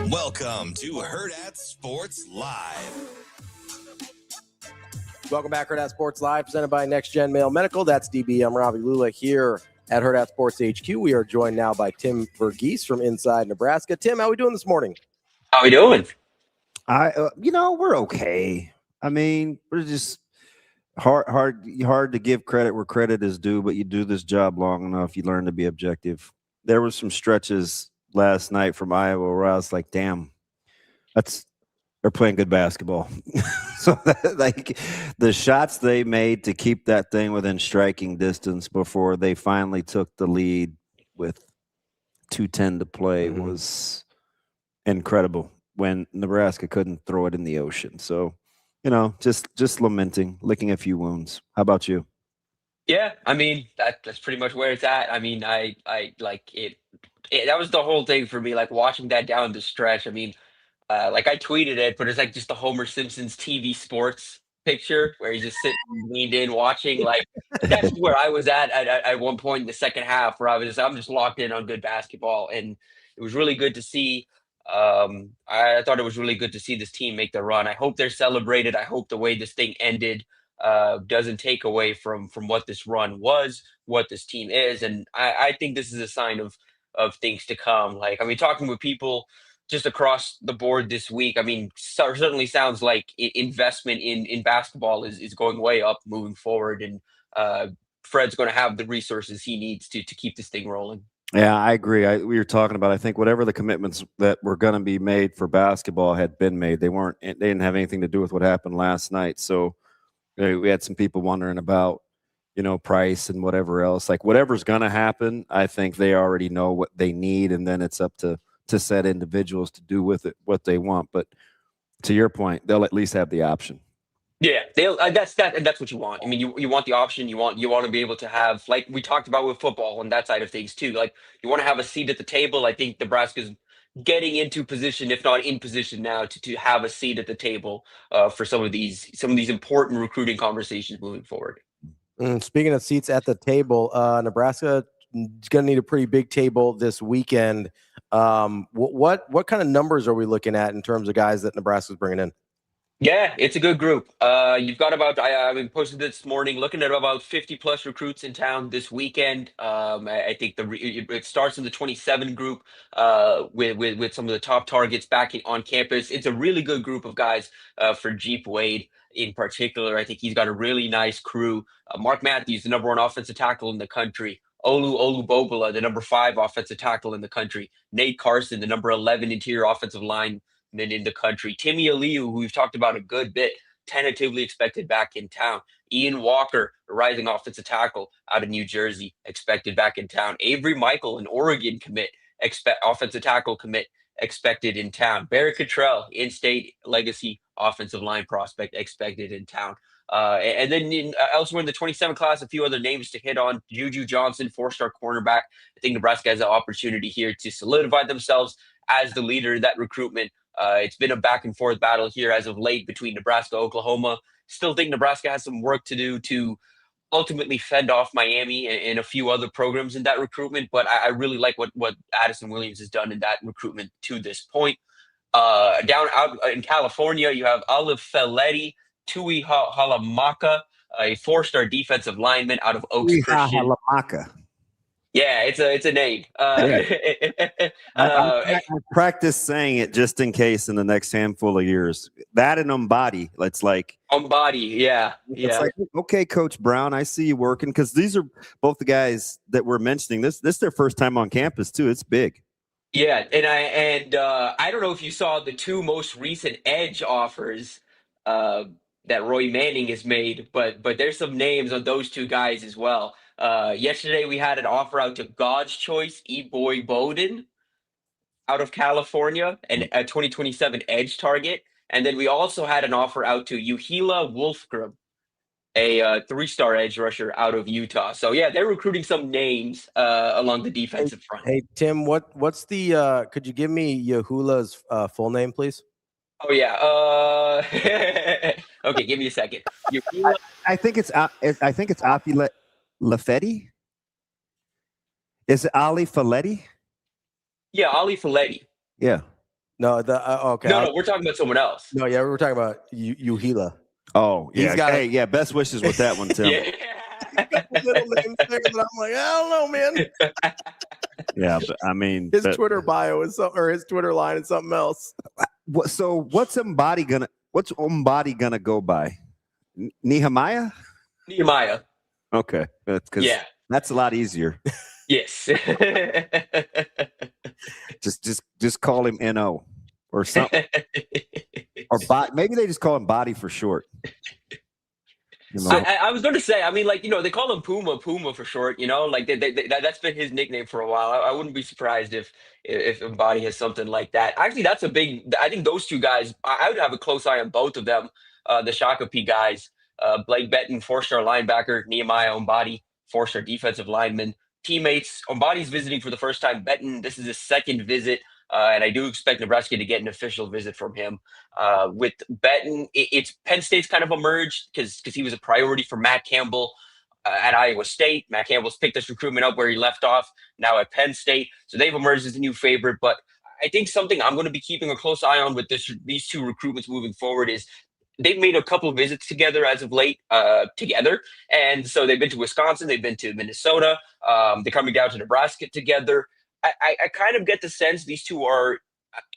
Welcome to Hurrdat Sports Live.
Welcome back, Hurrdat Sports Live, presented by Next Gen Male Medical. That's DB. I'm Ravi Lulla here at Hurrdat Sports HQ. We are joined now by Tim VERGHESE from inside Nebraska. Tim, how are we doing this morning?
How we doing?
We're okay. I mean, we're just hard to give credit where credit is due, but you do this job long enough, you learn to be objective. There were some stretches last night from Iowa where I was like, damn, they're playing good basketball. So the shots they made to keep that thing within striking distance before they finally took the lead with 2:10 to play was incredible when Nebraska couldn't throw it in the ocean. So, just lamenting, licking a few wounds. How about you?
Yeah, I mean, that's pretty much where it's at. I mean, I like it. That was the whole thing for me, like watching that down the stretch. I mean, I tweeted it, but it's like just the Homer Simpson's TV sports picture where he's just sitting leaned in watching. Like that's where I was at one point in the second half, where I'm just locked in on good basketball, and it was really good to see. I thought it was really good to see this team make the run. I hope they're celebrated. I hope the way this thing ended doesn't take away from what this run was, what this team is, and I think this is a sign of things to come. Like, I mean, talking with people just across the board this week, I mean, certainly sounds like investment in basketball is going way up moving forward, and Fred's going to have the resources he needs to keep this thing rolling.
Yeah, I agree. We were talking about, I think whatever the commitments that were going to be made for basketball had been made. They didn't have anything to do with what happened last night. So we had some people wondering about, price and whatever else. Like whatever's going to happen, I think they already know what they need, and then it's up to set individuals to do with it what they want. But to your point, they'll at least have the option.
Yeah, that's what you want. I mean, you want the option. You want to be able to have, like we talked about with football and that side of things too. Like you want to have a seat at the table. I think Nebraska's getting into position, if not in position now, to have a seat at the table for some of these important recruiting conversations moving forward.
Speaking of seats at the table, Nebraska is going to need a pretty big table this weekend. What kind of numbers are we looking at in terms of guys that Nebraska's bringing in?
Yeah, it's a good group. You've got about, I posted this morning, looking at about 50 plus recruits in town this weekend. I think it starts in the 27 group with some of the top targets back on campus. It's a really good group of guys for Jeep Wade in particular. I think he's got a really nice crew. Mark Matthews, the #1 offensive tackle in the country. Olu Bobola, the #5 offensive tackle in the country. Nate Carson, the #11 interior offensive line in the country. Timmy Aliu, who we've talked about a good bit, tentatively expected back in town. Ian Walker, a rising offensive tackle out of New Jersey, expected back in town. Avery Michael, an Oregon commit, offensive tackle commit, expected in town. Barrett Cottrell, in-state legacy offensive line prospect, expected in town. And then elsewhere in the 27 class, a few other names to hit on. Juju Johnson, 4-star cornerback. I think Nebraska has an opportunity here to solidify themselves as the leader of that recruitment. It's been a back and forth battle here as of late between Nebraska, Oklahoma. Still think Nebraska has some work to do to ultimately fend off Miami and a few other programs in that recruitment. But I really like what Addison Williams has done in that recruitment to this point. Down out in California, you have Olive Felletti, Tui Halamaka, a 4-star defensive lineman out of Oaks Christian.
Halamaka.
Yeah, it's a name.
I practice saying it just in case in the next handful of years. That and Umbody. It's like
Umbody, yeah.
It's like, okay, Coach Brown, I see you working, because these are both the guys that we're mentioning. This is their first time on campus too. It's big.
Yeah, and I don't know if you saw the 2 most recent edge offers that Roy Manning has made, but there's some names on those 2 guys as well. Yesterday we had an offer out to God's Choice, E-Boy Bowden out of California, and a 2027 edge target. And then we also had an offer out to Uhila Wolfgram, a 3-star edge rusher out of Utah. So yeah, they're recruiting some names along the defensive front.
Hey Tim, what's the could you give me Yahula's full name, please?
Oh yeah. Okay, give me a second.
I think it's Afi Lafetti. Is it Ali Faletti?
Yeah, Ali Faletti.
Yeah.
No, okay.
No, we're talking about someone else.
No, yeah, we're talking about Uhila.
Oh, yeah.
He's got
yeah, best wishes with that one, Tim.
Yeah.
Little names there that I'm like, I don't know, man.
Yeah, but I mean,
his Twitter bio is something, or his Twitter line is something else.
So what's Umbody gonna go by? Nehemiah?
Nehemiah.
Okay, that's a lot easier.
Yes.
just call him No or something, or maybe they just call him Body for short. You know?
I was going to say, I mean, like, they call him Puma for short, like that's been his nickname for a while. I wouldn't be surprised if Mbadi has something like that. Actually, I think those 2 guys, I would have a close eye on both of them. The Shakopee guys, Blake Benton, 4-star linebacker, Nehemiah Mbadi, 4-star defensive lineman. Teammates, Mbadi's visiting for the first time. Benton, this is his 2nd visit. And I do expect Nebraska to get an official visit from him. With Benton, it's Penn State's kind of emerged because he was a priority for Matt Campbell at Iowa State. Matt Campbell's picked this recruitment up where he left off, now at Penn State. So they've emerged as a new favorite. But I think something I'm going to be keeping a close eye on with these 2 recruitments moving forward is they've made a couple of visits together as of late, together. And so they've been to Wisconsin, they've been to Minnesota, they're coming down to Nebraska together. I kind of get the sense these 2 are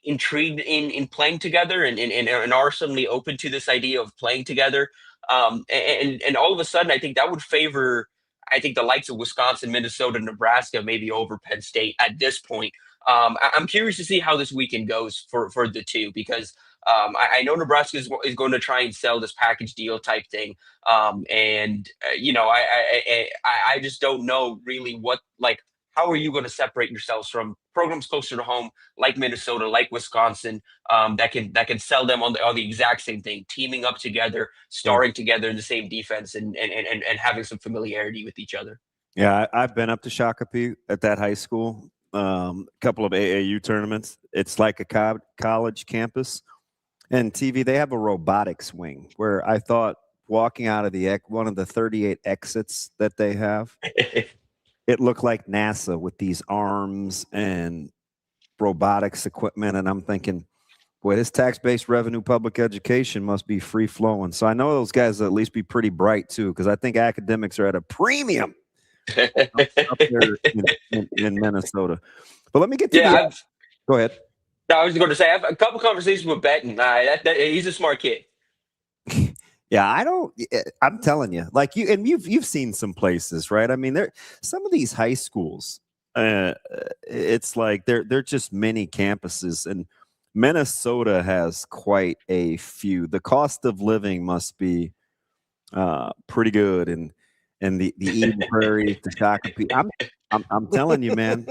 intrigued in playing together and are suddenly open to this idea of playing together. And all of a sudden, I think that would favor, the likes of Wisconsin, Minnesota, Nebraska, maybe over Penn State at this point. I'm curious to see how this weekend goes for the 2, because I know Nebraska is going to try and sell this package deal type thing. I just don't know really what, like, how are you going to separate yourselves from programs closer to home, like Minnesota, like Wisconsin, that can sell them on the exact same thing, teaming up together, starring together in the same defense, and having some familiarity with each other.
Yeah, I've been up to Shakopee at that high school. A couple of AAU tournaments. It's like a college campus. And TV, they have a robotics wing where I thought walking out of one of the 38 exits that they have, it looked like NASA with these arms and robotics equipment. And I'm thinking, boy, this tax-based revenue public education must be free-flowing. So I know those guys will at least be pretty bright, too, because I think academics are at a premium up there in Minnesota. But let me get to go ahead.
No, I was going to say, I have a couple conversations with Benton. He's a smart kid.
Yeah, I'm telling you, like you've seen some places, right? I mean, some of these high schools, it's like they're just mini campuses, and Minnesota has quite a few. The cost of living must be pretty good, and the Eden Prairie, the Shakopee. I'm telling you, man.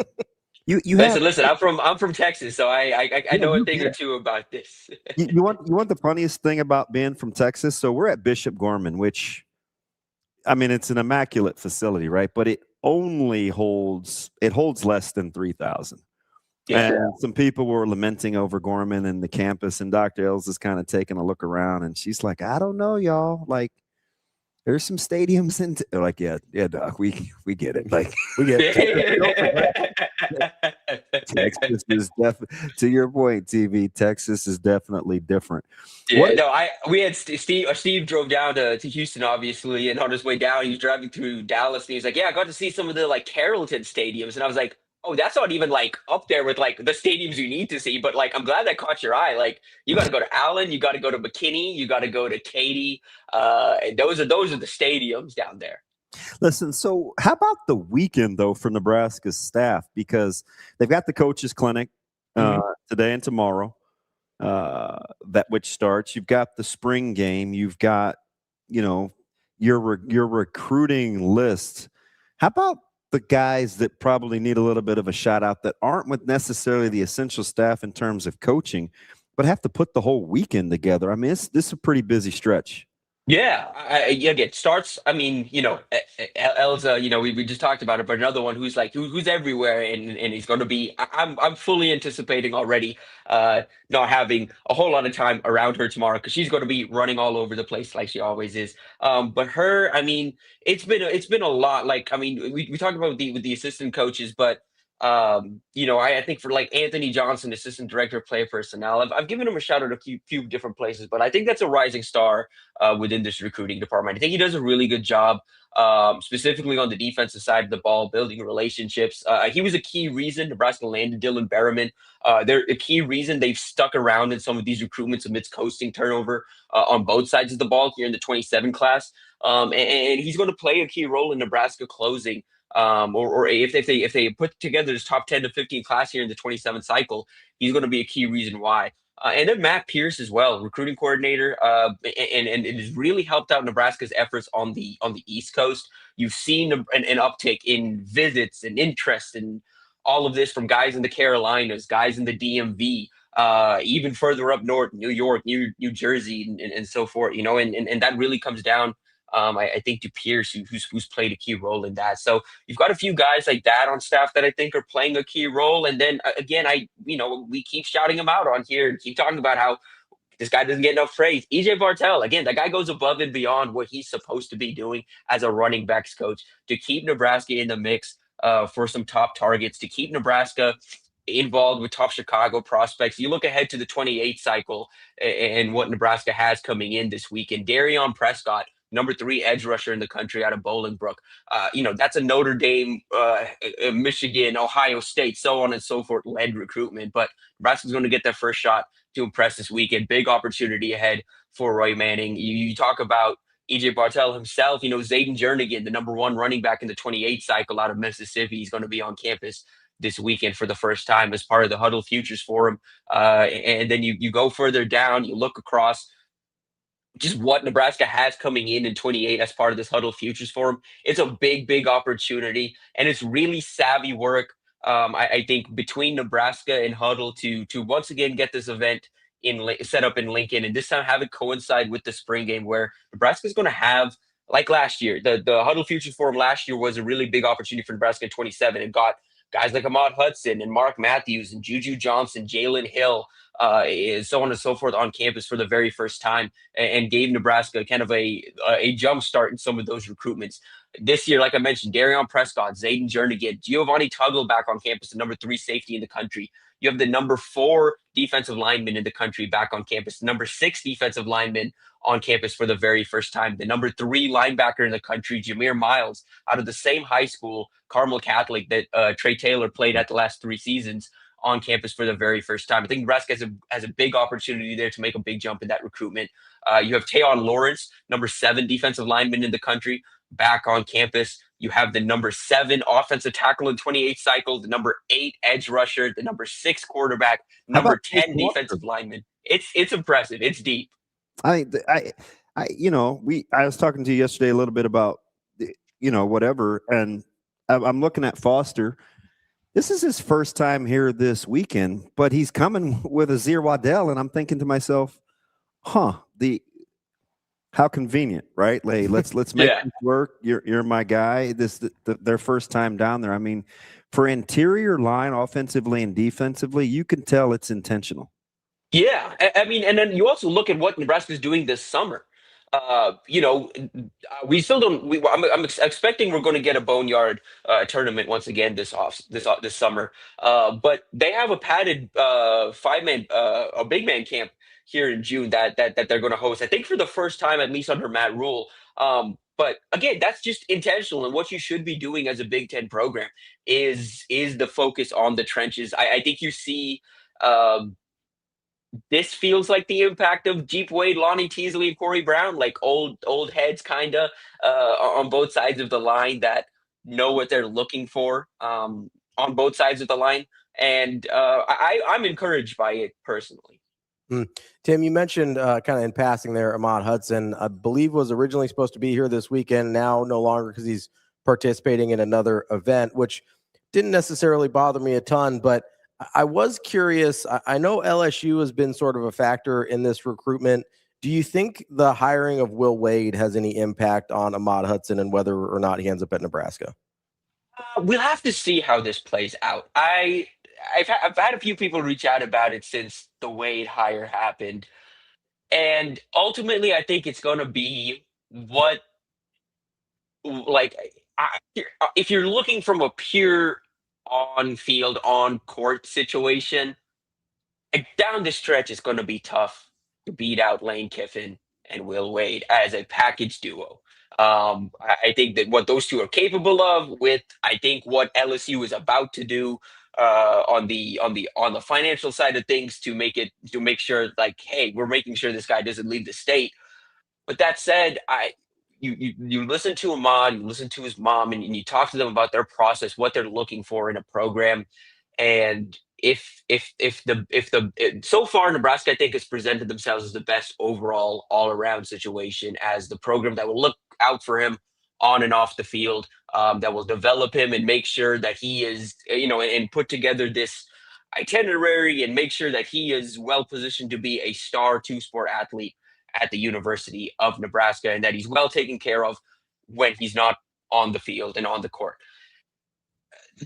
Listen. I'm from Texas, so I know a thing or two about this.
you want the funniest thing about being from Texas? So we're at Bishop Gorman, which, I mean, it's an immaculate facility, right? But it holds less than 3,000. Yeah. And some people were lamenting over Gorman and the campus, and Dr. Els is kind of taking a look around, and she's like, I don't know, y'all. Like, there's some stadiums in. They're like, yeah, Doc, we get it. Like, we get it. Texas is definitely, to your point, TV. Texas is definitely different.
Yeah, we had Steve drove down to Houston, obviously, and on his way down, he was driving through Dallas, and he's like, yeah, I got to see some of the like Carrollton stadiums, and I was like, oh, that's not even like up there with like the stadiums you need to see, but like I'm glad that caught your eye. Like you got to go to Allen, you got to go to McKinney, you got to go to Katy. And those are the stadiums down there.
Listen, so how about the weekend though for Nebraska's staff, because they've got the coaches clinic today and tomorrow, that which starts. You've got the spring game. You've got your recruiting list. How about the guys that probably need a little bit of a shout out that aren't with necessarily the essential staff in terms of coaching, but have to put the whole weekend together? I mean, this is a pretty busy stretch.
Yeah, it starts. I mean, Elza, we just talked about it, but another one who's everywhere, and he's going to be. I'm fully anticipating already, not having a whole lot of time around her tomorrow because she's going to be running all over the place like she always is. But her, I mean, it's been a lot. Like, I mean, we talked about with the assistant coaches, but I think for like Anthony Johnson, assistant director of player personnel, I've given him a shout out a few different places, but I think that's a rising star within this recruiting department. I think he does a really good job, specifically on the defensive side of the ball, building relationships. He was a key reason Nebraska landed Dylan Berriman. They're a key reason they've stuck around in some of these recruitments amidst coasting turnover on both sides of the ball here in the 27 class. And he's going to play a key role in Nebraska closing. Or if they put together this top 10 to 15 class here in the 27 cycle, he's going to be a key reason why. And then Matt Pierce as well, recruiting coordinator, and it has really helped out Nebraska's efforts on the East Coast. You've seen an uptick in visits and interest and all of this from guys in the Carolinas, guys in the DMV, even further up north, New York, New Jersey, and so forth. And that really comes down. I think to Pierce, who's played a key role in that. So you've got a few guys like that on staff that I think are playing a key role. And then again, we keep shouting him out on here and keep talking about how this guy doesn't get enough praise. EJ Bartel, again, that guy goes above and beyond what he's supposed to be doing as a running backs coach to keep Nebraska in the mix for some top targets, to keep Nebraska involved with top Chicago prospects. You look ahead to the 28 cycle and what Nebraska has coming in this weekend. Darion Prescott, number 3 edge rusher in the country out of Bolingbrook. That's a Notre Dame, Michigan, Ohio State, so on and so forth led recruitment. But Nebraska's going to get their first shot to impress this weekend. Big opportunity ahead for Roy Manning. You talk about EJ Bartel himself, Zayden Jernigan, the number 1 running back in the 28 cycle out of Mississippi. He's going to be on campus this weekend for the first time as part of the Huddle Futures Forum. And then you go further down, you look across just what Nebraska has coming in 28 as part of this Huddle Futures Forum. It's a big, big opportunity, and it's really savvy work. I think between Nebraska and Huddle to once again get this event set up in Lincoln, and this time have it coincide with the spring game where Nebraska is going to have, like last year, the Huddle Futures Forum last year was a really big opportunity for Nebraska in 27. It got guys like Ahmad Hudson and Mark Matthews and Juju Johnson, Jalen Hill, so on and so forth on campus for the very first time, and gave Nebraska kind of a jump start in some of those recruitments. This year, like I mentioned, Darion Prescott, Zayden Jernigan, Giovanni Tuggle back on campus, the number 3 safety in the country. You have the number 4 defensive lineman in the country back on campus, number 6 defensive lineman on campus for the very first time, the number 3 linebacker in the country, Jameer Miles, out of the same high school, Carmel Catholic, that Trey Taylor played at the last 3 seasons, on campus for the very first time. I think Nebraska has a big opportunity there to make a big jump in that recruitment. You have Tayon Lawrence, number 7 defensive lineman in the country, back on campus. You have the number 7 offensive tackle in 28 cycle, the number 8 edge rusher, the number 6 quarterback, number 10 defensive lineman. It's impressive. It's deep.
I was talking to you yesterday a little bit about, whatever, and I'm looking at Foster. This is his first time here this weekend, but he's coming with Azir Waddell, and I'm thinking to myself, how convenient, right? Like, let's make it work. You're my guy. Their first time down there. I mean, for interior line, offensively and defensively, you can tell it's intentional.
Yeah, I mean, and then you also look at what Nebraska is doing this summer. We still don't. I'm expecting we're going to get a Boneyard tournament once again this summer. But they have a padded 5-man, a big man camp here in June that they're going to host. I think for the first time, at least under Matt Rule. But again, that's just intentional, and what you should be doing as a Big Ten program is the focus on the trenches. I think you see. This feels like the impact of Jeep Wade, Lonnie Teasley, and Corey Brown, like old heads kind of on both sides of the line that know what they're looking for on both sides of the line. And I'm encouraged by it personally.
Tim, you mentioned kind of in passing there, Ahmad Hudson, I believe was originally supposed to be here this weekend, now no longer because he's participating in another event, which didn't necessarily bother me a ton, but I was curious. I know LSU has been sort of a factor in this recruitment. Do you think the hiring of Will Wade has any impact on Ahmad Hudson and whether or not he ends up at Nebraska?
We'll have to see how this plays out. I've had a few people reach out about it since the Wade hire happened. And ultimately, I think it's going to be if you're looking from a pure on-field, on-court situation, down the stretch is going to be tough to beat out Lane Kiffin and Will Wade as a package duo. I think that what those two are capable of, with I think what LSU is about to do on the financial side of things to make sure, like, hey, we're making sure this guy doesn't leave the state. But that said, you listen to Ahmad, you listen to his mom, and you talk to them about their process, what they're looking for in a program, and if so far Nebraska, I think, has presented themselves as the best overall all around situation as the program that will look out for him on and off the field, that will develop him and make sure that he is, and put together this itinerary and make sure that he is well positioned to be a star 2-sport athlete at the University of Nebraska, and that he's well taken care of when he's not on the field and on the court.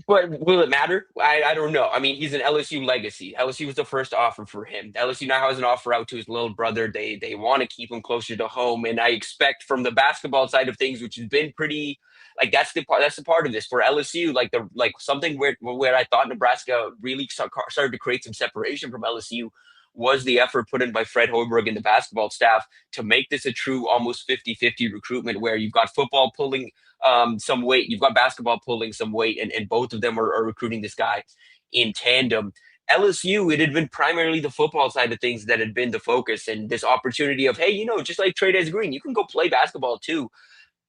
But will it matter? I don't know. I mean, he's an LSU legacy. LSU was the first offer for him. LSU now has an offer out to his little brother. They want to keep him closer to home, and I expect from the basketball side of things, which has been pretty, like, that's the part of this for LSU, like something where I thought Nebraska really started to create some separation from LSU was the effort put in by Fred Hoiberg and the basketball staff to make this a true almost 50-50 recruitment, where you've got football pulling some weight, you've got basketball pulling some weight, and both of them are recruiting this guy in tandem. LSU, it had been primarily the football side of things that had been the focus, and this opportunity of, hey, just like Trey Green, you can go play basketball too.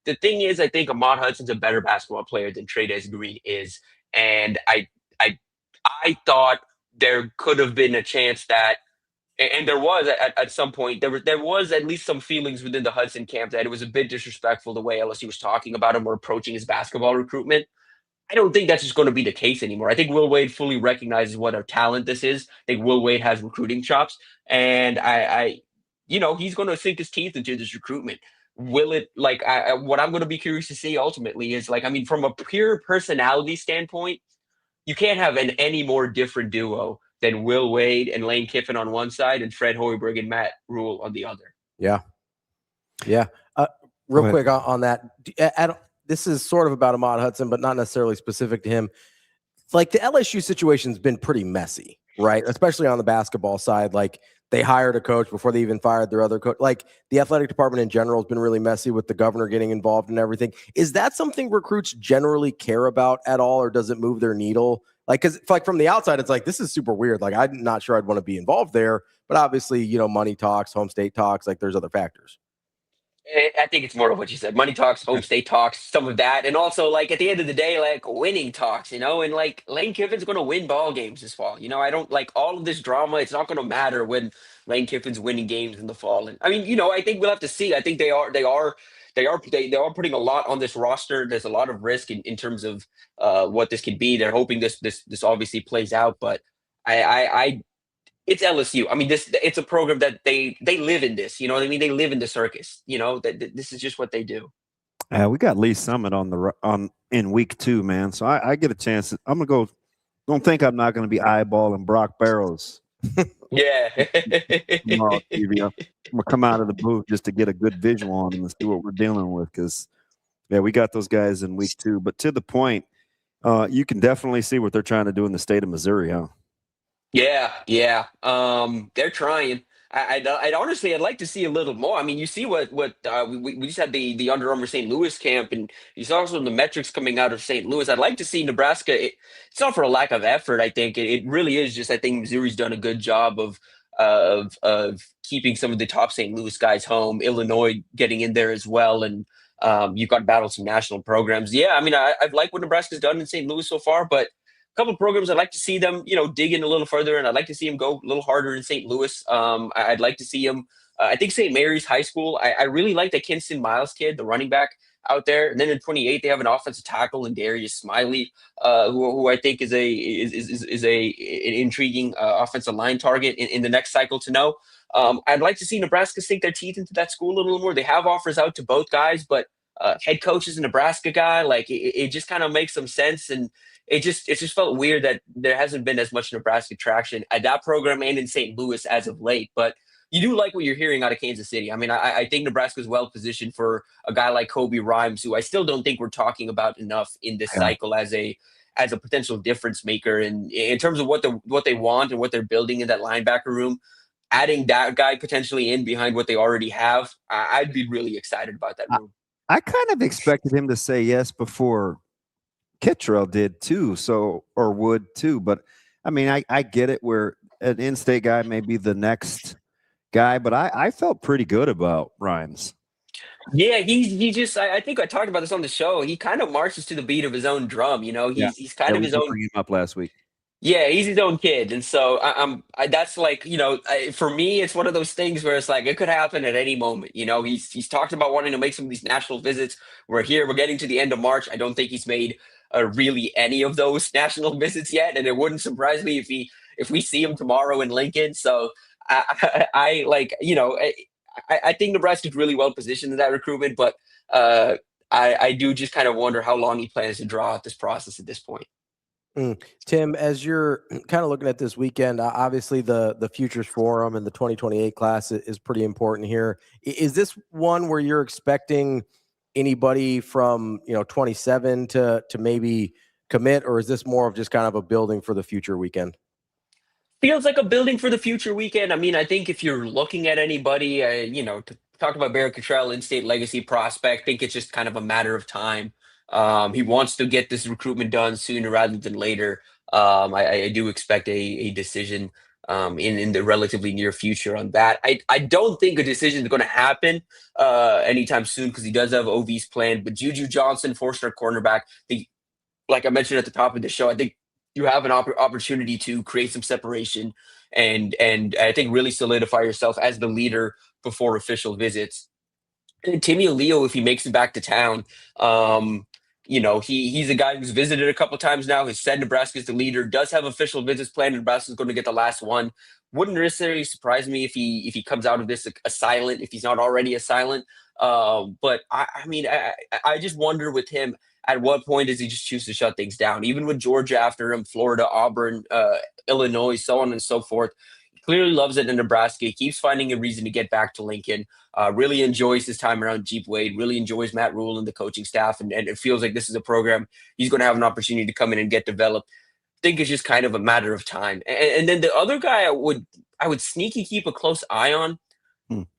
The thing is, I think Ahmad Hudson's a better basketball player than Trey Green is, and I thought there could have been a chance that And there was at some point there was at least some feelings within the Hudson camp that it was a bit disrespectful the way LSU was talking about him or approaching his basketball recruitment. I don't think that's just going to be the case anymore. I think Will Wade fully recognizes what a talent this is. I think Will Wade has recruiting chops, and he's going to sink his teeth into this recruitment. Will it what I'm going to be curious to see ultimately is from a pure personality standpoint, you can't have any more different duo than Will Wade and Lane Kiffin on one side and Fred Hoiberg and Matt Rule on the other.
Yeah. Real quick on that. This is sort of about Ahmad Hudson, but not necessarily specific to him. Like the LSU situation's been pretty messy, right? Especially on the basketball side. Like they hired a coach before they even fired their other coach. Like the athletic department in general has been really messy with the governor getting involved and everything. Is that something recruits generally care about at all, or does it move their needle? Like, because from the outside, it's like, this is super weird. Like, I'm not sure I'd want to be involved there, but obviously, money talks, home state talks, like there's other factors.
I think it's more of what you said. Money talks, home state talks, some of that. And also, at the end of the day, winning talks, and Lane Kiffin's going to win ball games this fall. I don't like all of this drama. It's not going to matter when Lane Kiffin's winning games in the fall. And I think we'll have to see. I think they are putting a lot on this roster. There's a lot of risk in terms of what this could be. They're hoping this obviously plays out, but it's LSU. It's a program that they live in this. You know what I mean? They live in the circus. This is just what they do.
We got Lee Summit in week 2, man. So I get a chance. I'm gonna go. Don't think I'm not gonna be eyeballing Brock Barrows.
Yeah.
Tomorrow, I'm gonna come out of the booth just to get a good visual on them and see what we're dealing with. Because we got those guys in week 2. But to the point, you can definitely see what they're trying to do in the state of Missouri, huh?
Yeah. They're trying. I'd like to see a little more. You see what we just had the Under Armour St. Louis camp, and you saw some of the metrics coming out of St. Louis. I'd like to see Nebraska. It's not for a lack of effort. I think it really is just. I think Missouri's done a good job of keeping some of the top St. Louis guys home. Illinois getting in there as well, and you've got to battle some national programs. Yeah, I've liked what Nebraska's done in St. Louis so far, but couple of programs I'd like to see them, dig in a little further, and I'd like to see them go a little harder in St. Louis. I'd like to see them. I think St. Mary's High School. I really like the Kinston Miles kid, the running back out there. And then in 28, they have an offensive tackle in Darius Smiley, who I think is an intriguing offensive line target in the next cycle to know. I'd like to see Nebraska sink their teeth into that school a little more. They have offers out to both guys, but head coach is a Nebraska guy. It just kind of makes some sense. And it just felt weird that there hasn't been as much Nebraska traction at that program and in St. Louis as of late. But you do like what you're hearing out of Kansas City. I think Nebraska is well positioned for a guy like Kobe Rhymes, who I still don't think we're talking about enough in this cycle as a potential difference maker. And in terms of what they want and what they're building in that linebacker room, adding that guy potentially in behind what they already have, I'd be really excited about that room.
I kind of expected him to say yes before Kittrell did too, or would too. But I get it where an in-state guy may be the next guy, but I felt pretty good about Rhymes.
Yeah, he just I think I talked about this on the show. He kind of marches to the beat of his own drum. He's kind of his own.
Bring him up last week.
Yeah, he's his own kid, and so that's for me, it's one of those things where it's like it could happen at any moment. He's talked about wanting to make some of these national visits. We're getting to the end of March. I don't think he's made really any of those national visits yet, and it wouldn't surprise me if we see him tomorrow in Lincoln. So I think Nebraska's really well positioned in that recruitment, but I do just kind of wonder how long he plans to draw out this process at this point.
Tim, as you're kind of looking at this weekend, obviously the Futures Forum and the 2028 class is pretty important here. Is this one where you're expecting anybody from 27 to maybe commit, or is this more of just kind of a building for the future weekend?
Feels like a building for the future weekend. I think if you're looking at anybody, to talk about Barrett Cottrell, in-state legacy prospect, I think it's just kind of a matter of time. He wants to get this recruitment done sooner rather than later. I do expect a decision in the relatively near future on that. I don't think a decision is going to happen anytime soon because he does have OVs planned. But Juju Johnson, 4-star cornerback, like I mentioned at the top of the show, I think you have an opportunity to create some separation and I think really solidify yourself as the leader before official visits. And Timmy Leo, if he makes it back to town, he's a guy who's visited a couple times now. Has said Nebraska's the leader. Does have official visits planned. Nebraska's going to get the last one. Wouldn't necessarily surprise me if he comes out of this a silent, if he's not already a silent. But I just wonder with him, at what point does he just choose to shut things down? Even with Georgia after him, Florida, Auburn, Illinois, so on and so forth. He clearly loves it in Nebraska. He keeps finding a reason to get back to Lincoln. Really enjoys his time around Jeep Wade, really enjoys Matt Rule and the coaching staff, and it feels like this is a program he's going to have an opportunity to come in and get developed. I think it's just kind of a matter of time. And then the other guy I would sneaky keep a close eye on.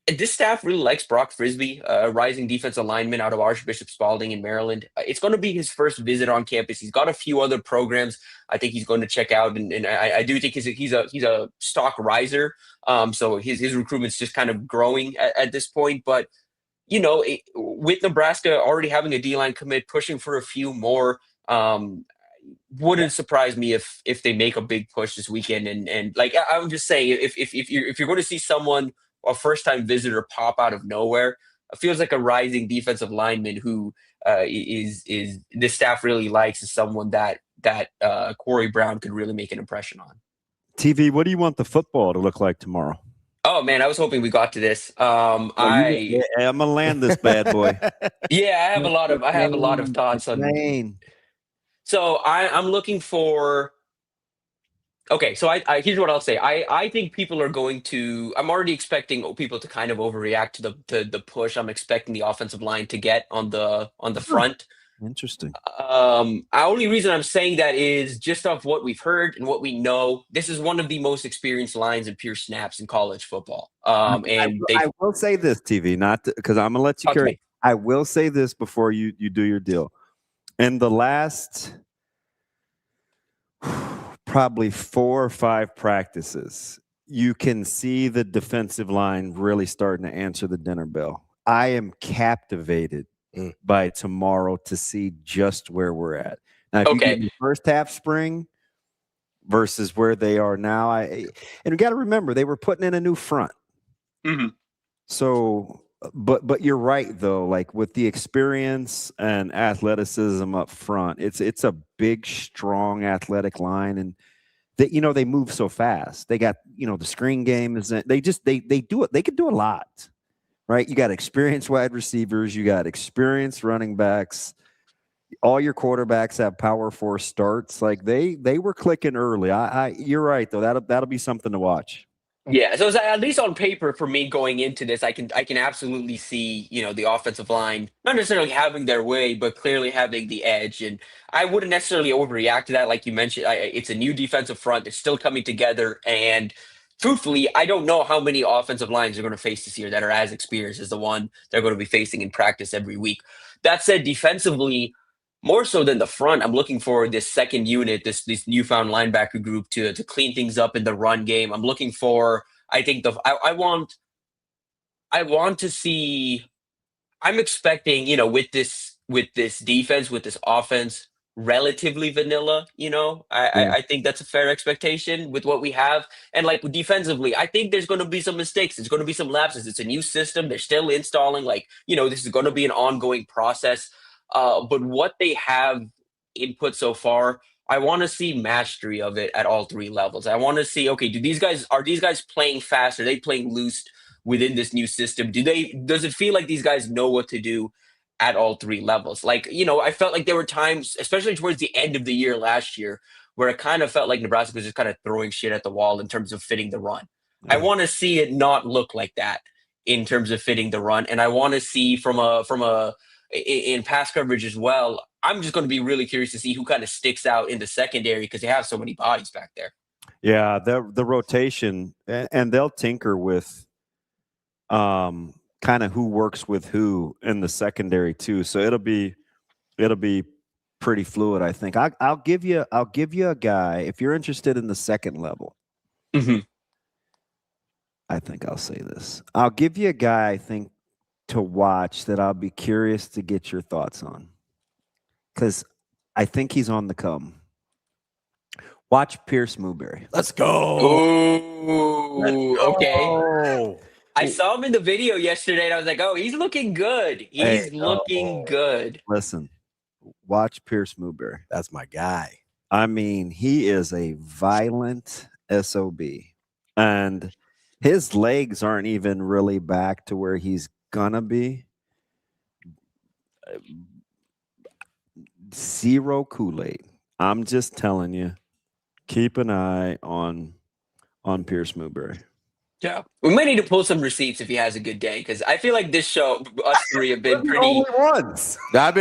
This staff really likes Brock Frisbee, a rising defensive lineman out of Archbishop Spalding in Maryland. It's going to be his first visit on campus. He's got a few other programs I think he's going to check out, and I do think he's a stock riser. So his recruitment's just kind of growing at this point. But with Nebraska already having a D-line commit, pushing for a few more, wouldn't surprise me if they make a big push this weekend. And like I'm just saying, if you're going to see someone, a first-time visitor, pop out of nowhere, it feels like a rising defensive lineman who is the staff really likes, is someone that Corey Brown could really make an impression on.
TV, what do you want the football to look like tomorrow?
Oh man, I was hoping we got to this. I'm
gonna land this bad boy.
Yeah, I have a lot of thoughts on. So I'm looking for. Okay, so I here's what I'll say. I think people are going to. I'm already expecting people to kind of overreact to the push I'm expecting the offensive line to get on the front.
Interesting.
Only reason I'm saying that is just off what we've heard and what we know. This is one of the most experienced lines in pure snaps in college football. I
will say this, TV, not because I'm gonna let you carry. I will say this before you do your deal. In the last probably 4 or 5 practices, you can see the defensive line really starting to answer the dinner bell. I am captivated by tomorrow to see just where we're at. Now, if you get the first half spring versus where they are now, and we got to remember they were putting in a new front.
Mm-hmm.
So, but you're right though. Like with the experience and athleticism up front, it's a big, strong, athletic line, and they move so fast. They got the screen game is they do it. They can do a lot. Right, you got experienced wide receivers, you got experienced running backs. All your quarterbacks have Power 4 starts. Like they were clicking early. You're right though. That'll be something to watch.
Yeah, so at least on paper for me going into this, I can absolutely see the offensive line not necessarily having their way, but clearly having the edge. And I wouldn't necessarily overreact to that, like you mentioned. It's a new defensive front; it's still coming together, and truthfully, I don't know how many offensive lines they're going to face this year that are as experienced as the one they're going to be facing in practice every week. That said, defensively, more so than the front, I'm looking for this second unit, this newfound linebacker group to clean things up in the run game. I'm looking for, I think I want to see. I'm expecting, with this defense, with this offense, relatively vanilla. I think that's a fair expectation with what we have. And like defensively, I think there's going to be some mistakes. There's going to be some lapses. It's a new system. They're still installing. This is going to be an ongoing process. But what they have input so far, I want to see mastery of it at all 3 levels. I want to see, okay, are these guys playing fast? Are they playing loose within this new system? Does it feel like these guys know what to do at all 3 levels? I felt like there were times, especially towards the end of the year last year, where it kind of felt like Nebraska was just kind of throwing shit at the wall in terms of fitting the run. Mm-hmm. I want to see it not look like that in terms of fitting the run. And I want to see in pass coverage as well. I'm just going to be really curious to see who kind of sticks out in the secondary because they have so many bodies back there.
Yeah, the rotation, and they'll tinker with kind of who works with who in the secondary too. So it'll be pretty fluid, I think. I'll give you a guy if you're interested in the second level.
Mm-hmm.
I think I'll say this. I'll give you a guy I think to watch that I'll be curious to get your thoughts on, because I think he's on the come. Watch Pierce Mooberry.
Let's go.
Ooh, okay.
Oh,
I saw him in the video yesterday, and I was like, "Oh, he's looking good. He's looking good."
Listen, watch Pierce Mooberry.
that's my guy.
I mean, he is a violent SOB, and his legs aren't even really back to where he's gonna be. Zero Kool-Aid. I'm just telling you, keep an eye on Pierce Mooberry.
Yeah, we might need to pull some receipts if he has a good day, because I feel like this show, us three have been pretty.
Only ones.
I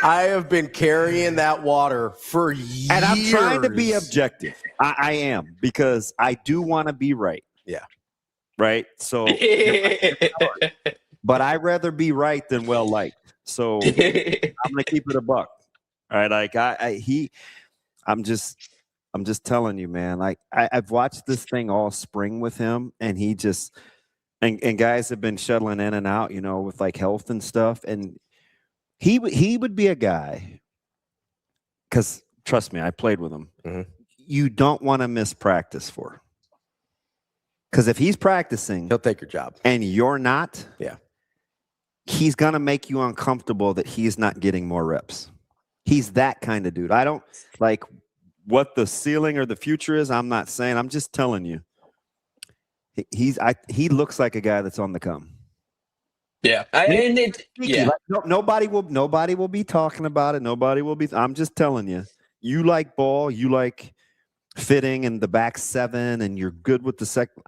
have been carrying that water for years.
And I'm trying to be objective. I am, because I do want to be right.
Yeah.
Right. So, but I'd rather be right than well liked. So I'm gonna keep it a buck. All right. Like I'm just telling you, man. I've watched this thing all spring with him, and he just and guys have been shuttling in and out, with like health and stuff. And he would be a guy, because trust me, I played with him.
Mm-hmm.
You don't want to miss practice for, because if he's practicing,
He'll take your job.
and you're not,
Yeah.
he's gonna make you uncomfortable that he's not getting more reps. He's that kind of dude. I don't like what the ceiling or the future is. I'm not saying. I'm just telling you. He looks like a guy that's on the come.
Yeah,
Nobody will be talking about it. Nobody will be. I'm just telling you. You like ball. You like fitting in the back seven, and you're good with the second.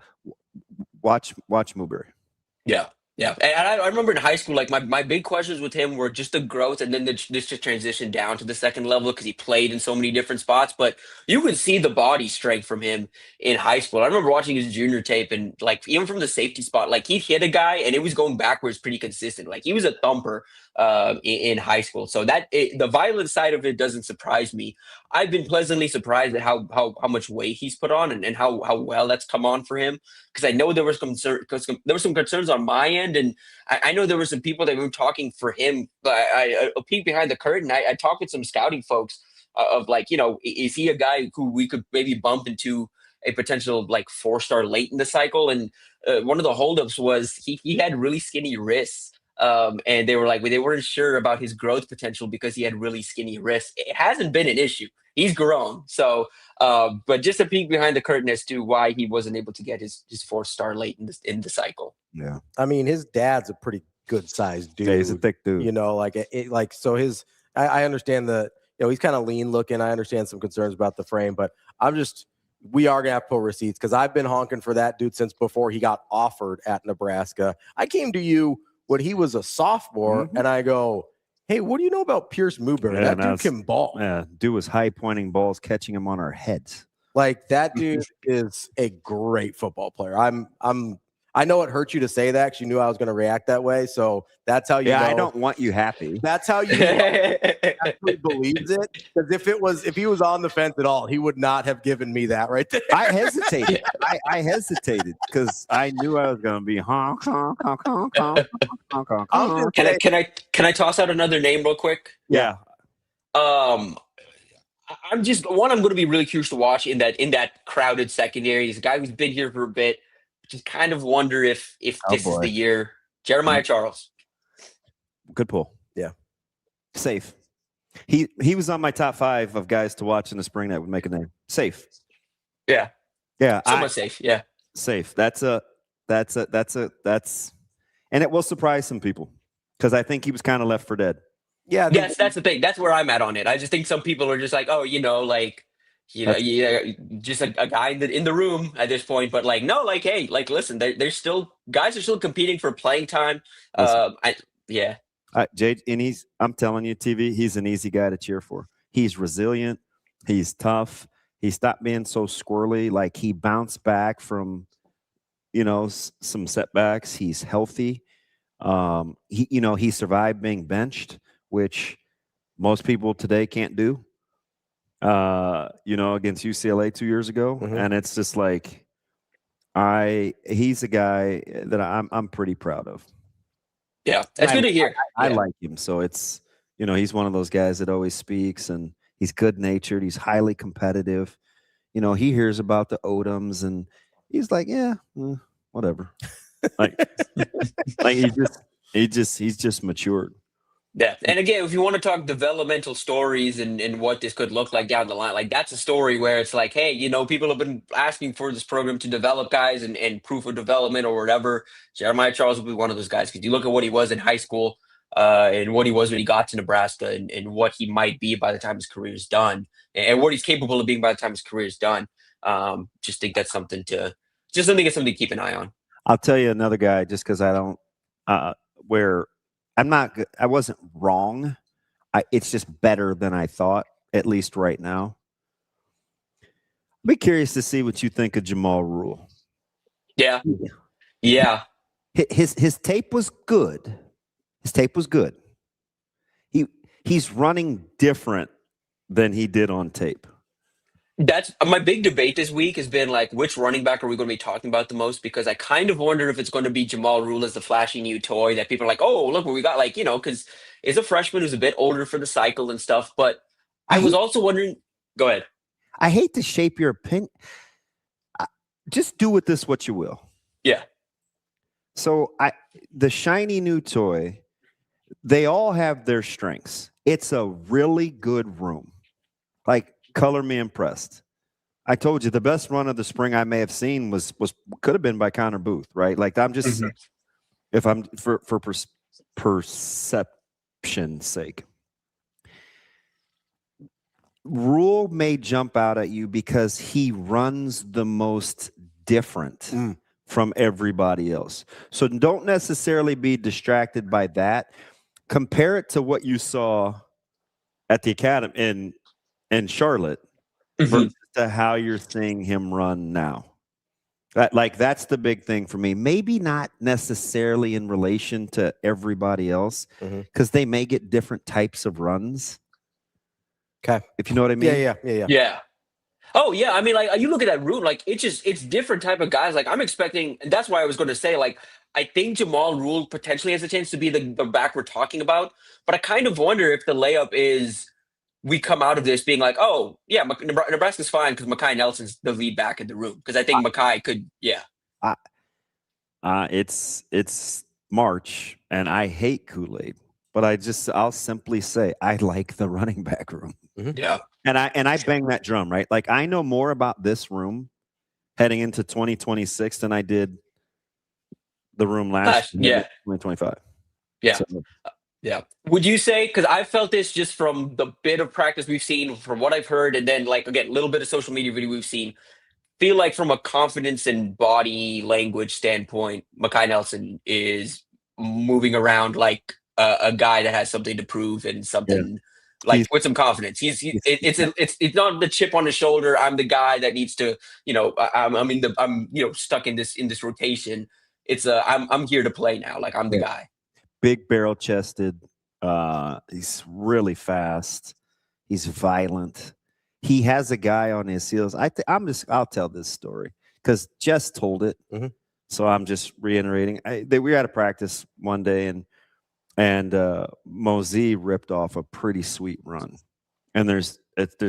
Watch Mooberry.
Yeah. Yeah, and I remember in high school, like my big questions with him were just the growth, and then this just transition down to the second level because he played in so many different spots. But you could see the body strength from him in high school. I remember watching his junior tape, and like even from the safety spot, like he'd hit a guy and it was going backwards pretty consistent. Like he was a thumper in high school. So the violent side of it doesn't surprise me. I've been pleasantly surprised at how much weight he's put on and how well that's come on for him. Because I know there was some concerns on my end, and I know there were some people that were talking for him. But I peek behind the curtain. I talked with some scouting folks of like, is he a guy who we could maybe bump into a potential like 4-star late in the cycle? And one of the holdups was he had really skinny wrists. And they were like, they weren't sure about his growth potential because he had really skinny wrists. It hasn't been an issue. He's grown. So, but just a peek behind the curtain as to why he wasn't able to get his 4-star late in the cycle.
Yeah.
I mean, his dad's a pretty good sized dude.
Yeah, he's a thick dude.
I understand he's kind of lean looking. I understand some concerns about the frame, but we are going to have to pull receipts because I've been honking for that dude since before he got offered at Nebraska. I came to you when he was a sophomore, and I go, hey, what do you know about Pierce Mooberry?
Yeah,
that dude can ball.
Yeah, dude was high pointing balls, catching them on our heads.
Like that dude is a great football player. I know it hurt you to say that because you knew I was going to react that way. So that's how you know.
I don't want you happy.
That's how you know he actually believes it. Because if he was on the fence at all, he would not have given me that right there.
I hesitated. I hesitated because I knew I was going to be honk, honk, honk, honk, honk, honk, honk, honk.
Can I toss out another name real quick?
Yeah.
I'm going to be really curious to watch in that crowded secondary. He's a guy who's been here for a bit. Just kind of wonder if this is the year. Jeremiah Charles.
Good pull.
Yeah.
Safe. He was on my top 5 of guys to watch in the spring that would make a name. Safe.
Yeah.
Yeah.
Somewhat safe. Yeah.
Safe. That's and it will surprise some people because I think he was kind of left for dead.
Yeah.
Yes, that's the thing. That's where I'm at on it. I just think some people are just like, oh, just a guy in the room at this point. But like, no, like, hey, like, listen, there's still guys are still competing for playing time.
Jade, and I'm telling you, TV, he's an easy guy to cheer for. He's resilient. He's tough. He stopped being so squirrely. Like he bounced back from, some setbacks. He's healthy. He survived being benched, which most people today can't do. Against UCLA 2 years ago.
Mm-hmm.
And it's just like, he's a guy that I'm pretty proud of.
Yeah. That's good to hear.
I like him. So it's, he's one of those guys that always speaks and He's good-natured. He's highly competitive. You know, he hears about the Odoms, and he's like, yeah, whatever. Like he's just matured.
Yeah. And again, if you want to talk developmental stories and what this could look like down the line, like that's a story where it's like, hey, you know, people have been asking for this program to develop guys and proof of development or whatever. Jeremiah Charles will be one of those guys because you look at what he was in high school and what he was when he got to Nebraska and what he might be by the time his career is done and what he's capable of being by the time his career is done. Just think that's something to keep an eye on.
I'll tell you another guy just because I don't where I wasn't wrong. It's just better than I thought, at least right now. I'd be curious to see what you think of Jamal Rule.
Yeah. Yeah.
His tape was good. His tape was good. He's running different than he did on tape.
That's my big debate this week has been like, which running back are we going to be talking about the most? Because I kind of wonder if it's going to be Jamal Rule as the flashy new toy that people are like, oh, look what we got. Like, you know, because he's a freshman who's a bit older for the cycle and stuff. But I was also wondering, go ahead.
I hate to shape your opinion. Just do with this what you will.
Yeah.
So the shiny new toy, they all have their strengths. It's a really good room. Like, color me impressed. I told you the best run of the spring I may have seen could have been by Connor Booth, right? Like I'm just if I'm for perception's sake. Rule may jump out at you because he runs the most different from everybody else. So don't necessarily be distracted by that. Compare it to what you saw at the academy in Charlotte versus to how you're seeing him run now. That's the big thing for me. Maybe not necessarily in relation to everybody else because they may get different types of runs.
Okay.
If you know what I mean?
Yeah. Oh, yeah. I mean, like, you look at that route, like, it's different type of guys. Like, I'm expecting, and that's why I was going to say, like, I think Jamal Rule potentially has a chance to be the back we're talking about. But I kind of wonder if the layup is we come out of this being like, oh, yeah, Nebraska's fine because Mekhi Nelson's the lead back in the room. Because I think Mekhi could, yeah.
It's March, and I hate Kool-Aid. But I'll simply say I like the running back room.
Yeah.
And I bang that drum, right? Like I know more about this room heading into 2026 than I did the room last year, 2025.
Yeah.
So,
yeah. Would you say, because I felt this just from the bit of practice we've seen, from what I've heard, and then like again, a little bit of social media video we've seen, feel like from a confidence and body language standpoint, Mekhi Nelson is moving around like a guy that has something to prove and something like with some confidence. It's not the chip on his shoulder. I'm the guy that needs to, I'm stuck in this rotation. It's I'm here to play now. Like I'm the guy.
Big barrel chested. He's really fast. He's violent. He has a guy on his heels. I'll tell this story because Jess told it. So I'm just reiterating. We were at a practice one day and Mosey ripped off a pretty sweet run. And there's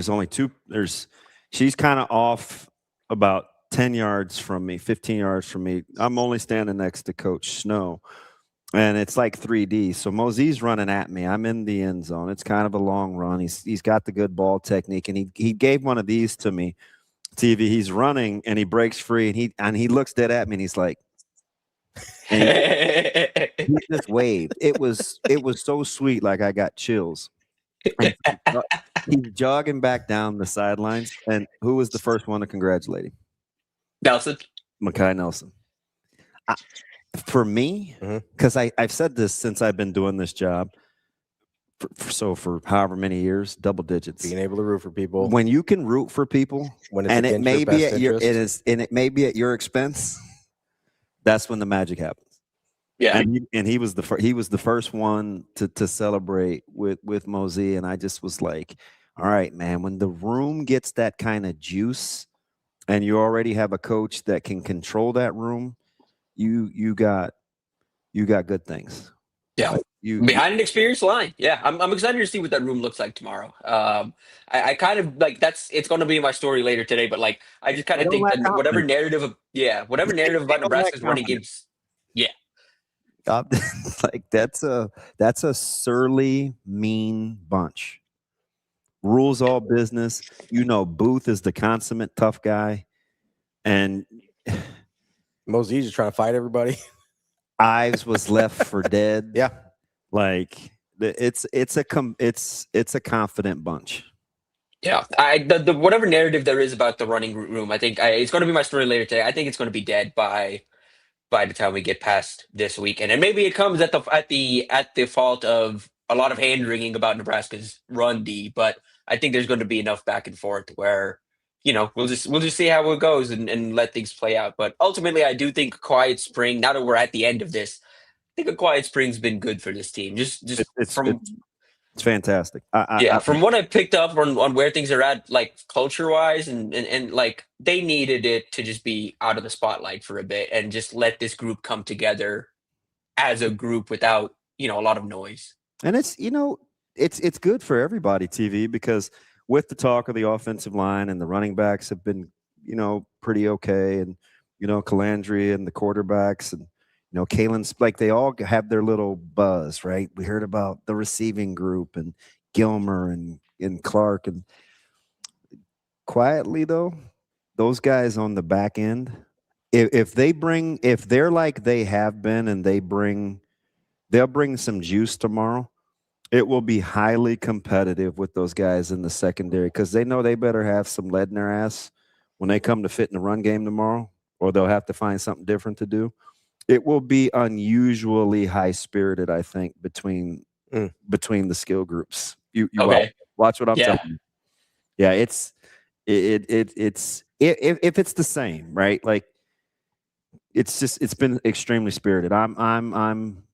only two. She's kind of off about 10 yards from me, 15 yards from me. I'm only standing next to Coach Snow. And it's like 3D. So Mosey's running at me. I'm in the end zone. It's kind of a long run. He's got the good ball technique. And he gave one of these to me. TV. He's running and he breaks free and he looks dead at me and he's like, and he just waved. It was so sweet, like I got chills. He's jogging back down the sidelines, and who was the first one to congratulate him?
Nelson.
Mekhi Nelson. For me, because I've said this since I've been doing this job, for however many years, double digits.
Being able to root for people.
When you can root for people, and it may be at your expense, that's when the magic happens.
Yeah,
and he was the first one to celebrate with Mosey, and I just was like, all right, man. When the room gets that kind of juice, and you already have a coach that can control that room, you got good things.
Yeah. Behind an experienced line. Yeah. I'm excited to see what that room looks like tomorrow. I kind of like it's going to be my story later today, but like, I just kind of think that whatever narrative about Nebraska's running games. Yeah.
Like that's a surly, mean bunch. Rules all business. Booth is the consummate tough guy, and
Mosey's just trying to fight everybody.
Ives was left for dead.
Yeah,
like it's a confident bunch.
Yeah, the whatever narrative there is about the running room, I think it's going to be my story later today. I think it's going to be dead by the time we get past this weekend, and maybe it comes at the fault of a lot of hand wringing about Nebraska's run D. But I think there's going to be enough back and forth where we'll just see how it goes and let things play out. But ultimately, I do think quiet spring. Now that we're at the end of this, I think a quiet spring's been good for this team.
It's fantastic.
From what I picked up on where things are at, like culture wise, and like they needed it to just be out of the spotlight for a bit and just let this group come together as a group without a lot of noise.
And it's good for everybody, TV, because with the talk of the offensive line and the running backs have been pretty okay, and Calandria and the quarterbacks and Kalen's, like they all have their little buzz, right? We heard about the receiving group and Gilmer and Clark, and quietly though, those guys on the back end, if they're like they have been and they'll bring some juice tomorrow, it will be highly competitive with those guys in the secondary, because they know they better have some lead in their ass when they come to fit in the run game tomorrow, or they'll have to find something different to do. It will be unusually high-spirited, I think, between the skill groups. You
okay.
watch what I'm telling you. Yeah, it's if it's the same, right? Like it's been extremely spirited. I'm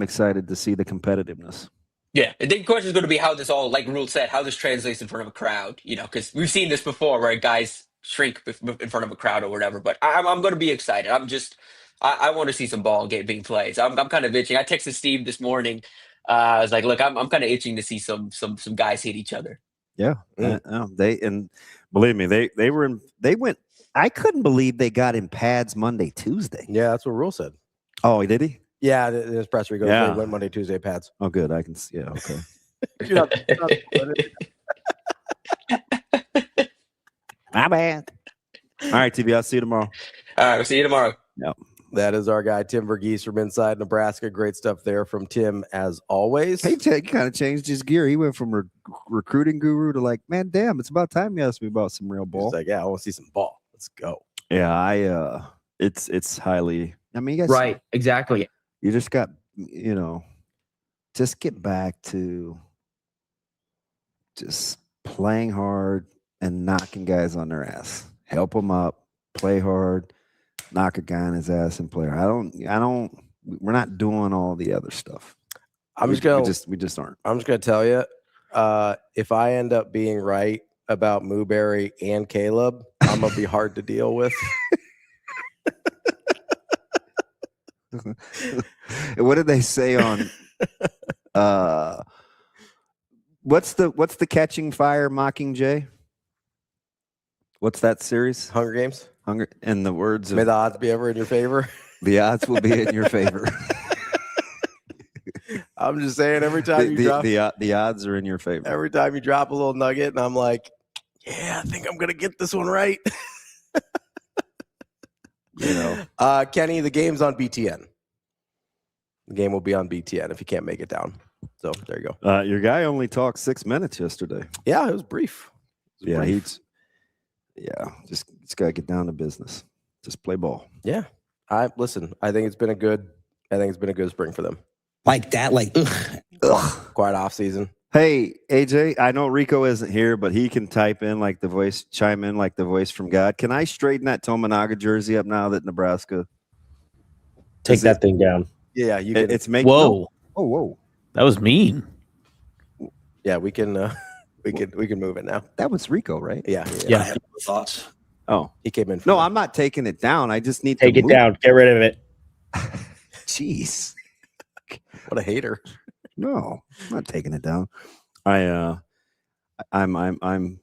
excited to see the competitiveness.
Yeah, I think the question is going to be how this all, like Rule said, how this translates in front of a crowd. Because we've seen this before where guys shrink in front of a crowd or whatever. But I'm going to be excited. I want to see some ball being played. So I'm kind of itching. I texted Steve this morning. I was like, look, I'm kind of itching to see some guys hit each other.
Yeah, believe me, they went. I couldn't believe they got in pads Monday, Tuesday.
Yeah, that's what Rule said.
Oh, did he?
Yeah, in his presser, he goes, they went Monday, Tuesday pads.
Oh, good. I can see. Yeah, okay. My bad. All right, TV. I'll see you tomorrow.
All right, we'll see you tomorrow.
Yep.
That is our guy, Tim VERGHESE from inside Nebraska. Great stuff there from Tim, as always.
He kind of changed his gear. He went from recruiting guru to like, man, damn, it's about time you asked me about some real ball.
He's like, yeah, I want to see some ball. Let's go.
Yeah, it's highly. I mean, you guys,
right? Exactly.
You just got, just get back to just playing hard and knocking guys on their ass. Help them up, play hard, knock a guy on his ass and play hard. We're not doing all the other stuff. We just aren't.
I'm just gonna tell you, if I end up being right about Mooberry and Caleb, I'm gonna be hard to deal with.
What did they say on what's the Catching Fire Mockingjay? What's that series?
Hunger Games.
In the words of,
may the odds be ever in your favor.
The odds will be in your favor.
I'm just saying, every time
the odds are in your favor.
Every time you drop a little nugget, and I'm like, yeah, I think I'm gonna get this one right. Kenny, the game's on BTN. The game will be on BTN if you can't make it down. So there you go.
Your guy only talked 6 minutes yesterday.
Yeah, it was brief.
Just gotta get down to business. Just play ball.
Yeah. I think it's been a good spring for them.
Like that,
Quiet off season.
Hey, AJ, I know Rico isn't here, but he can chime in like the voice from God. Can I straighten that Tominaga jersey up now that Nebraska?
Take that thing down.
Yeah, you can.
It's making.
Whoa.
Oh, whoa.
That was mean.
Yeah, we can move it now.
That was Rico, right?
Yeah.
I have no thoughts.
Oh,
he came in.
No, I'm not taking it down. I just need
to take it down. Get rid of it.
Jeez.
What a hater.
No, I'm not taking it down. I mean,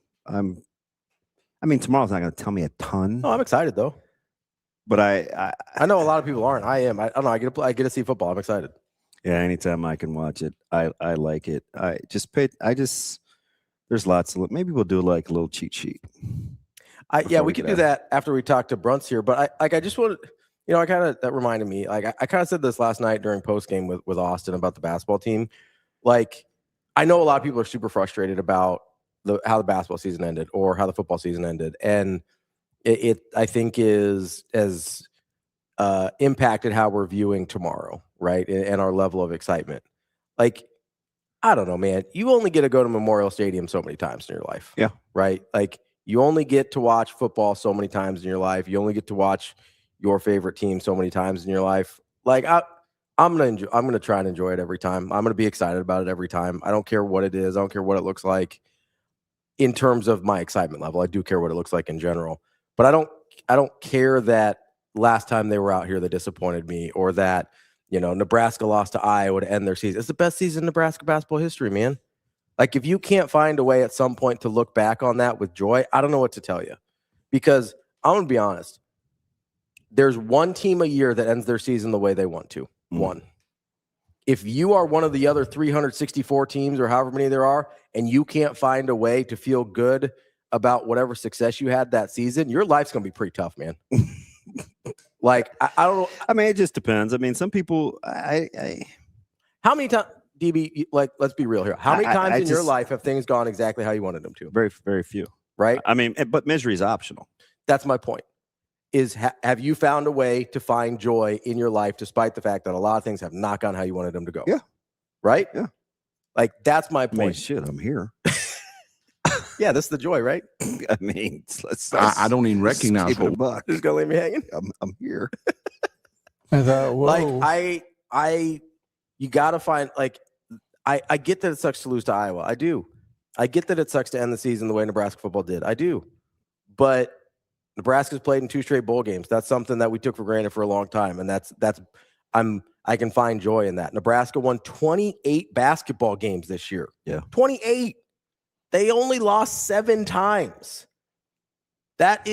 tomorrow's not going to tell me a ton.
No, I'm excited though.
But I
know a lot of people aren't. I am. I don't know. I get to see football. I'm excited.
Yeah, anytime I can watch it, I like it. There's lots of, maybe we'll do like a little cheat sheet.
We could do that after we talk to BRUNTZ here. But I just wanted, that reminded me, like I kind of said this last night during post game with Austin about the basketball team. Like, I know a lot of people are super frustrated about how the basketball season ended or how the football season ended. And it I think is as impacted how we're viewing tomorrow, right? And our level of excitement. Like, I don't know, man. You only get to go to Memorial Stadium so many times in your life.
Yeah.
Right? Like, you only get to watch football so many times in your life. You only get to watch your favorite team so many times in your life. Like, I'm gonna try and enjoy it every time. I'm gonna be excited about it every time. I don't care what it is. I don't care what it looks like in terms of my excitement level. I do care what it looks like in general. But I don't care that last time they were out here they disappointed me, or that, Nebraska lost to Iowa to end their season. It's the best season in Nebraska basketball history, man. Like, if you can't find a way at some point to look back on that with joy, I don't know what to tell you. Because I'm going to be honest. There's one team a year that ends their season the way they want to. One. If you are one of the other 364 teams or however many there are, and you can't find a way to feel good about whatever success you had that season, your life's going to be pretty tough, man. Like, I don't know.
I mean, it just depends. I mean, some people,
How many times, DB, like, let's be real here. How many times in your life have things gone exactly how you wanted them to?
Very, very few.
Right?
I mean, but misery is optional.
That's my point. Is have you found a way to find joy in your life despite the fact that a lot of things have not gone how you wanted them to go?
Yeah.
Right?
Yeah.
Like, that's my point.
I mean, shit, I'm here.
Yeah, this is the joy, right?
I mean,
I don't even recognize
what buck.
Just gonna leave me hanging.
I'm here.
Like, you gotta find, like, I get that it sucks to lose to Iowa. I do. I get that it sucks to end the season the way Nebraska football did. I do. But Nebraska's played in 2 straight bowl games. That's something that we took for granted for a long time, and I can find joy in that. Nebraska won 28 basketball games this year.
Yeah.
28. They only lost 7 times. That's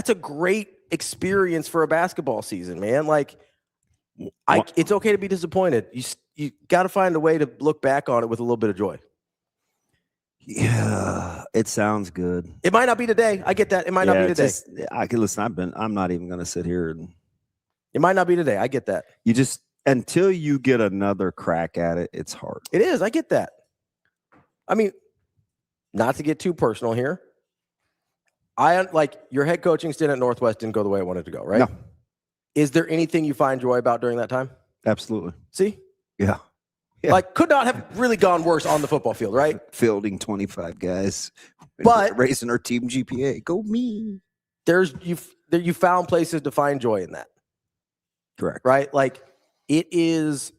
a great experience for a basketball season, man. Like, it's okay to be disappointed. You got to find a way to look back on it with a little bit of joy.
Yeah, it sounds good.
It might not be today. I get that. It might not be today.
I can listen. I'm not even going to sit here and.
It might not be today. I get that.
You just, until you get another crack at it, it's hard.
It is. I get that. I mean, not to get too personal here. Like, your head coaching stint at Northwest didn't go the way I wanted to go, right?
No.
Is there anything you find joy about during that time?
Absolutely.
See?
Yeah.
Like, could not have really gone worse on the football field, right?
Fielding 25 guys,
but
raising our team GPA. Go me.
You found places to find joy in that.
Correct.
Right? Like, it's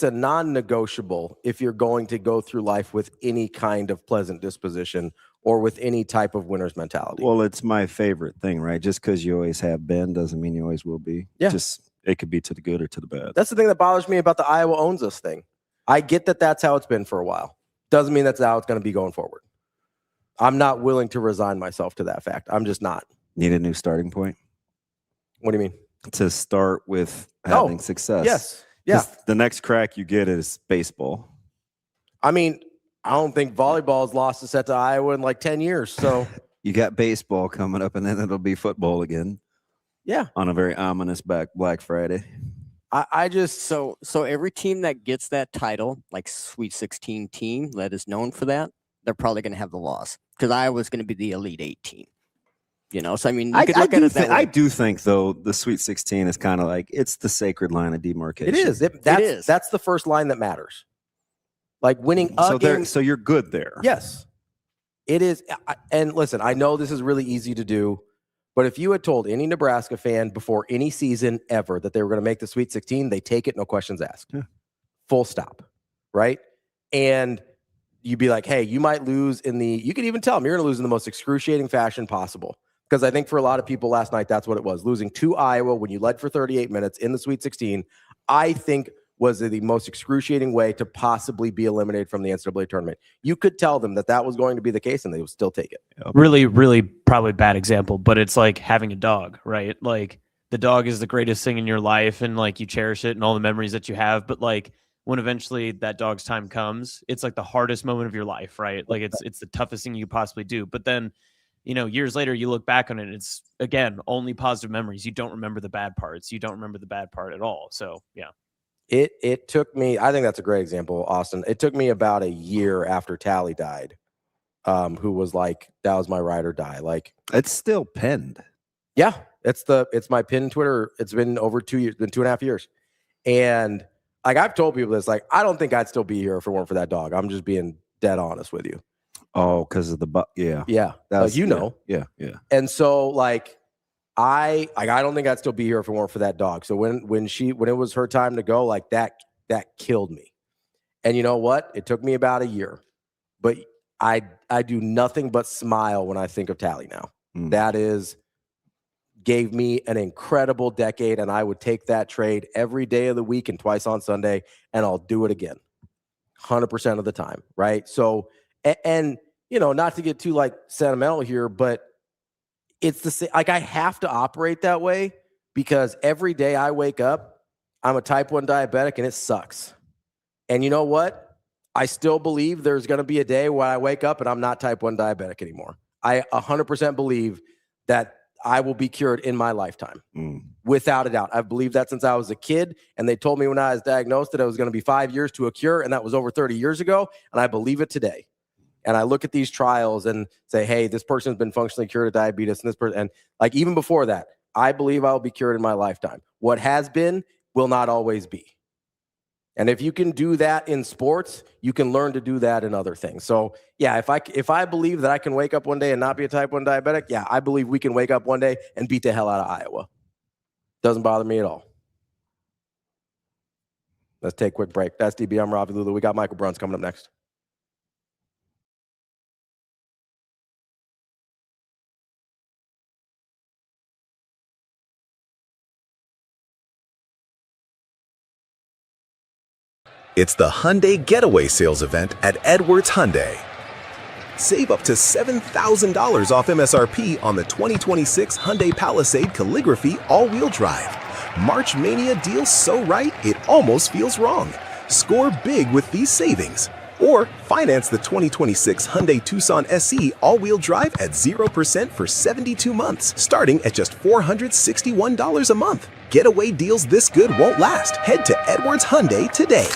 a non-negotiable if you're going to go through life with any kind of pleasant disposition or with any type of winner's mentality.
Well, it's my favorite thing, right? Just because you always have been doesn't mean you always will be.
Yeah.
Just, it could be to the good or to the bad.
That's the thing that bothers me about the Iowa owns us thing. I get that that's how it's been for a while. Doesn't mean that's how it's going to be going forward. I'm not willing to resign myself to that fact. I'm just not.
Need a new starting point?
What do you mean?
To start with having success.
Yes. Yeah.
The next crack you get is baseball.
I mean, I don't think volleyball's lost a set to Iowa in like 10 years. So
you got baseball coming up, and then it'll be football again.
Yeah.
On a very ominous Black Friday.
I just so every team that gets that title, like Sweet 16 team that is known for that, they're probably going to have the loss because Iowa's going to be the Elite 8 team. So I mean, you could look at it that way.
I do think though the Sweet 16 is kind of like it's the sacred line of demarcation.
It is. It is. That's the first line that matters. Like winning a game.
So you're good there.
Yes, it is. And listen, I know this is really easy to do. But if you had told any Nebraska fan before any season ever that they were going to make the Sweet 16, they take it, no questions asked.
Yeah.
Full stop. Right? And you'd be like, hey, you might lose you could even tell them you're going to lose in the most excruciating fashion possible. Because I think for a lot of people last night, that's what it was. Losing to Iowa when you led for 38 minutes in the Sweet 16, I think was the most excruciating way to possibly be eliminated from the NCAA tournament. You could tell them that was going to be the case, and they would still take it.
Really, really probably bad example, but it's like having a dog, right? Like the dog is the greatest thing in your life, and like you cherish it and all the memories that you have. But like when eventually that dog's time comes, it's like the hardest moment of your life, right? Like it's the toughest thing you possibly do. But then, years later, you look back on it, and it's, again, only positive memories. You don't remember the bad parts. You don't remember the bad part at all. So, yeah.
It took me, I think that's a great example, Austin. It took me about a year after Tally died, who was like, that was my ride or die. Like,
it's still pinned.
Yeah. It's my pinned Twitter. It's been over 2 years, been 2.5 years. And like, I've told people this, like, I don't think I'd still be here if it weren't for that dog. I'm just being dead honest with you.
Oh, because of the yeah.
Yeah.
That's,
Yeah. And so like I don't think I'd still be here if it weren't for that dog. So when it was her time to go, like that killed me. And you know what? It took me about a year. But I do nothing but smile when I think of Tally now. That gave me an incredible decade, and I would take that trade every day of the week and twice on Sunday, and I'll do it again 100% of the time, right? So, and not to get too like sentimental here, but it's the same. Like I have to operate that way because every day I wake up, I'm a type 1 diabetic, and it sucks. And you know what? I still believe there's going to be a day where I wake up and I'm not type 1 diabetic anymore. I 100% believe that I will be cured in my lifetime, without a doubt. I've believed that since I was a kid, and they told me when I was diagnosed that it was going to be 5 years to a cure, and that was over 30 years ago, and I believe it today. And I look at these trials and say, hey, this person's been functionally cured of diabetes, and this person, and like even before that, I believe I'll be cured in my lifetime. What has been will not always be. And if you can do that in sports, you can learn to do that in other things. So yeah, if I believe that I can wake up one day and not be a type 1 diabetic, yeah, I believe we can wake up one day and beat the hell out of Iowa. Doesn't bother me at all. Let's take a quick break. That's DB. I'm Ravi Lulla. We got Michael BRUNTZ coming up next.
It's the Hyundai Getaway Sales Event at Edwards Hyundai. Save up to $7,000 off MSRP on the 2026 Hyundai Palisade Calligraphy all-wheel drive. March Mania deals so right, it almost feels wrong. Score big with these savings. Or finance the 2026 Hyundai Tucson SE all-wheel drive at 0% for 72 months, starting at just $461 a month. Getaway deals this good won't last. Head to Edwards Hyundai today.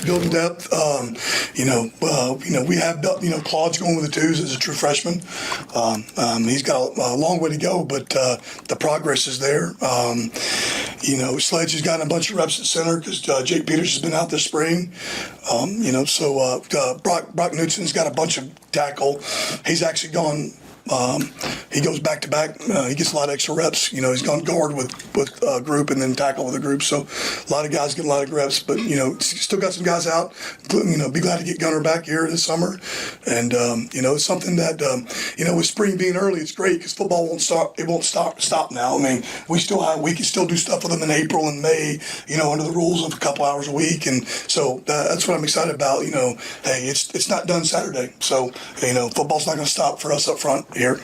Building depth, we have built, Claude's going with the twos as a true freshman. He's got a long way to go, but the progress is there. Sledge has gotten a bunch of reps at center because Jake Peters has been out this spring. Brock Knutson's got a bunch of tackle. He's actually gone He goes back to back. He gets a lot of extra reps. He's gone guard with group and then tackle with a group. So a lot of guys get a lot of reps, but still got some guys out. Be glad to get Gunner back here this summer, and it's something that with spring being early, it's great because football won't stop. It won't stop now. I mean, we can still do stuff with them in April and May. Under the rules of a couple hours a week, and so that's what I'm excited about. Hey, it's not done Saturday, so football's not going to stop for us up front here.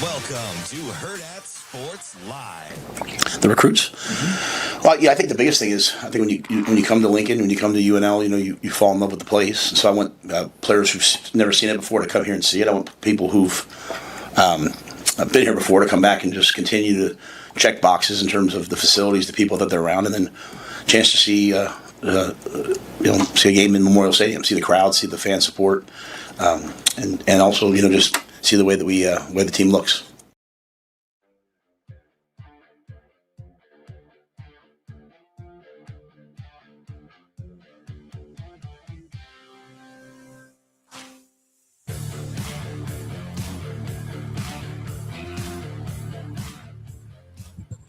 Welcome to Hurrdat Sports Live.
The recruits? Well, yeah, I think the biggest thing is, I think when you come to Lincoln, when you come to UNL, you fall in love with the place. And so I want players who've never seen it before to come here and see it. I want people who've been here before to come back and just continue to check boxes in terms of the facilities, the people that they're around, and then chance to see see a game in Memorial Stadium, see the crowd, see the fan support, and also just see the way that way the team looks.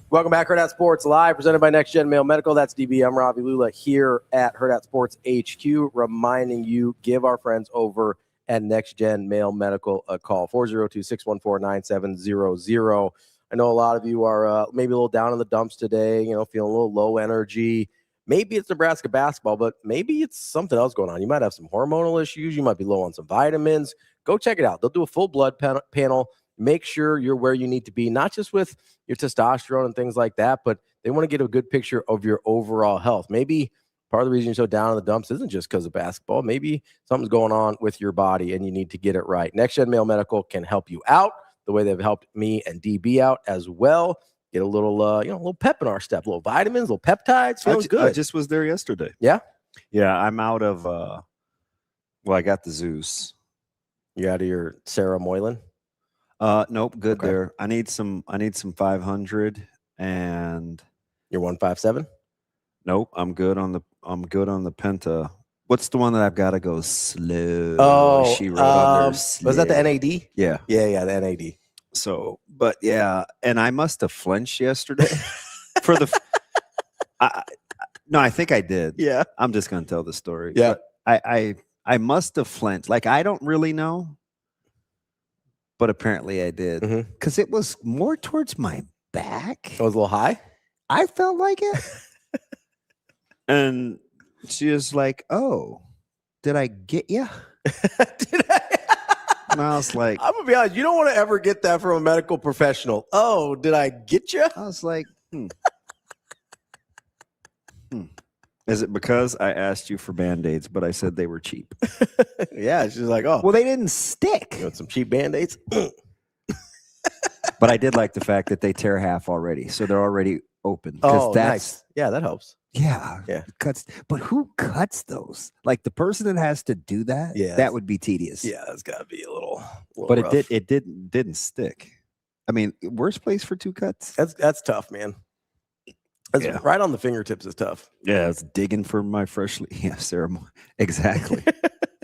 Welcome back, Hurrdat Sports Live, presented by Next Gen Male Medical. That's DB. I'm Ravi Lulla here at Hurrdat Sports HQ, reminding you, give our friends over at Next Gen Male Medical a call, 402-614-9700. I know a lot of you are maybe a little down in the dumps today, feeling a little low energy. Maybe it's Nebraska basketball, but maybe it's something else going on. You might have some hormonal issues. You might be low on some vitamins. Go check it out. They'll do a full blood panel. Make sure you're where you need to be, not just with your testosterone and things like that, but they want to get a good picture of your overall health. Maybe part of the reason you're so down in the dumps isn't just because of basketball. Maybe something's going on with your body and you need to get it right. Next Gen Male Medical can help you out the way they've helped me and DB out as well. Get a little, a little pep in our step, little vitamins, little peptides. Feels good.
I just was there yesterday.
Yeah?
Yeah, I'm out of, I got the Zeus.
You out of your Sarah Moylan?
Nope, good there. I need some 500 and
you're 157?
Nope, I'm good on the Penta. What's the one that I've got to go slow?
Oh,
she wrote on there.
Was that the NAD?
Yeah.
Yeah, the NAD.
So, but yeah, and I must have flinched yesterday for the. No, I think I did.
Yeah,
I'm just gonna tell the story.
Yeah,
but I must have flinched. Like I don't really know, but apparently I did because it was more towards my back.
It was a little high.
I felt like it, and she was like, "Oh, did I get you?"
Did I?
And I was like,
I'm gonna be honest, you don't want to ever get that from a medical professional. Oh, did I get you?
I was like, Is it because I asked you for Band-Aids, but I said they were cheap?
Yeah, she's like, oh.
Well, they didn't stick.
You want some cheap Band-Aids?
But I did like the fact that they tear half already. So they're already open.
Oh, nice. Yeah, that helps.
Yeah. Cuts. But who cuts those? Like the person that has to do that?
Yeah.
That would be tedious.
Yeah, it's got to be a little
but
rough.
it didn't stick. I mean, worst place for two cuts?
That's tough, man. That's right on the fingertips is tough.
Yeah, it's digging for my freshly. Yeah, Sarah. Exactly.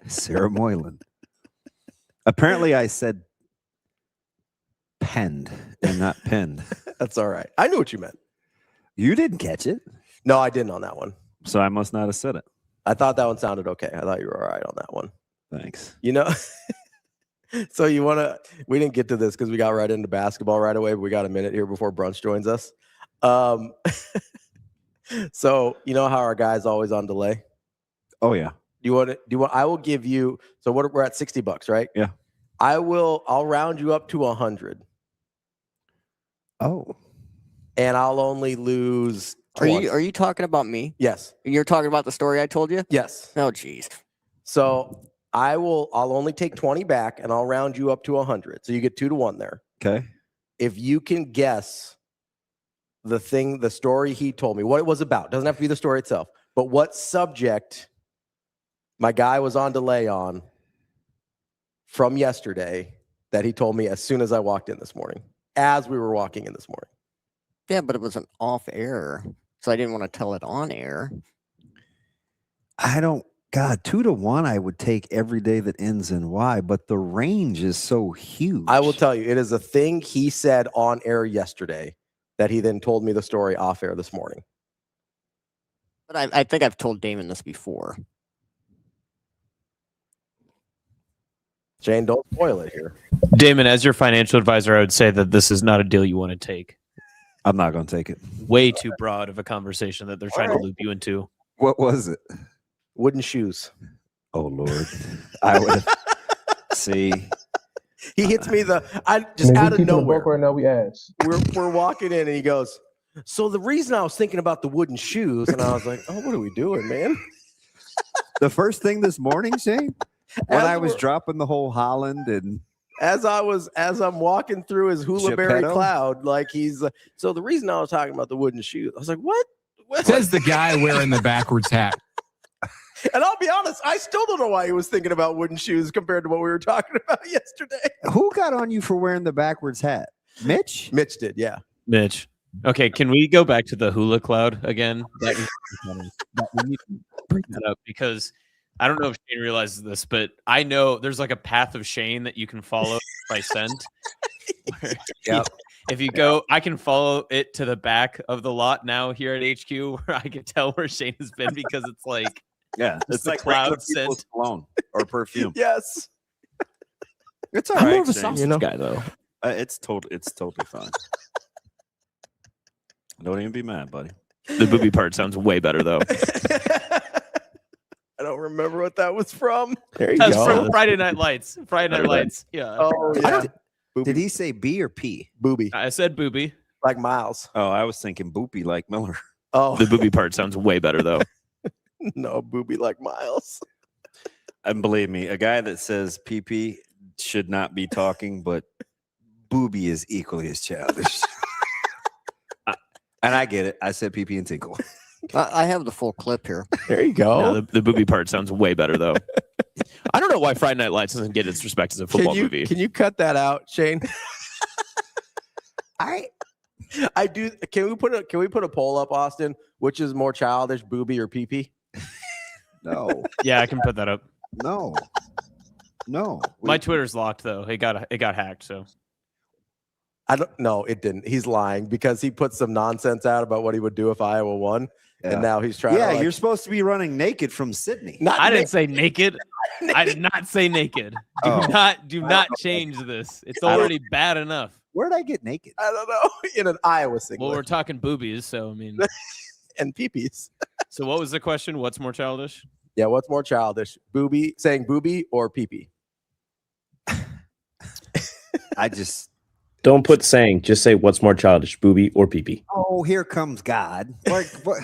Sarah Moylan. Apparently, I said penned and not pinned.
That's all right. I knew what you meant.
You didn't catch it.
No, I didn't on that one.
So I must not have said it.
I thought that one sounded okay. I thought you were all right on that one.
Thanks.
You know, so you want to, we didn't get to this because we got right into basketball right away, but we got a minute here before Brunch joins us. So you know how our guy's always on delay?
Oh yeah.
I will give you, so we're at $60, right?
Yeah.
I'll round you up to 100.
Oh.
And I'll only lose 20.
Are you talking about me?
Yes.
You're talking about the story I told you?
Yes.
Oh, geez.
So I'll only take 20 back and I'll round you up to 100. So you get 2-1 there.
Okay.
If you can guess the story he told me, what it was about, doesn't have to be the story itself, but what subject my guy was on delay on from yesterday that he told me as soon as I walked in this morning, as we were walking in this morning.
Yeah, but it was an off air, so I didn't want to tell it on air.
God, 2-1, I would take every day that ends in Y, but the range is so huge.
I will tell you, it is a thing he said on air yesterday that he then told me the story off air this morning.
But I think I've told Damon this before.
Shane, don't spoil it here.
Damon, as your financial advisor, I would say that this is not a deal you want to take.
I'm not going to take it.
Way too broad of a conversation that they're trying to loop you into.
What was it?
Wooden shoes.
Oh, Lord. I would have. See.
He hits me just out of nowhere.
Right now, we ask.
We're walking in and he goes, so the reason I was thinking about the wooden shoes, and I was like, oh, what are we doing, man?
The first thing this morning, Shane, when I was dropping the whole Holland and
as I'm walking through his hula berry
Geppetto?
cloud, like so the reason I was talking about the wooden shoes, I was like, what?
Says the guy wearing the backwards hat.
And I'll be honest, I still don't know why he was thinking about wooden shoes compared to what we were talking about yesterday.
Who got on you for wearing the backwards hat? Mitch?
Mitch did, yeah.
Mitch. Okay, can we go back to the hula cloud again? We need to bring that up because I don't know if Shane realizes this, but I know there's like a path of Shane that you can follow by scent.
Yep.
If you go, I can follow it to the back of the lot now here at HQ where I can tell where Shane has been because it's like
it's
the
like
cloud scent
cologne or perfume.
Yes.
It's all
I'm
right.
more of a
Shane.
sausage guy though.
It's totally fine. Don't even be mad, buddy.
The booby part sounds way better though.
I don't remember what that was from. There you
That's
go.
from Friday Night Lights. Friday Night Lights. Yeah.
Oh, yeah.
Did he say B or P?
Booby.
I said booby.
Like Miles.
Oh, I was thinking boopy like Miller.
Oh.
The booby part sounds way better though.
No, booby like Miles.
And believe me, a guy that says PP should not be talking, but booby is equally as childish. And I get it. I said PP and tinkle.
I have the full clip here.
There you go.
No, the booby part sounds way better though. I don't know why Friday Night Lights doesn't get its respect as a football movie.
Can you cut that out, Shane? I do. Can we put a poll up, Austin? Which is more childish, booby or PP?
No.
Yeah, I can put that up.
No.
My Twitter's locked though. It got hacked. So
I don't. No, it didn't. He's lying because he put some nonsense out about what he would do if Iowa won, and now he's trying.
Yeah,
to
you're supposed to be running naked from Sydney.
I didn't say naked. I did not say naked. Do not change this. It's already bad enough.
Where'd I get naked?
I don't know. In an Iowa singlet.
Well, we're talking boobies, so I mean,
and peepees.
So what was the question? What's more childish?
Yeah, what's more childish? Booby saying booby or peepee?
I just
don't put saying. Just say what's more childish, booby or peepee.
Oh, here comes God. Like, what?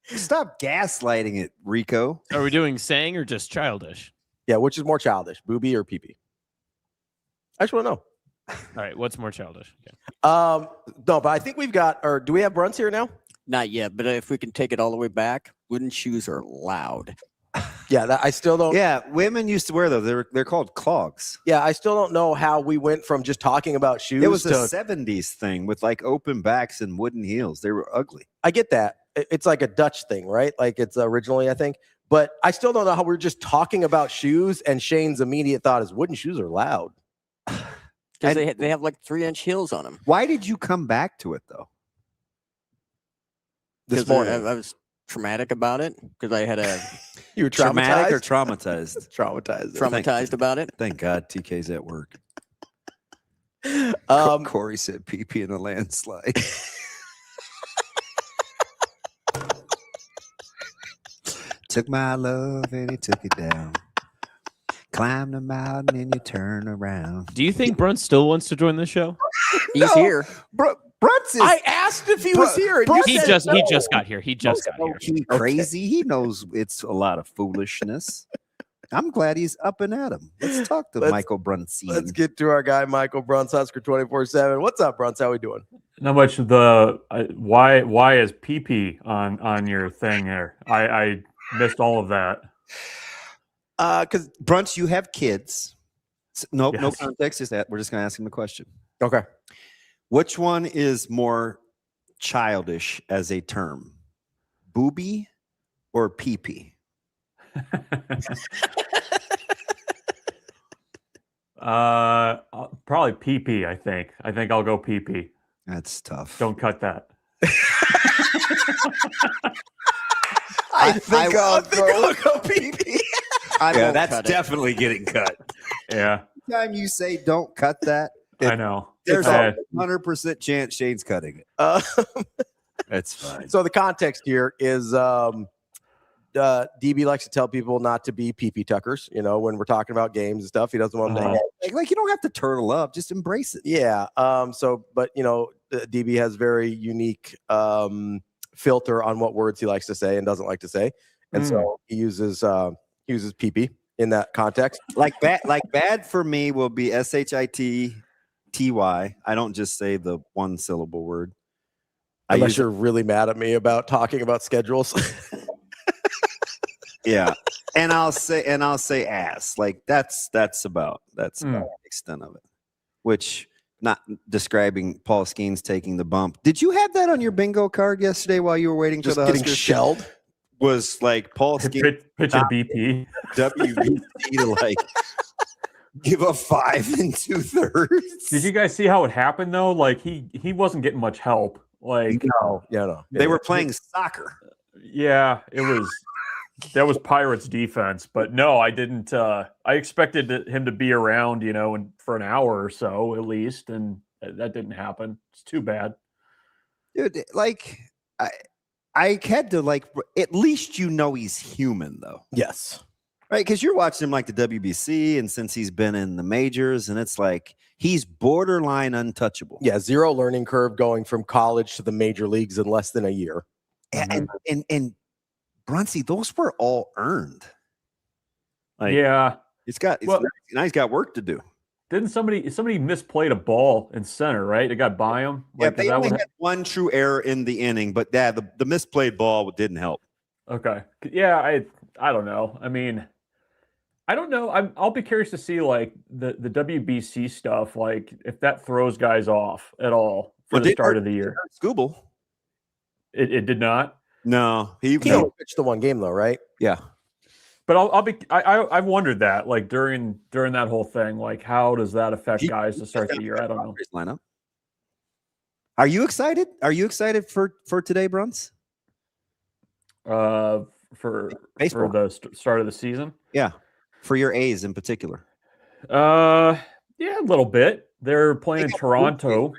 Stop gaslighting it, Rico.
Are we doing saying or just childish?
Yeah, which is more childish, booby or peepee? I just want to know.
All right, what's more childish? Okay.
No, but I think we've got. Or do we have Brunts here now?
Not yet, but if we can take it all the way back, wooden shoes are loud.
Yeah, I still don't.
Yeah, women used to wear those. They're called clogs.
Yeah, I still don't know how we went from just talking about shoes.
It was a 70s thing with like open backs and wooden heels. They were ugly.
I get that. It's like a Dutch thing, right? Like it's originally, I think. But I still don't know how we're just talking about shoes and Shane's immediate thought is wooden shoes are loud.
Because they have like 3-inch heels on them.
Why did you come back to it though?
This morning.
I was traumatic about it because I had a
You were
Traumatic or
traumatized?
traumatized?
traumatized about it.
Thank God TK's at work. Corey said pee-pee in a landslide. Took my love and he took it down. Climb the mountain and you turn around.
Do you think BRUNTZ still wants to join the show?
He's here.
BRUNTZ is.
I asked if he was here. And
He just got here. He just got here.
He crazy. He knows it's a lot of foolishness. I'm glad he's up and at him. Let's talk to Michael BRUNTZ.
Let's get to our guy, Michael BRUNTZ, Husker 24/7. What's up, BRUNTZ? How we doing?
Not much of the why is PP on your thing there? I missed all of that.
Because BRUNTZ, you have kids. No
Yes.
context is that. We're just gonna ask him a question.
Okay.
Which one is more childish as a term? Booby or pee-pee?
Probably PP. I think I'll go PP.
That's tough.
Don't cut that.
I think I'll
go pee-pee.
Yeah, that's definitely getting cut.
Yeah.
Anytime you say don't cut that,
I know.
there's a 100% chance Shane's cutting it. That's fine.
So the context here is DB likes to tell people not to be pee-pee tuckers, when we're talking about games and stuff. He doesn't want them to
like you don't have to turtle up, just embrace it.
Yeah. But DB has very unique filter on what words he likes to say and doesn't like to say. And so he uses pee-pee in that context.
Like bad for me will be SHITTY. I don't just say the one syllable word.
Unless you're really mad at me about talking about schedules.
Yeah. And I'll say ass. Like that's about the extent of it. Which, not describing Paul Skeens taking the bump. Did you have that on your bingo card yesterday while you were waiting
Just
for the
getting
Huskers?
shelled?
Was like Paul Skeens
pitching BP.
WBC to like give a 5 2/3.
Did you guys see how it happened though? Like he wasn't getting much help. Like
no.
They were playing soccer.
Yeah, that was Pirates defense, but no, I didn't. I expected him to be around, and for an hour or so at least, and that didn't happen. It's too bad,
dude. Like I had to at least he's human though.
Yes,
right, because you're watching him like the WBC, and since he's been in the majors, and it's like he's borderline untouchable.
Yeah, zero learning curve going from college to the major leagues in less than a year.
And BRUNTZ, those were all earned.
Yeah,
now he's got work to do.
Didn't somebody misplayed a ball in center, right? It got by him.
Yeah, they only had one true error in the inning, but the misplayed ball didn't help.
Okay. Yeah, I don't know. I mean, I don't know. I'll be curious to see like the WBC stuff, like if that throws guys off at all for the start of the year.
Scooble.
It did not.
No,
he only pitched the one game though, right?
Yeah.
But I've wondered that, like during that whole thing, like how does that affect guys to start the year? I don't know.
Lineup. Are you excited? Are you excited for today, BRUNTZ?
For the start of the season?
Yeah, for your A's in particular.
Yeah, a little bit. They're playing in Toronto.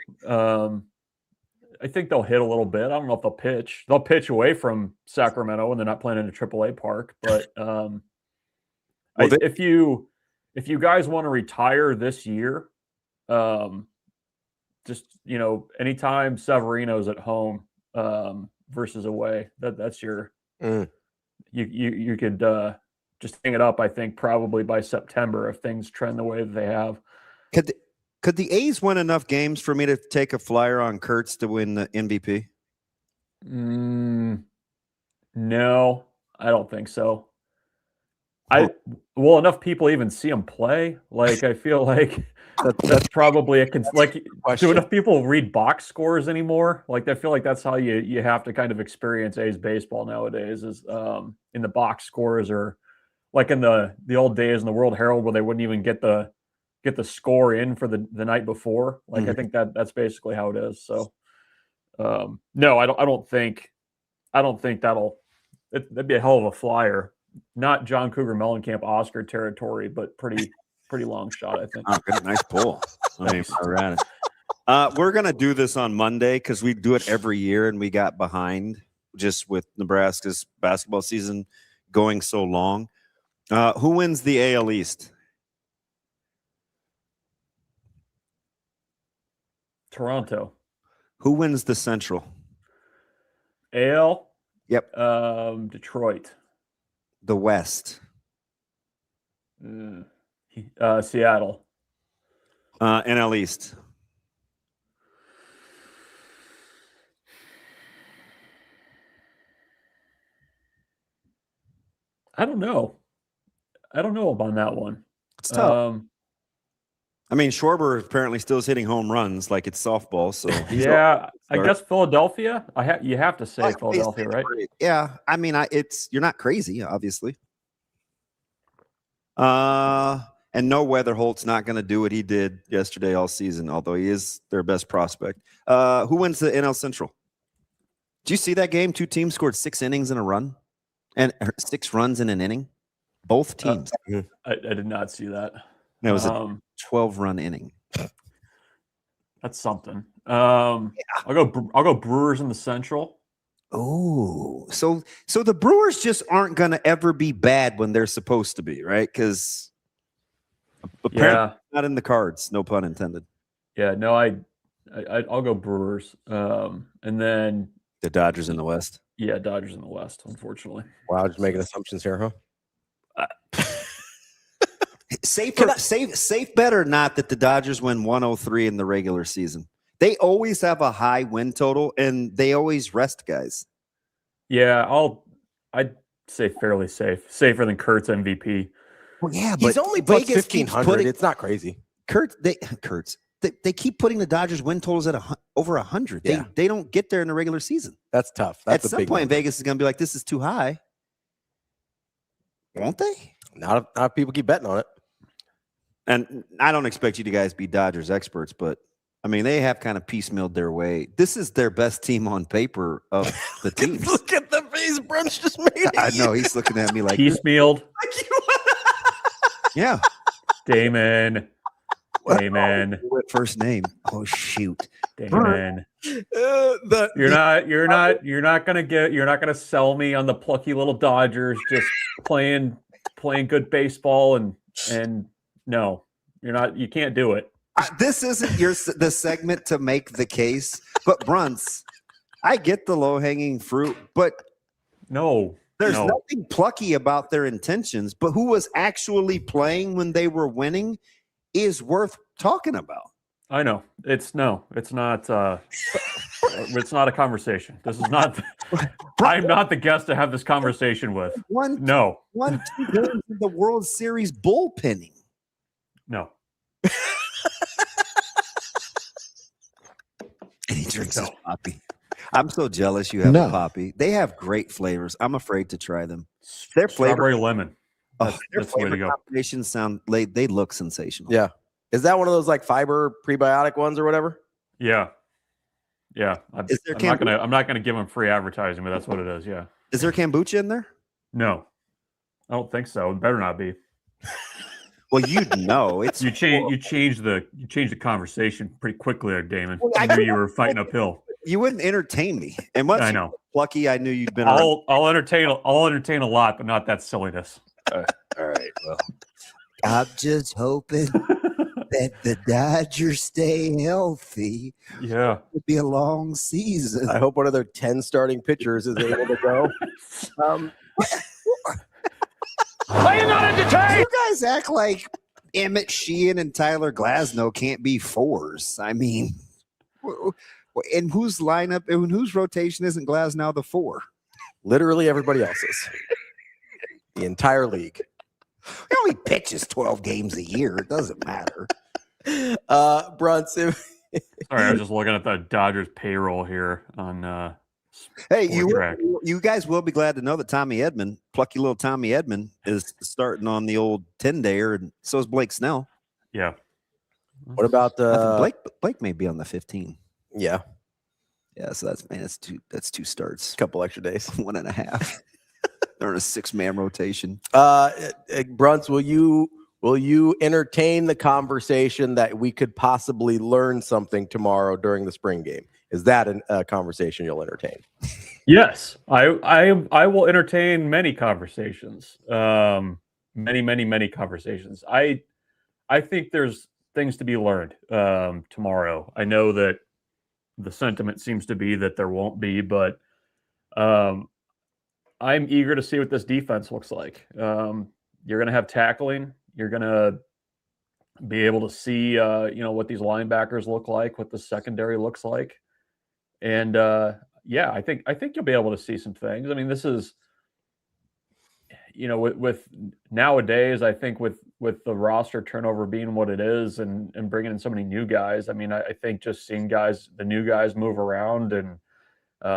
I think they'll hit a little bit. I don't know if they'll pitch. They'll pitch away from Sacramento, and they're not playing in a AAA park. But if you guys want to retire this year, just anytime Severino's at home versus away, that's your you could just hang it up. I think probably by September if things trend the way that they have.
Could the A's win enough games for me to take a flyer on Kurtz to win the MVP?
No, I don't think so. Enough people even see him play. Like, I feel like that's probably do enough people read box scores anymore? Like, I feel like that's how you have to kind of experience A's baseball nowadays is in the box scores, or like in the old days in the World Herald where they wouldn't even get the score in for the night before. Like, I think that's basically how it is. So no, I don't think that'll that'd be a hell of a flyer. Not John Cougar Mellencamp Oscar territory, but pretty long shot, I think.
Oh, good. Nice pull. I mean, all right. We're going to do this on Monday because we do it every year, and we got behind just with Nebraska's basketball season going so long. Who wins the AL East?
Toronto.
Who wins the Central?
AL?
Yep.
Detroit.
The West?
Seattle.
NL East?
I don't know about that one.
It's tough. I mean, Schwarber apparently still is hitting home runs like it's softball. So
yeah, I guess Philadelphia. You have to say Philadelphia, right?
Yeah, I mean, you're not crazy, obviously. And no Weatherholt's not going to do what he did yesterday all season, although he is their best prospect. Who wins the NL Central? Did you see that game? 2 teams scored 6 innings in a run, and 6 runs in an inning. Both teams.
I did not see that.
It was a 12-run inning.
That's something. I'll go Brewers in the Central.
Oh, so the Brewers just aren't going to ever be bad when they're supposed to be, right? Because apparently not in the cards, no pun intended.
Yeah, no, I'll go Brewers, and then
the Dodgers in the West.
Yeah, Dodgers in the West. Unfortunately,
wow, just making assumptions here, huh?
Safe bet or not that the Dodgers win 103 in the regular season. They always have a high win total, and they always rest guys.
Yeah, I'd say fairly safe, safer than Kurt's MVP.
Well, yeah, but
he's only plus 1,500. It's not crazy.
They keep putting the Dodgers win totals at over 100.
Yeah.
They don't get there in the regular season.
That's tough. That's
at some point, Vegas is going to be like, this is too high. Won't they?
Not if people keep betting on it.
And I don't expect you to guys be Dodgers experts, but I mean, they have kind of piecemealed their way. This is their best team on paper of the teams.
Look at the face Brunch just made.
I know he's looking at me like
piecemealed.
Yeah,
Damon.
First name. Oh shoot,
Damon. You're not gonna sell me on the plucky little Dodgers just playing good baseball and no, you're not. You can't do it.
This isn't the segment to make the case, but BRUNTZ, I get the low hanging fruit, but there's nothing plucky about their intentions. But who was actually playing when they were winning is worth talking about.
I know it's not. It's not a conversation. This is not. I'm not the guest to have this conversation with.
One, 2 games in the World Series bullpenning.
No.
And he drinks his poppy. I'm so jealous you have a poppy. They have great flavors. I'm afraid to try them. Their
strawberry lemon.
Their flavor combinations they look sensational.
Yeah. Is that one of those like fiber prebiotic ones or whatever?
Yeah. Yeah. I'm not gonna give them free advertising, but that's what it is. Yeah.
Is there kombucha in there?
No. I don't think so. It better not be.
Well, you'd know. It's
you change the conversation pretty quickly there, Damon. Well, I knew you were fighting uphill.
You wouldn't entertain me. And once
I know.
Plucky, I knew you'd been
I'll entertain a lot, but not that silliness.
All right. Well, I'm just hoping that the Dodgers stay healthy.
Yeah.
It'll be a long season.
I hope one of their 10 starting pitchers is able to go.
Are you not entertained? You guys act like Emmett Sheehan and Tyler Glasnow can't be 4s. I mean, in whose lineup, in whose rotation isn't Glasnow the 4?
Literally everybody else's. The entire league.
He only pitches 12 games a year. It doesn't matter.
BRUNTZ.
Sorry, I was just looking at the Dodgers payroll here on
Hey, you guys will be glad to know that Tommy Edman, plucky little Tommy Edman, is starting on the old 10-dayer, and so is Blake Snell.
Yeah.
What about
Blake may be on the 15.
Yeah.
Yeah, so that's 2 starts.
Couple extra days.
1.5. They're in a 6-man rotation.
Bruntz, will you entertain the conversation that we could possibly learn something tomorrow during the spring game? Is that a conversation you'll entertain?
Yes, I will entertain many conversations. Many conversations. I think there's things to be learned tomorrow. I know that the sentiment seems to be that there won't be, but I'm eager to see what this defense looks like. You're going to have tackling. You're going to be able to see, what these linebackers look like, what the secondary looks like, and I think you'll be able to see some things. I mean, this is, with nowadays, I think with the roster turnover being what it is, and bringing in so many new guys, I mean, I think just seeing the new guys move around, and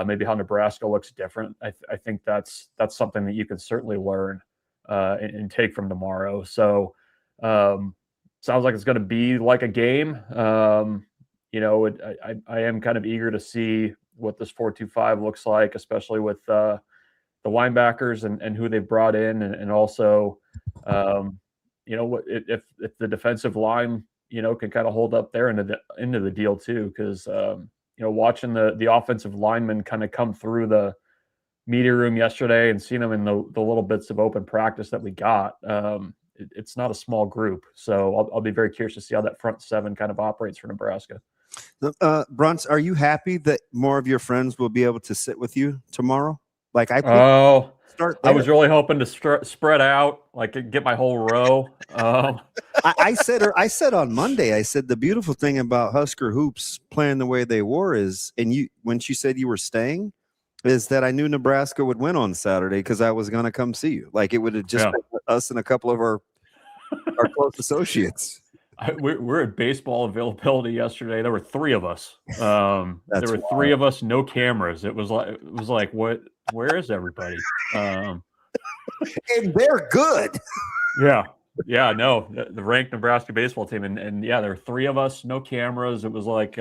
maybe how Nebraska looks different. I think that's something that you can certainly learn and take from tomorrow. So sounds like it's going to be like a game. I am kind of eager to see what this 4-2-5 looks like, especially with the linebackers and who they've brought in, and also if the defensive line can kind of hold up there into the deal too, because watching the offensive linemen kind of come through the media room yesterday and seeing them in the little bits of open practice that we got, it's not a small group. So I'll be very curious to see how that front seven kind of operates for Nebraska.
Bruntz, are you happy that more of your friends will be able to sit with you tomorrow? Like I
was really hoping to spread out, like get my whole row.
I said on Monday, I said the beautiful thing about Husker hoops playing the way they were is, and when she said you were staying, is that I knew Nebraska would win on Saturday because I was going to come see you. Like it would have just been us and a couple of our close associates.
We're at baseball availability yesterday. There were 3 of us. There were 3 of us, no cameras. It was like what? Where is everybody?
And they're good.
Yeah. No, the ranked Nebraska baseball team, and there were 3 of us, no cameras. It was like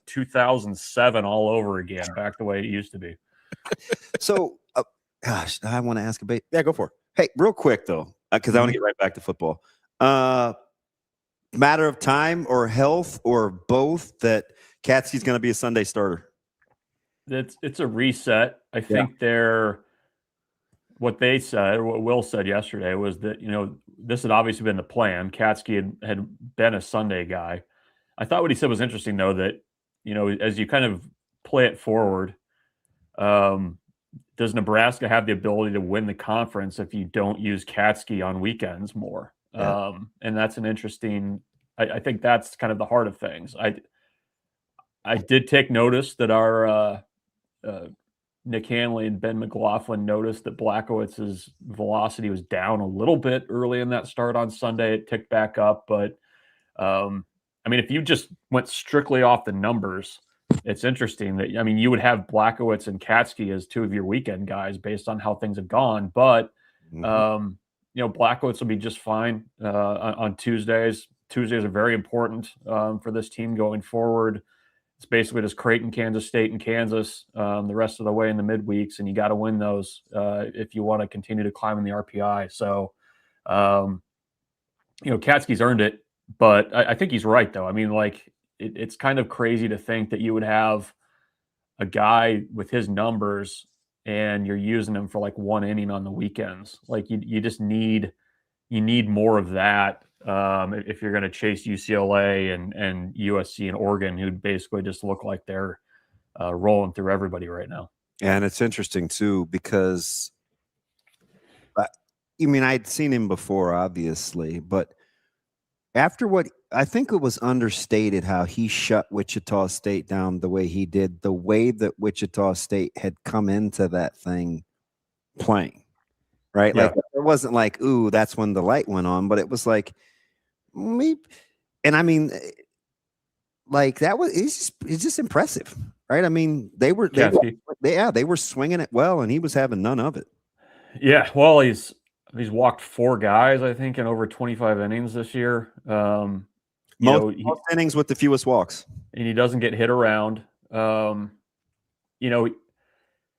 2007 all over again, back the way it used to be.
So, gosh, I want to ask a bit.
Yeah, go for it.
Hey, real quick though, because I want to get right back to football. Matter of time or health or both that Katzke's going to be a Sunday starter?
It's a reset. I think what they said, or what Will said yesterday, was that this had obviously been the plan. Katzke had been a Sunday guy. I thought what he said was interesting though, that as you kind of play it forward, does Nebraska have the ability to win the conference if you don't use Katzke on weekends more? Yeah. And that's an interesting. I think that's kind of the heart of things. I did take notice that our Nick Hanley and Ben McLaughlin noticed that Blackowitz's velocity was down a little bit early in that start on Sunday. It ticked back up, but if you just went strictly off the numbers, it's interesting that you would have Blackowitz and Katzke as 2 of your weekend guys based on how things have gone, but. Blackowitz will be just fine on Tuesdays. Tuesdays are very important for this team going forward. It's basically just Creighton, Kansas State, and Kansas the rest of the way in the midweeks, and you got to win those if you want to continue to climb in the RPI. So, Katzke's earned it, but I think he's right, though. It's kind of crazy to think that you would have a guy with his numbers and you're using them for like 1 inning on the weekends. Like you just need more of that if you're going to chase UCLA and USC and Oregon, who basically just look like they're rolling through everybody right now.
And it's interesting too, because I'd seen him before, obviously, but after what I think it was understated how he shut Wichita State down the way he did, the way that Wichita State had come into that thing playing, right?
Yeah.
Like it wasn't like, ooh, that's when the light went on, but it was like, that was it's just impressive, right? They were swinging it well, and he was having none of it.
Yeah, well, he's walked 4 guys, I think, in over 25 innings this year.
Most innings with the fewest walks.
And he doesn't get hit around.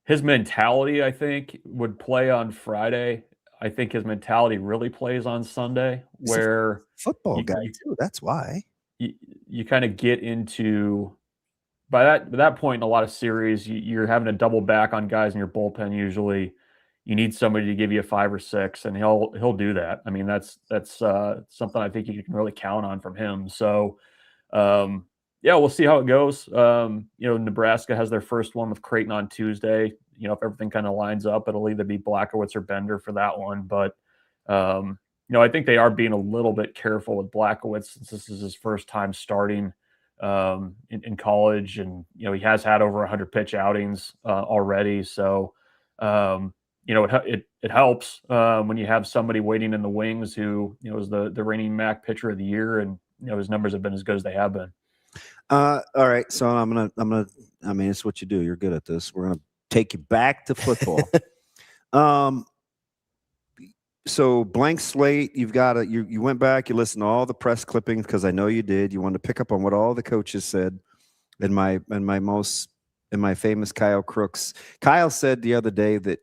his mentality, I think, would play on Friday. I think his mentality really plays on Sunday, where
football guy too. That's why
you kind of get into by that point in a lot of series, you're having to double back on guys in your bullpen. Usually, you need somebody to give you a 5 or 6, and he'll do that. I mean, that's something I think you can really count on from him. So, yeah, we'll see how it goes. Nebraska has their first one with Creighton on Tuesday. If everything kind of lines up, it'll either be Blackowitz or Bender for that one. But I think they are being a little bit careful with Blackowitz since this is his first time starting in college, and he has had over 100 pitch outings already. So it helps when you have somebody waiting in the wings who is the reigning MAC pitcher of the year, and his numbers have been as good as they have been.
All right, so I'm gonna. I mean, it's what you do. You're good at this. We're gonna take you back to football. So blank slate. You've got to. You went back. You listened to all the press clippings because I know you did. You wanted to pick up on what all the coaches said. In my famous Kyle Crooks. Kyle said the other day that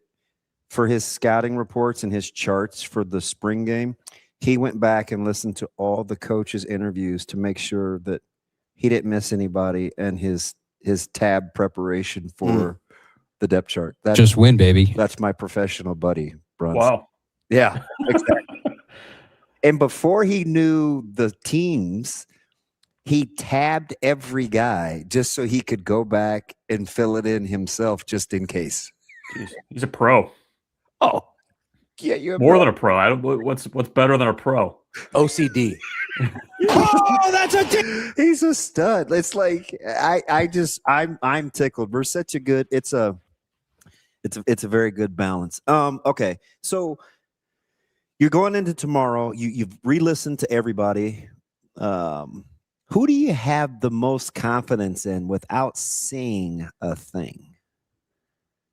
for his scouting reports and his charts for the spring game, he went back and listened to all the coaches' interviews to make sure that he didn't miss anybody and his tab preparation for the depth chart.
Just win, baby.
That's my professional buddy, BRUNTZ.
Wow.
Yeah, exactly. And before he knew the teams, he tabbed every guy just so he could go back and fill it in himself just in case.
He's a pro.
Oh, yeah, you're
more than a pro. I don't. What's better than a pro?
OCD.
Oh, that's he's a stud. It's like I'm tickled. We're such a good. It's a very good balance. Okay, so you're going into tomorrow. You've re-listened to everybody. Who do you have the most confidence in without seeing a thing?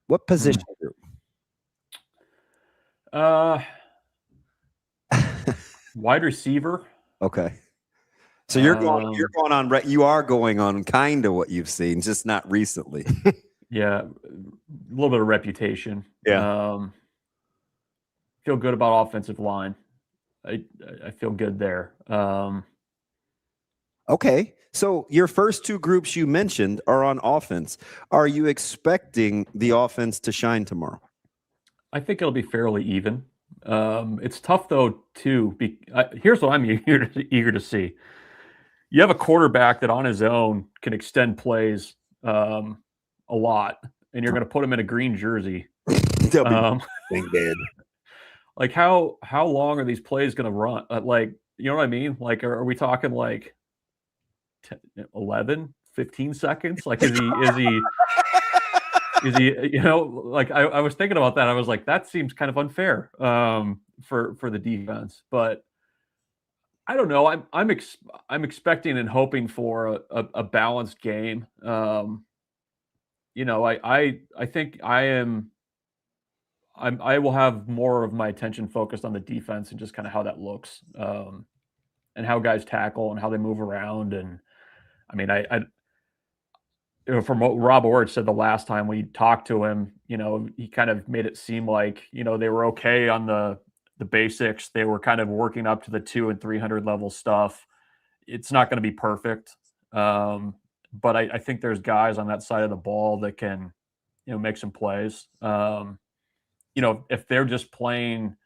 What position group?
Wide receiver.
Okay. So you're going on kind of what you've seen, just not recently.
Yeah, a little bit of reputation.
Yeah.
Feel good about offensive line. I feel good there.
Okay. So your first two groups you mentioned are on offense. Are you expecting the offense to shine tomorrow?
I think it'll be fairly even. It's tough though too. Here's what I'm eager to see. You have a quarterback that on his own can extend plays a lot, and you're going to put him in a green jersey. Like how long are these plays going to run? Like, you know what I mean? Like, are we talking like 11, 15 seconds? Like, is he, like I was thinking about that. I was like, that seems kind of unfair for the defense, but I don't know. I'm expecting and hoping for a balanced game. I think I will have more of my attention focused on the defense and just kind of how that looks, and how guys tackle and how they move around. And I mean, from what Rob Orich said the last time we talked to him, he kind of made it seem like, they were okay on the basics. They were kind of working up to the 200 and 300 level stuff. It's not going to be perfect. But I think there's guys on that side of the ball that can, make some plays. If they're just playing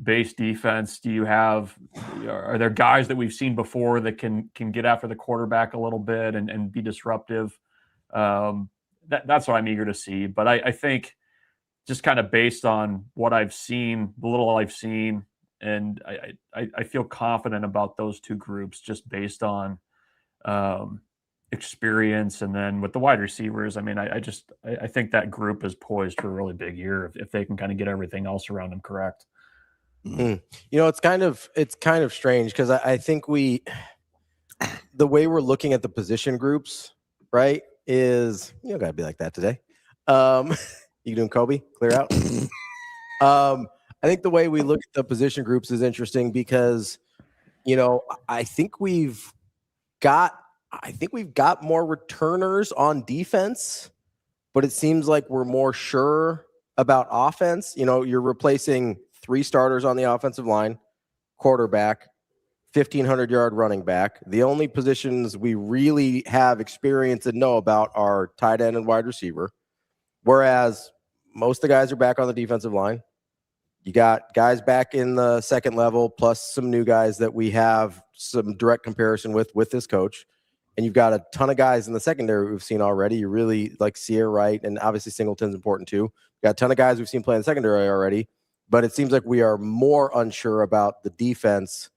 base defense, are there guys that we've seen before that can get after the quarterback a little bit and be disruptive? That's what I'm eager to see. But I think just kind of based on what I've seen, the little I've seen, and I feel confident about those two groups just based on experience. And then with the wide receivers, I mean, I think that group is poised for a really big year if they can kind of get everything else around them correct.
It's kind of strange because I think the way we're looking at the position groups, right, is gotta be like that today. You doing Kobe? Clear out. I think the way we look at the position groups is interesting because, I think we've got more returners on defense but it seems like we're more sure about offense. You know, you're replacing 3 starters on the offensive line, quarterback, 1,500-yard running back. The only positions we really have experience and know about are tight end and wide receiver, whereas most of the guys are back on the defensive line. You got guys back in the second level, plus some new guys that we have some direct comparison with this coach. And you've got a ton of guys in the secondary we've seen already. You really like Sear Wright, and obviously Singleton's important too. You've got a ton of guys we've seen play in the secondary already, but it seems like we are more unsure about the defense.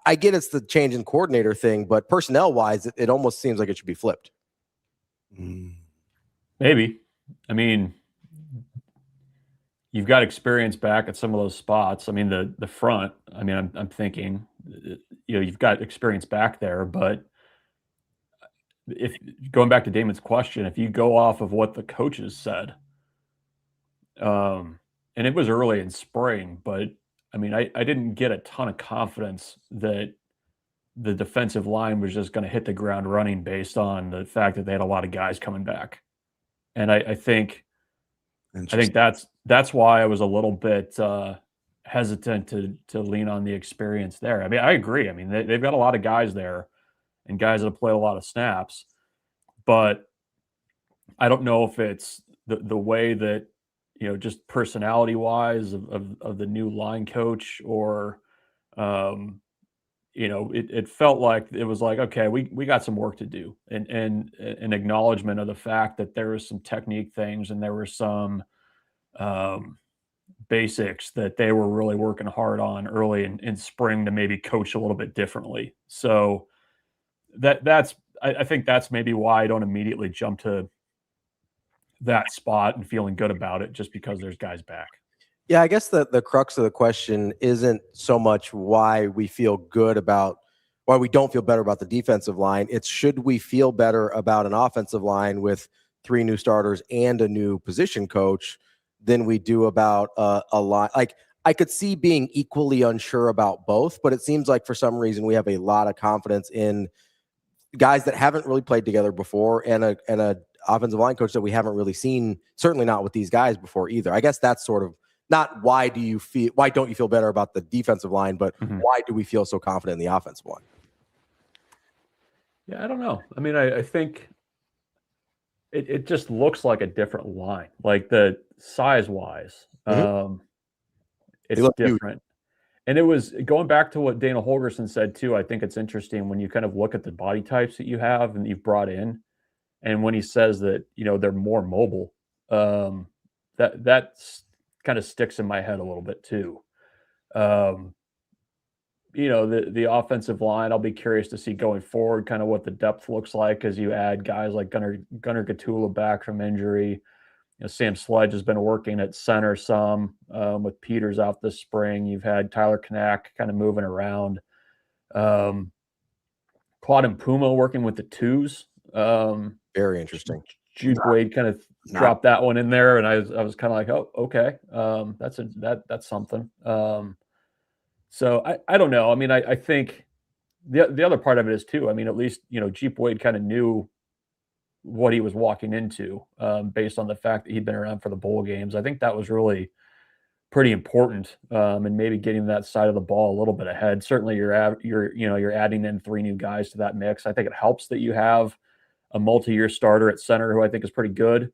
I get it's the change in coordinator thing, but personnel-wise, it almost seems like it should be flipped.
Maybe. I mean, you've got experience back at some of those spots. I mean, the front, I mean, I'm thinking, you've got experience back there, but if going back to Damon's question, if you go off of what the coaches said, and it was early in spring, but I mean, I didn't get a ton of confidence that the defensive line was just going to hit the ground running based on the fact that they had a lot of guys coming back. And I think that's why I was a little bit hesitant to lean on the experience there. I mean, I agree. I mean, they've got a lot of guys there and guys that have played a lot of snaps, but I don't know if it's the way that, just personality wise of the new line coach, or, it felt like it was like, okay, we got some work to do, and an acknowledgement of the fact that there was some technique things and there were some basics that they were really working hard on early in spring to maybe coach a little bit differently. So I think that's maybe why I don't immediately jump to that spot and feeling good about it just because there's guys back.
Yeah, I guess the crux of the question isn't so much why we don't feel better about the defensive line. It's should we feel better about an offensive line with 3 new starters and a new position coach than we do about a line. Like, I could see being equally unsure about both, but it seems like for some reason we have a lot of confidence in guys that haven't really played together before, and a offensive line coach that we haven't really seen, certainly not with these guys before either. I guess that's sort of not why don't you feel better about the defensive line, but why do we feel so confident in the offensive line?
Yeah, I don't know. I mean, I think it just looks like a different line, like the size-wise. It's different. And it was going back to what Dana Holgorsen said too. I think it's interesting when you kind of look at the body types that you have and you've brought in, and when he says that, they're more mobile, that's kind of sticks in my head a little bit too. The offensive line, I'll be curious to see going forward kind of what the depth looks like as you add guys like Gunnar Gatula back from injury. Sam Sledge has been working at center some with Peters out this spring. You've had Tyler Knack kind of moving around. Claude and Puma working with the twos.
Very interesting.
Jude Wade kind of dropped that one in there, and I was kind of like, oh, okay, that's something. So I don't know. I mean, I think the other part of it is too. I mean, at least Jeep Wade kind of knew what he was walking into based on the fact that he'd been around for the bowl games. I think that was really pretty important, and maybe getting that side of the ball a little bit ahead. Certainly, you're adding in 3 new guys to that mix. I think it helps that you have a multi-year starter at center who I think is pretty good.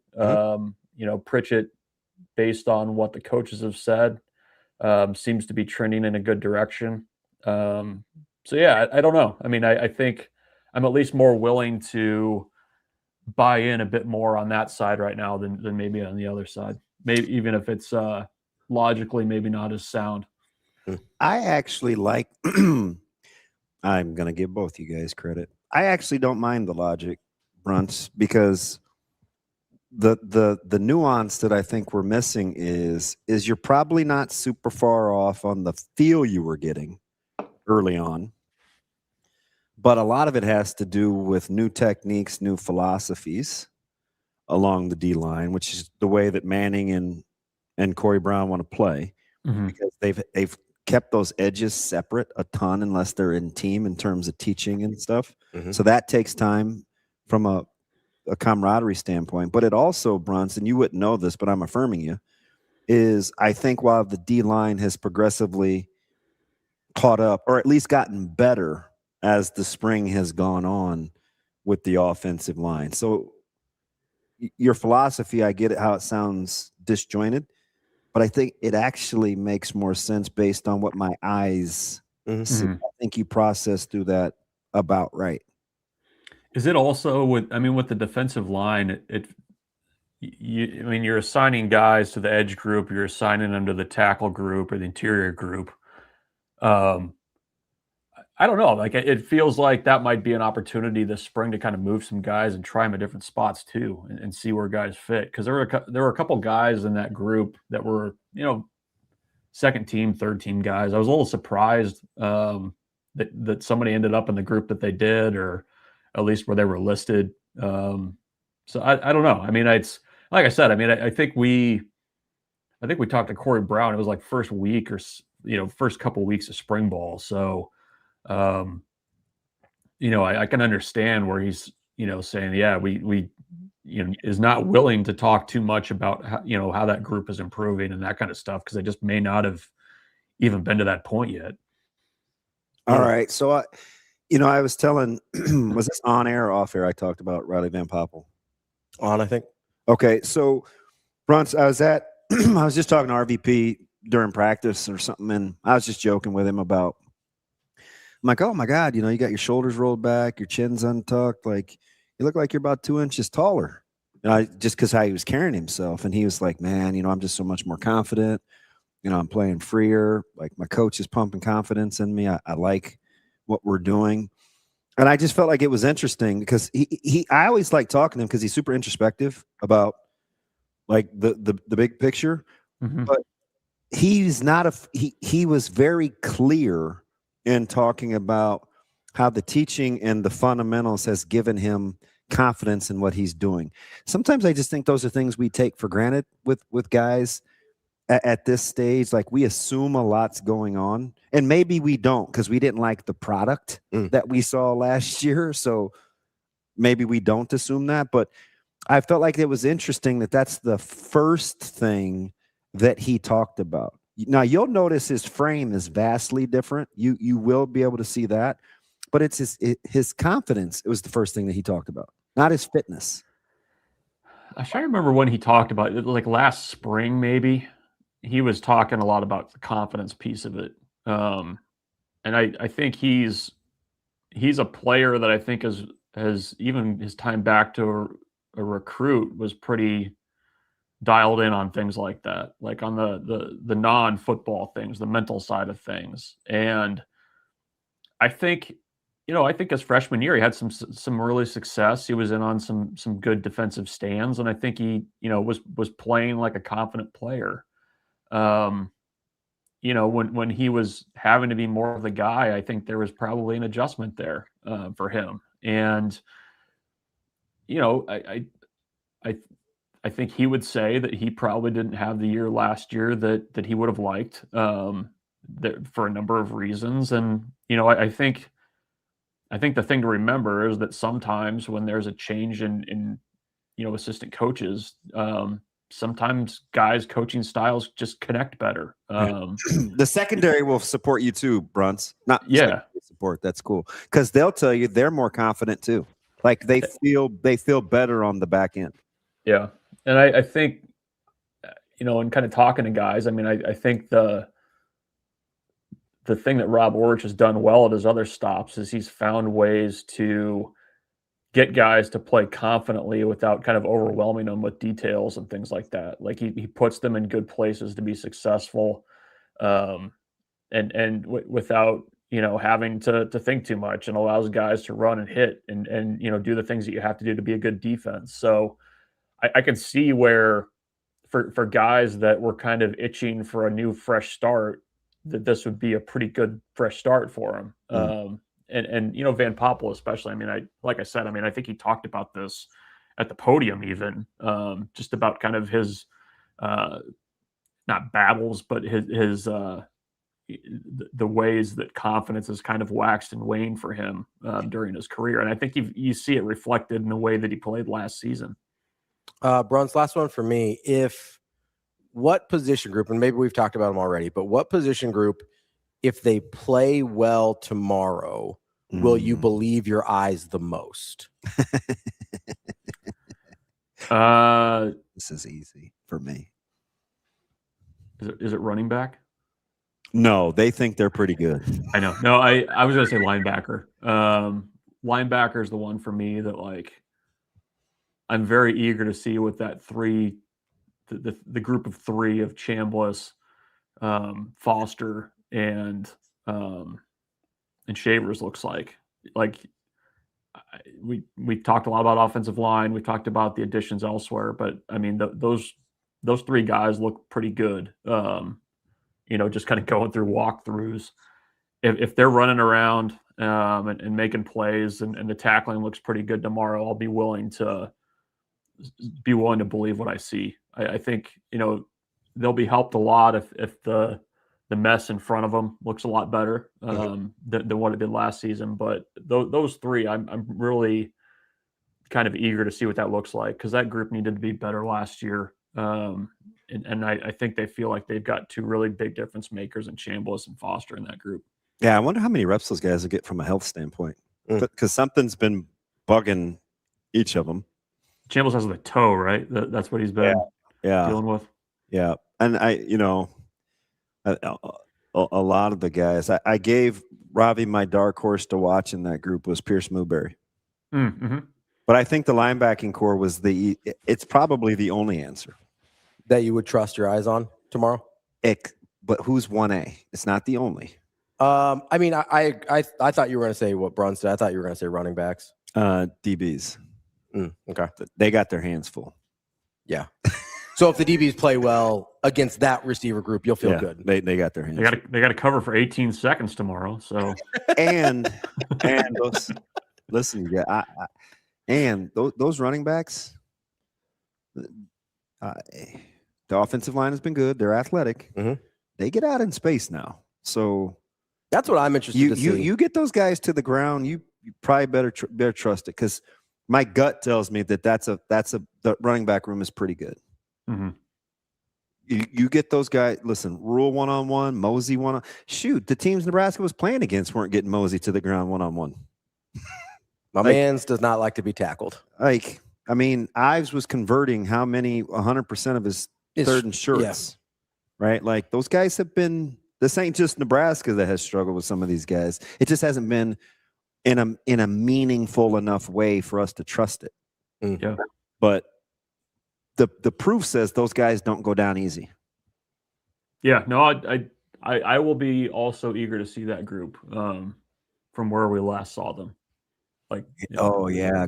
Pritchett, based on what the coaches have said, seems to be trending in a good direction. So yeah, I don't know. I mean, I think I'm at least more willing to buy in a bit more on that side right now than maybe on the other side. Maybe even if it's logically maybe not as sound.
I actually like. I'm going to give both you guys credit. I actually don't mind the logic, BRUNTZ, because the nuance that I think we're missing is you're probably not super far off on the feel you were getting early on, but a lot of it has to do with new techniques, new philosophies along the D line, which is the way that Manning and Corey Brown want to play, because they've kept those edges separate a ton unless they're in team in terms of teaching and stuff. So that takes time from a a camaraderie standpoint, but it also, Bruntz, and you wouldn't know this, but I'm affirming you, is I think while the D line has progressively caught up, or at least gotten better as the spring has gone on with the offensive line. So your philosophy, I get it, how it sounds disjointed, but I think it actually makes more sense based on what my eyes see. I think you process through that about right.
Is it also with the defensive line, you're assigning guys to the edge group, you're assigning them to the tackle group or the interior group. I don't know. Like, it feels like that might be an opportunity this spring to kind of move some guys and try them at different spots too, and see where guys fit. Because there were a couple guys in that group that were, second team, third team guys. I was a little surprised that somebody ended up in the group that they did, or at least where they were listed. So I don't know. I mean, it's like I said. I mean, I think we talked to Corey Brown. It was like first week or first couple weeks of spring ball. So. I can understand where he's, saying, yeah, we is not willing to talk too much about how that group is improving and that kind of stuff, because they just may not have even been to that point yet.
All right. So, I was telling, was this on air or off air? I talked about Riley Van Poppel.
On, I think.
Okay. So, Bruntz, I was just talking to RVP during practice or something, and I was just joking with him about, I'm like, oh my God, you got your shoulders rolled back, your chin's untucked, like you look like you're about 2 inches taller. Just because how he was carrying himself. And he was like, man, I'm just so much more confident. I'm playing freer. Like, my coach is pumping confidence in me. I like what we're doing. And I just felt like it was interesting because I always like talking to him because he's super introspective about like the big picture. Mm-hmm. But he's not he was very clear in talking about how the teaching and the fundamentals has given him confidence in what he's doing. Sometimes I just think those are things we take for granted with guys at this stage. Like, we assume a lot's going on, and maybe we don't because we didn't like the product that we saw last year. So maybe we don't assume that, but I felt like it was interesting that that's the first thing that he talked about. Now, you'll notice his frame is vastly different. You will be able to see that. But it's his confidence. It was the first thing that he talked about, not his fitness.
I'm trying to remember when he talked about it, like last spring, maybe. He was talking a lot about the confidence piece of it. And I think he's a player that I think has even his time back to a recruit was pretty dialed in on things like that, like on the non-football things, the mental side of things. And I think his freshman year, he had some early success. He was in on some good defensive stands. And I think he, was playing like a confident player. When he was having to be more of the guy, I think there was probably an adjustment there for him. And, I think he would say that he probably didn't have the year last year that he would have liked for a number of reasons. And, I think the thing to remember is that sometimes when there's a change in assistant coaches, sometimes guys' coaching styles just connect better.
The secondary will support you too, Bruntz. Not support. That's cool. Because they'll tell you they're more confident too. Like, they feel better on the back end.
Yeah. And I think, in kind of talking to guys, I mean, I think the thing that Rob Orich has done well at his other stops is he's found ways to get guys to play confidently without kind of overwhelming them with details and things like that. Like, he puts them in good places to be successful, and without, having to think too much, and allows guys to run and hit and do the things that you have to do to be a good defense. So I can see where for guys that were kind of itching for a new fresh start, that this would be a pretty good fresh start for them. And Van Poppel especially. I mean, like I said, I think he talked about this at the podium even, just about kind of his not battles, but his the ways that confidence has kind of waxed and waned for him during his career. And I think you see it reflected in the way that he played last season.
BRUNTZ, last one for me. What position group, and maybe we've talked about them already, but what position group, if they play well tomorrow, will you believe your eyes the most?
This is easy for me.
Is it running back?
No, they think they're pretty good.
I know. No, I was going to say linebacker. Linebacker is the one for me that, like, I'm very eager to see what that the group of three of Chambliss, Foster, and Shavers looks like. Like, we talked a lot about offensive line. We talked about the additions elsewhere, but I mean those three guys look pretty good. Just kind of going through walkthroughs. If they're running around and making plays and the tackling looks pretty good tomorrow, I'll be willing to believe what I see. I think they'll be helped a lot if the mess in front of them looks a lot better than what it did last season. But those three, I'm really kind of eager to see what that looks like, because that group needed to be better last year. And I think they feel like they've got two really big difference makers in Chambliss and Foster in that group.
Yeah, I wonder how many reps those guys will get from a health standpoint, because something's been bugging each of them.
Chambliss has the toe, right? That's what he's been dealing with.
Yeah, and a lot of the guys, I gave Ravi my dark horse to watch in that group was Pierce Mooberry.
Mm-hmm.
But I think the linebacking core was it's probably the only answer
that you would trust your eyes on tomorrow.
But who's 1A? It's not the only.
I mean, I thought you were going to say what BRUNTZ did. I thought you were going to say running backs.
DBs.
Okay.
They got their hands full.
Yeah. So if the DBs play well against that receiver group, you'll feel good.
They got their hands.
They got to cover for 18 seconds tomorrow. So
and listen, those running backs, the offensive line has been good. They're athletic.
Mm-hmm.
They get out in space now. So
that's what I'm interested to see.
You get those guys to the ground. You probably better trust it, because my gut tells me that the running back room is pretty good.
Mm-hmm.
You get those guys. Listen, Rule 1-on-1, Mosey 1-on. Shoot, the teams Nebraska was playing against weren't getting Mosey to the ground 1-on-1.
My man's does not like to be tackled.
Like, I mean, Ives was converting 100% of his third and shorts, right? Like, those guys have been. This ain't just Nebraska that has struggled with some of these guys. It just hasn't been in a meaningful enough way for us to trust it.
Yeah.
But the proof says those guys don't go down easy.
Yeah. No, I will be also eager to see that group from where we last saw them. Like,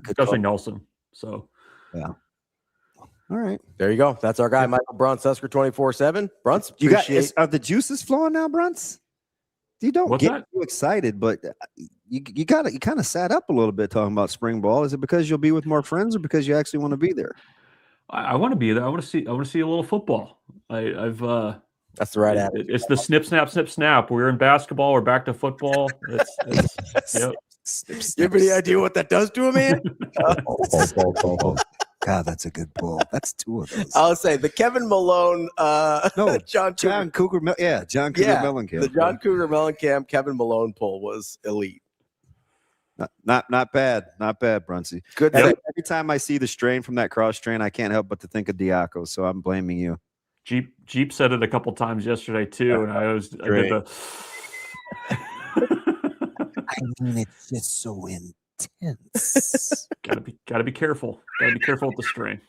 especially Nelson. So
yeah. All right.
There you go. That's our guy, Michael BRUNTZ, Husker 24/7. BRUNTZ,
are the juices flowing now, BRUNTZ? You don't get too excited, but you kind of sat up a little bit talking about spring ball. Is it because you'll be with more friends, or because you actually want to be there?
I want to be there. I want to see a little football. That's
the right attitude.
It's the snip, snap, snip, snap. We're in basketball. We're back to football. Yep.
You have any idea what that does to a man?
God, that's a good pull. That's two of those.
I'll say the Kevin Malone, John
Cougar Mellencamp.
The John Cougar Mellencamp Kevin Malone pull was elite.
Not bad, BRUNTZ.
Good.
Every time I see the strain from that cross strain, I can't help but to think of Diaco. So I'm blaming you.
Jeep said it a couple times yesterday too, and I did the.
I mean, it's just so intense.
Gotta be careful. Gotta be careful with the strain.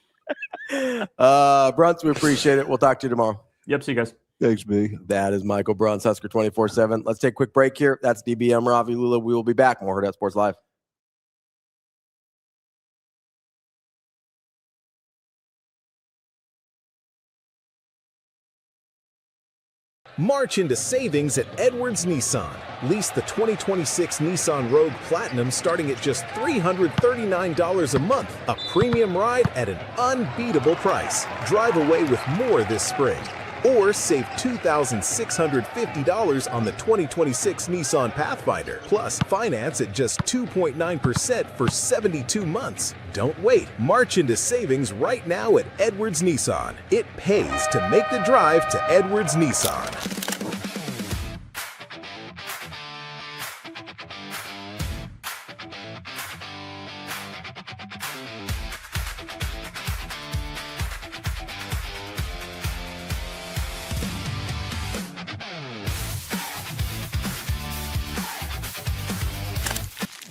BRUNTZ, we appreciate it. We'll talk to you tomorrow.
Yep. See you guys.
Thanks, B.
That is Michael BRUNTZ, Husker 24/7. Let's take a quick break here. That's DBM Ravi Lulla. We will be back. More Hurrdat Sports Live.
March into savings at Edwards Nissan. Lease the 2026 Nissan Rogue Platinum starting at just $339 a month. A premium ride at an unbeatable price. Drive away with more this spring. Or save $2,650 on the 2026 Nissan Pathfinder. Plus, finance at just 2.9% for 72 months. Don't wait. March into savings right now at Edwards Nissan. It pays to make the drive to Edwards Nissan.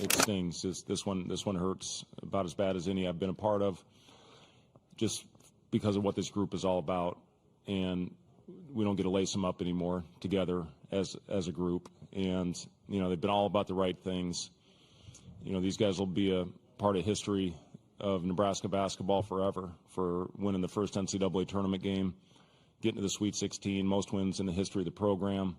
It stings. This one hurts about as bad as any I've been a part of, just because of what this group is all about, and we don't get to lace them up anymore together as a group. And they've been all about the right things. These guys will be a part of history of Nebraska basketball forever for winning the first NCAA tournament game, getting to the Sweet 16, most wins in the history of the program,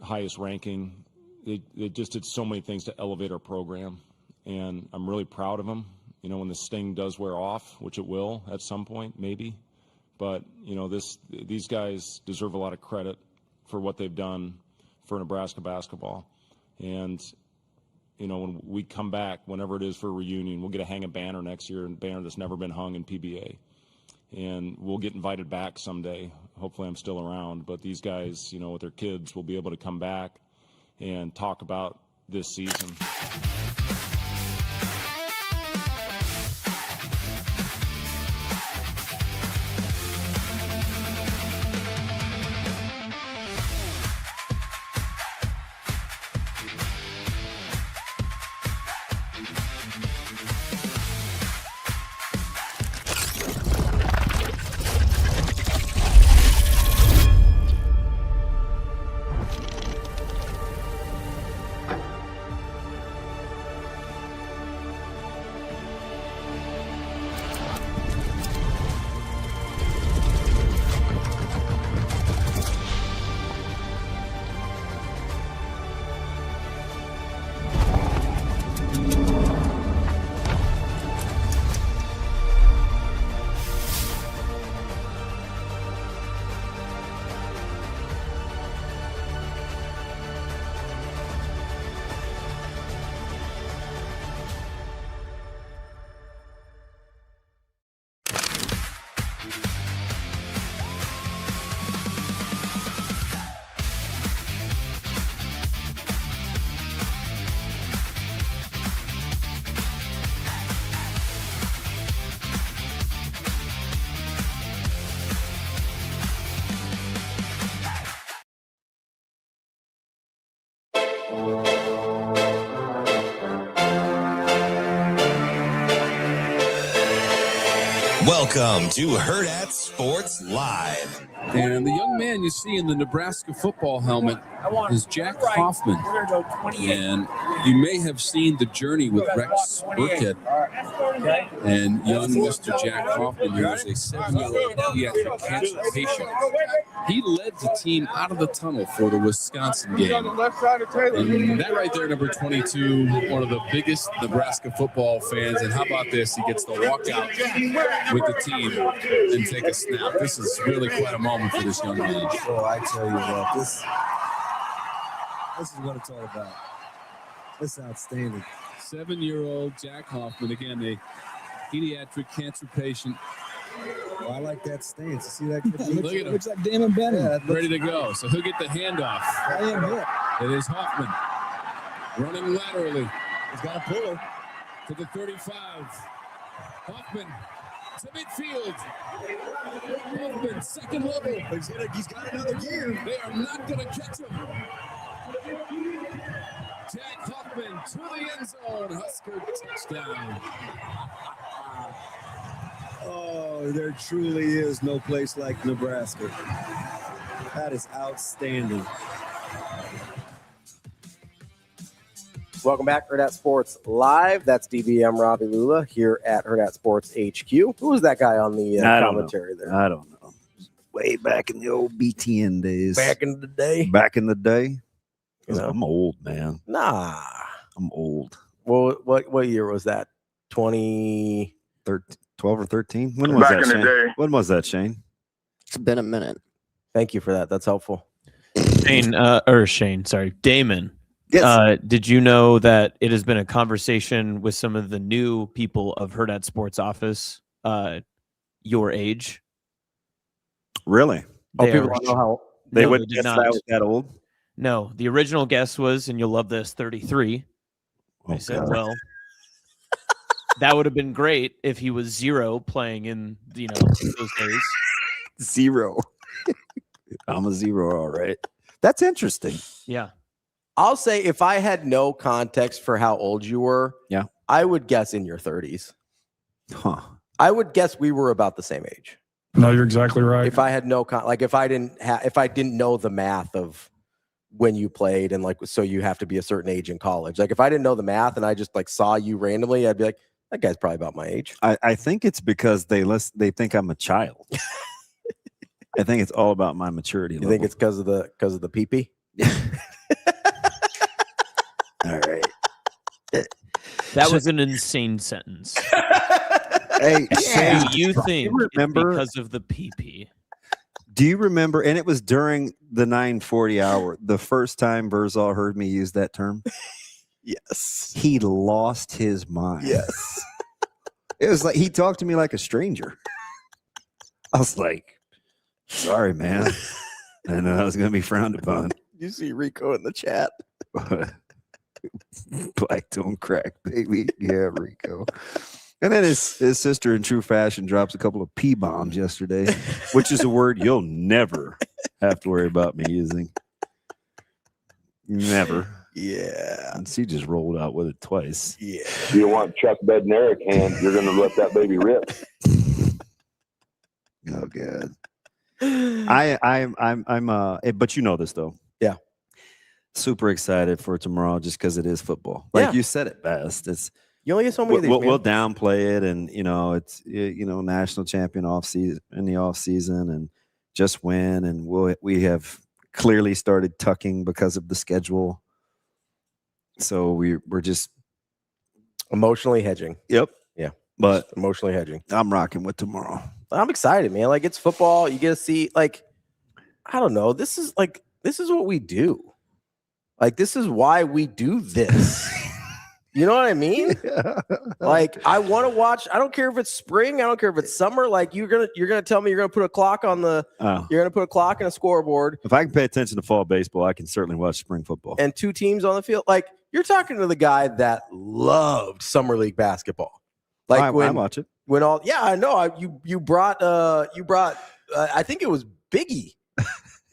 highest ranking. They just did so many things to elevate our program, and I'm really proud of them. When the sting does wear off, which it will at some point, maybe, but these guys deserve a lot of credit for what they've done for Nebraska basketball. And when we come back, whenever it is for a reunion, we'll get to hang a banner next year, a banner that's never been hung in PBA, and we'll get invited back someday. Hopefully, I'm still around, but these guys, with their kids, will be able to come back and talk about this season.
Welcome to Hurrdat Sports Live.
And the young man you see in the Nebraska football helmet is Jack Hoffman. And you may have seen the journey with Rex Burkhead and young Mr. Jack Hoffman, who is a 7-year-old pediatric cancer patient. He led the team out of the tunnel for the Wisconsin game. And that right there, number 22, one of the biggest Nebraska football fans. And how about this? He gets to walk out with the team and take a snap. This is really quite a moment for this young man.
Oh, I tell you what, this is what it's all about. It's outstanding.
7-year-old Jack Hoffman, again, a pediatric cancer patient.
Oh, I like that stance. You see that?
Look at him.
Looks like Damon Bennett.
Yeah, ready to go. So he'll get the handoff. It is Hoffman running laterally.
He's got a puller.
To the 35. Hoffman to midfield. Hoffman, second level.
He's got another gear.
They are not going to catch him. Jack Hoffman to the end zone. Husker touchdown.
Oh, there truly is no place like Nebraska. That is outstanding.
Welcome back, Hurrdat Sports Live. That's DBM Ravi Lulla here at Hurrdat Sports HQ. Who was that guy on the commentary there?
I don't know. Way back in the old BTN days.
Back in the day?
Back in the day.
You know?
I'm old, man.
Nah.
I'm old.
Well, what year was that? 2013?
12 or 13? When was that, Shane? When was that, Shane?
It's been a minute.
Thank you for that. That's helpful.
Damon.
Yes.
Did you know that it has been a conversation with some of the new people of Hurrdat Sports Office, your age?
Really?
They
People
are
don't know how.
They
No,
wouldn't
they did
guess
not.
I was that old?
No, the original guess was, and you'll love this, 33. I
Oh,
said,
God.
well, that would have been great if he was 0 playing in, those days.
0. I'm a 0, all right. That's interesting.
Yeah.
I'll say if I had no context for how old you were,
Yeah.
I would guess in your 30s.
Huh.
I would guess we were about the same age.
No, you're exactly right.
If I had no if I didn't know the math of when you played and so you have to be a certain age in college. Like if I didn't know the math and I just saw you randomly, I'd be like, that guy's probably about my age.
I think it's because they think I'm a child. I think it's all about my maturity
You
level.
think it's because of the pee-pee?
All right.
That was an insane sentence.
Hey,
Do you think
remember-
it's because of the PP?
Do you remember? And it was during the 9:40 hour. The first time Verzal heard me use that term.
Yes.
He lost his mind.
Yes.
It was like he talked to me like a stranger. I was like, sorry, man. I know I was going to be frowned upon.
You see Rico in the chat.
Black don't crack, baby. Yeah, Rico. And then his sister, in true fashion, drops a couple of P-bombs yesterday, which is a word you'll never have to worry about me using. Never.
Yeah.
And she just rolled out with it twice.
Yeah.
You want Chuck Bednarik hand, you're going to let that baby rip.
Oh, God. But you know this, though.
Yeah.
Super excited for tomorrow just because it is football. Like you said it best. It's
You only get so many of these,
we'll
man.
downplay it, and it's national champion in the off season, and just win, and we have clearly started tucking because of the schedule. So we're just
Emotionally hedging.
Yep.
Yeah.
But
Emotionally hedging.
I'm rocking with tomorrow.
I'm excited, man. Like it's football. You get to see, I don't know. This is what we do. Like, this is why we do this. You know what I mean? Like, I want to watch. I don't care if it's spring. I don't care if it's summer. Like, you're gonna tell me you're gonna put a clock on the. You're gonna put a clock and a scoreboard.
If I can pay attention to fall baseball, I can certainly watch spring football.
And 2 teams on the field. Like, you're talking to the guy that loved summer league basketball. Like
I
when
watch it.
When all, yeah, I know. You brought I think it was Biggie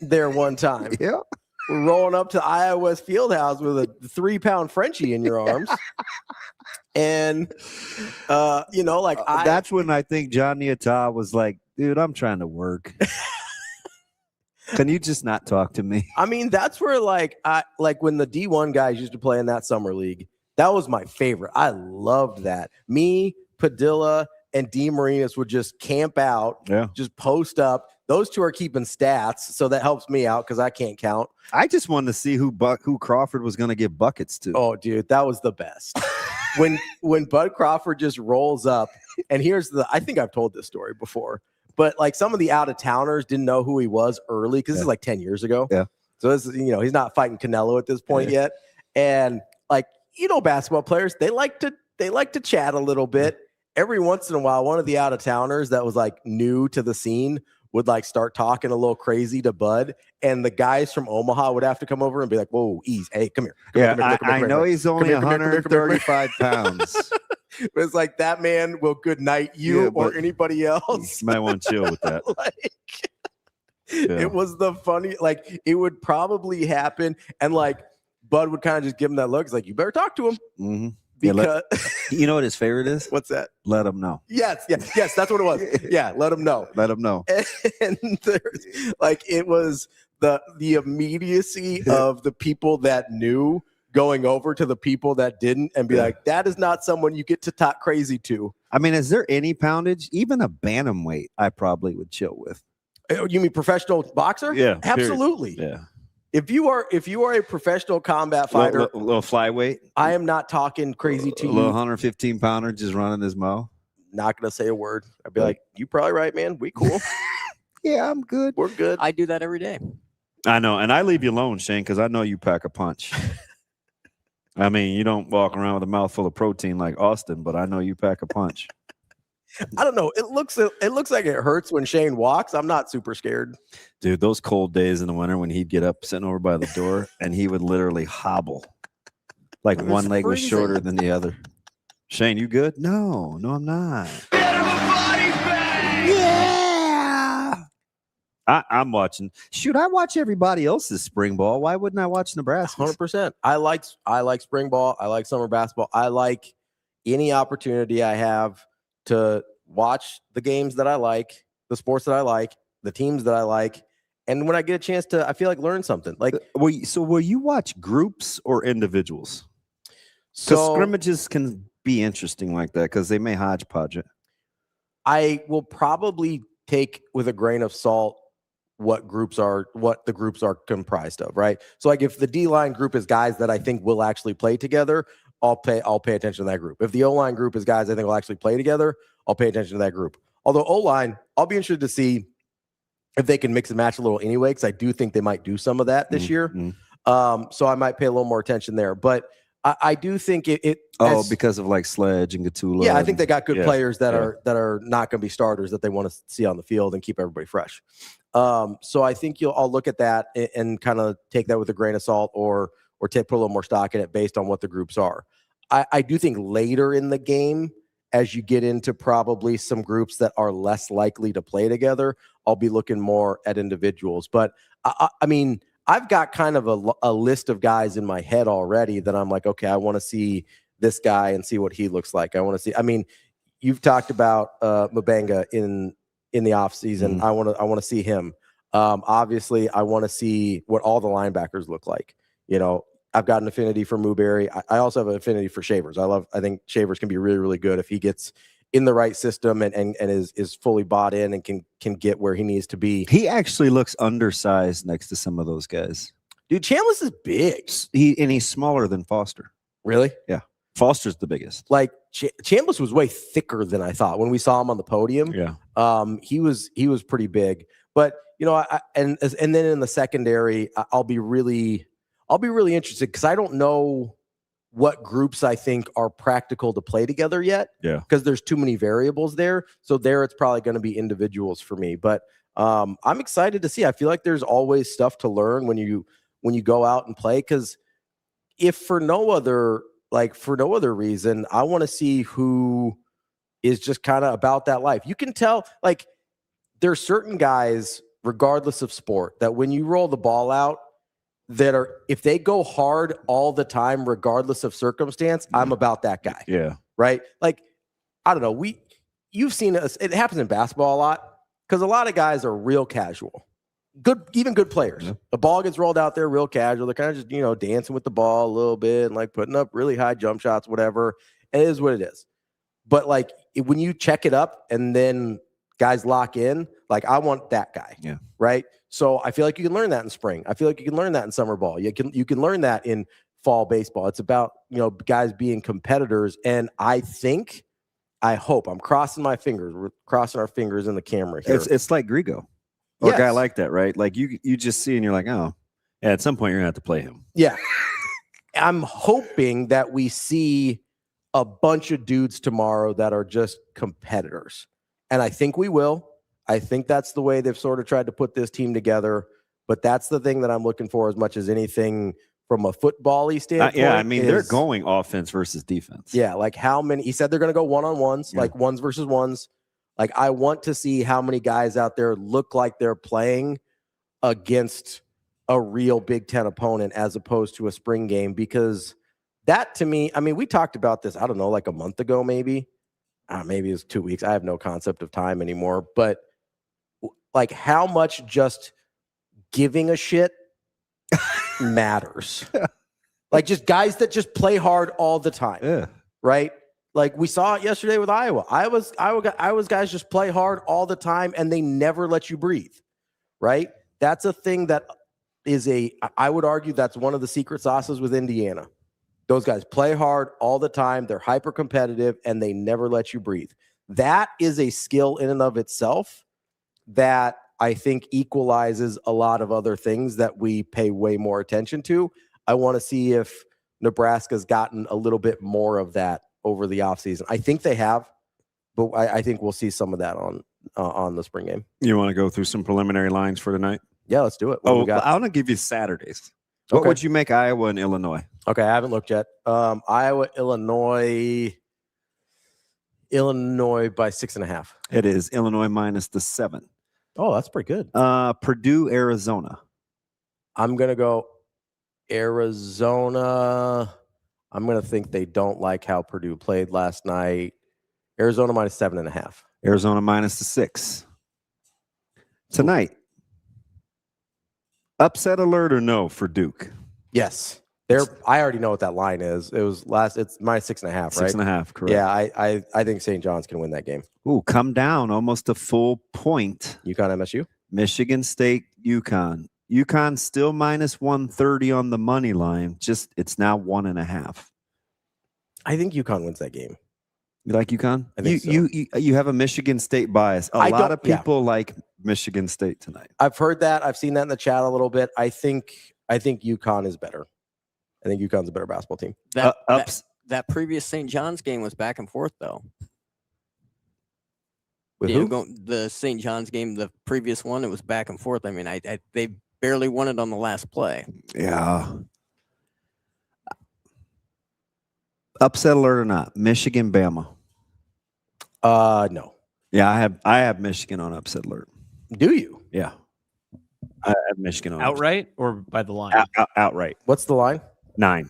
there one time.
Yeah.
We're rolling up to Iowa West Fieldhouse with a 3-pound Frenchie in your arms. And,
that's when I think John Niata was like, dude, I'm trying to work. Can you just not talk to me?
I mean, that's where when the D1 guys used to play in that summer league, that was my favorite. I loved that. Me, Padilla, and D. Marinas would just camp out, just post up. Those 2 are keeping stats, so that helps me out because I can't count.
I just wanted to see who Crawford was going to give buckets to.
Oh, dude, that was the best. when Bud Crawford just rolls up, and I think I've told this story before, but some of the out-of-towners didn't know who he was early because this is 10 years ago.
Yeah.
So this is, he's not fighting Canelo at this point yet. And basketball players, they like to chat a little bit. Every once in a while, one of the out-of-towners that was new to the scene would start talking a little crazy to Bud, and the guys from Omaha would have to come over and be like, "Whoa, ease, hey, come here."
I know he's only 135 pounds.
It's like that man will good night you or anybody else.
You might want to chill with that.
It was the funny, it would probably happen, and Bud would kind of just give him that look. It's like, you better talk to him.
Mm-hmm.
Because
you know what his favorite is?
What's that?
Let him know.
Yes, that's what it was. Yeah, let him know.
Let him know.
And there's it was the immediacy of the people that knew going over to the people that didn't and be like, that is not someone you get to talk crazy to.
I mean, is there any poundage? Even a bantamweight, I probably would chill with.
You mean professional boxer?
Yeah,
absolutely.
Period. Yeah.
If you are a professional combat fighter,
little flyweight,
I am not talking crazy to you.
A little 115 pounder just running his mouth.
Not gonna say a word. I'd be like, you probably right, man. We cool.
Yeah, I'm good.
We're good.
I do that every day.
I know, and I leave you alone, Shane, because I know you pack a punch. I mean, you don't walk around with a mouthful of protein like Austin, but I know you pack a punch.
I don't know. It looks like it hurts when Shane walks. I'm not super scared.
Dude, those cold days in the winter when he'd get up sitting over by the door and he would literally hobble. Like one leg was shorter than the other. Shane, you good? No, I'm not. Yeah. I'm watching. Shoot, I watch everybody else's spring ball. Why wouldn't I watch Nebraska?
100%. I like spring ball. I like summer basketball. I like any opportunity I have to watch the games that I like, the sports that I like, the teams that I like. And when I get a chance to, I feel like learn something. Like,
will you watch groups or individuals?
So
because scrimmages can be interesting like that because they may hodgepodge it.
I will probably take with a grain of salt what the groups are comprised of, right? So like if the D-line group is guys that I think will actually play together, I'll pay attention to that group. If the O-line group is guys I think will actually play together, I'll pay attention to that group. Although O-line, I'll be interested to see if they can mix and match a little anyway, because I do think they might do some of that this year. So I might pay a little more attention there. But I do think
because of like Sledge and Gatula.
Yeah, I think they got good players that are not going to be starters that they want to see on the field and keep everybody fresh. So I think I'll look at that and kind of take that with a grain of salt or put a little more stock in it based on what the groups are. I do think later in the game, as you get into probably some groups that are less likely to play together, I'll be looking more at individuals. But I mean, I've got kind of a list of guys in my head already that I'm like, okay, I want to see this guy and see what he looks like. I want to see. I mean, you've talked about Mbenga in the offseason. I want to see him. Obviously, I want to see what all the linebackers look like. You know, I've got an affinity for Muberry. I also have an affinity for Shavers. I think Shavers can be really, really good if he gets in the right system and is fully bought in and can get where he needs to be.
He actually looks undersized next to some of those guys.
Dude, Chambliss is big.
He's smaller than Foster.
Really?
Yeah. Foster's the biggest.
Like Chambliss was way thicker than I thought when we saw him on the podium.
Yeah.
He was pretty big. But you know, and then in the secondary, I'll be really interested because I don't know what groups I think are practical to play together yet.
Yeah.
Because there's too many variables there. So there it's probably going to be individuals for me. But I'm excited to see. I feel like there's always stuff to learn when you go out and play. Because if for no other reason, I want to see who is just kind of about that life. You can tell, like, there's certain guys, regardless of sport, that when you roll the ball out, that are, if they go hard all the time, regardless of circumstance, I'm about that guy.
Yeah.
Right. Like, I don't know. You've seen us. It happens in basketball a lot because a lot of guys are real casual. Even good players. Yeah. The ball gets rolled out there real casual. They're kind of just, dancing with the ball a little bit and like putting up really high jump shots, whatever. And it is what it is. But like when you check it up and then guys lock in, like I want that guy.
Yeah.
Right. So I feel like you can learn that in spring. I feel like you can learn that in summer ball. You can learn that in fall baseball. It's about, guys being competitors. And I hope I'm crossing my fingers. We're crossing our fingers in the camera here.
It's like Grigo. Or a guy like that, right? Like you just see and you're like, oh, yeah, at some point you're gonna have to play him.
Yeah. I'm hoping that we see a bunch of dudes tomorrow that are just competitors. And I think we will. I think that's the way they've sort of tried to put this team together. But that's the thing that I'm looking for as much as anything from a football-y standpoint.
I mean, they're going offense versus defense.
Yeah, like how many – he said they're going to go one-on-ones, like ones versus ones. Like I want to see how many guys out there look like they're playing against a real Big Ten opponent as opposed to a spring game, because that to me – I mean, we talked about this, I don't know, like a month ago maybe. Maybe it was 2 weeks. I have no concept of time anymore. But like how much just giving a shit matters. Like just guys that just play hard all the time.
Yeah.
Right? Like we saw it yesterday with Iowa. Iowa's guys just play hard all the time and they never let you breathe. Right? That's a thing that is I would argue that's one of the secret sauces with Indiana. Those guys play hard all the time. They're hyper competitive and they never let you breathe. That is a skill in and of itself that I think equalizes a lot of other things that we pay way more attention to. I want to see if Nebraska's gotten a little bit more of that over the offseason. I think they have, but I think we'll see some of that on the spring game.
You want to go through some preliminary lines for tonight?
Yeah, let's do it.
I want to give you Saturdays. What would you make Iowa and Illinois?
Okay, I haven't looked yet. Iowa, Illinois by 6.5.
It is Illinois minus the 7.
Oh, that's pretty good.
Purdue, Arizona.
I'm going to go Arizona. I'm going to think they don't like how Purdue played last night. Arizona minus 7.5.
Arizona minus the 6. Tonight. Upset alert or no for Duke?
Yes. I already know what that line is. It's minus 6.5, right?
6.5, correct.
Yeah, I think St. John's can win that game.
Ooh, come down almost a full point.
UConn, MSU?
Michigan State, UConn. UConn still minus 130 on the money line. It's now 1.5.
I think UConn wins that game.
You like UConn?
I think so.
You have a Michigan State bias. A lot of people like Michigan State tonight.
I've heard that. I've seen that in the chat a little bit. I think UConn is better. I think UConn's a better basketball team.
That previous St. John's game was back and forth, though.
With who?
The St. John's game, the previous one, it was back and forth. I mean, they barely won it on the last play.
Yeah. Upset alert or not? Michigan, Bama.
No.
Yeah, I have Michigan on upset alert.
Do you?
Yeah. I have Michigan on
outright or by the line?
Outright.
What's the line?
9.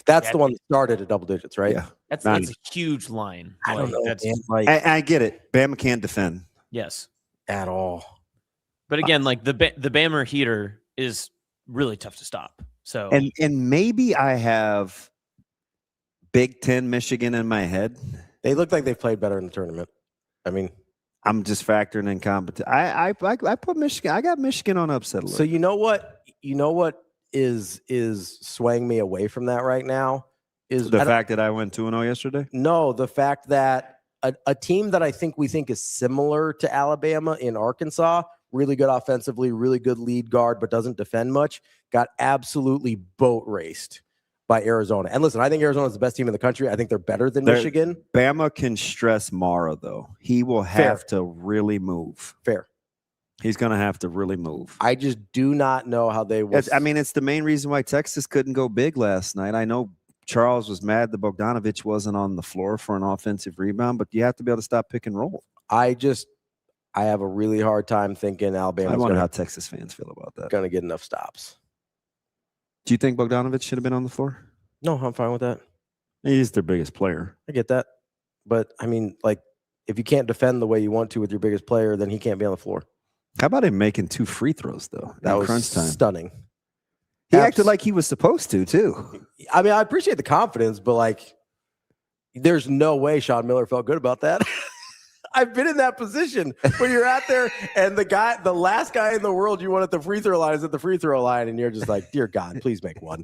That's the one that started at double digits, right?
Yeah.
That's a huge line.
I don't know.
I get it. Bama can't defend.
Yes.
At all.
But again, like the Bama heater is really tough to stop. So
and maybe I have Big Ten Michigan in my head.
They look like they've played better in the tournament. I mean,
I'm just factoring in competition. I put Michigan. I got Michigan on upset alert.
So you know what is swaying me away from that right now is
the fact that I went 2-0 yesterday.
No, the fact that a team that I think we think is similar to Alabama in Arkansas, really good offensively, really good lead guard, but doesn't defend much, got absolutely boat raced by Arizona. And listen, I think Arizona is the best team in the country. I think they're better than Michigan.
Bama can stress Mara, though. He will have to really move.
Fair.
He's going to have to really move.
I just do not know how they will.
It's the main reason why Texas couldn't go big last night. I know Charles was mad that Bogdanovich wasn't on the floor for an offensive rebound, but you have to be able to stop pick and roll.
I have a really hard time thinking Alabama's
I wonder how Texas fans feel about that.
Going to get enough stops.
Do you think Bogdanovich should have been on the floor?
No, I'm fine with that.
He's their biggest player.
I get that. But, I mean, like, if you can't defend the way you want to with your biggest player, then he can't be on the floor.
How about him making 2 free throws, though?
That was
crunch time.
Stunning.
He acted like he was supposed to, too.
I mean, I appreciate the confidence, but, like, there's no way Sean Miller felt good about that. I've been in that position where you're out there and the last guy in the world you want at the free throw line is at the free throw line, and you're just like, dear God, please make one.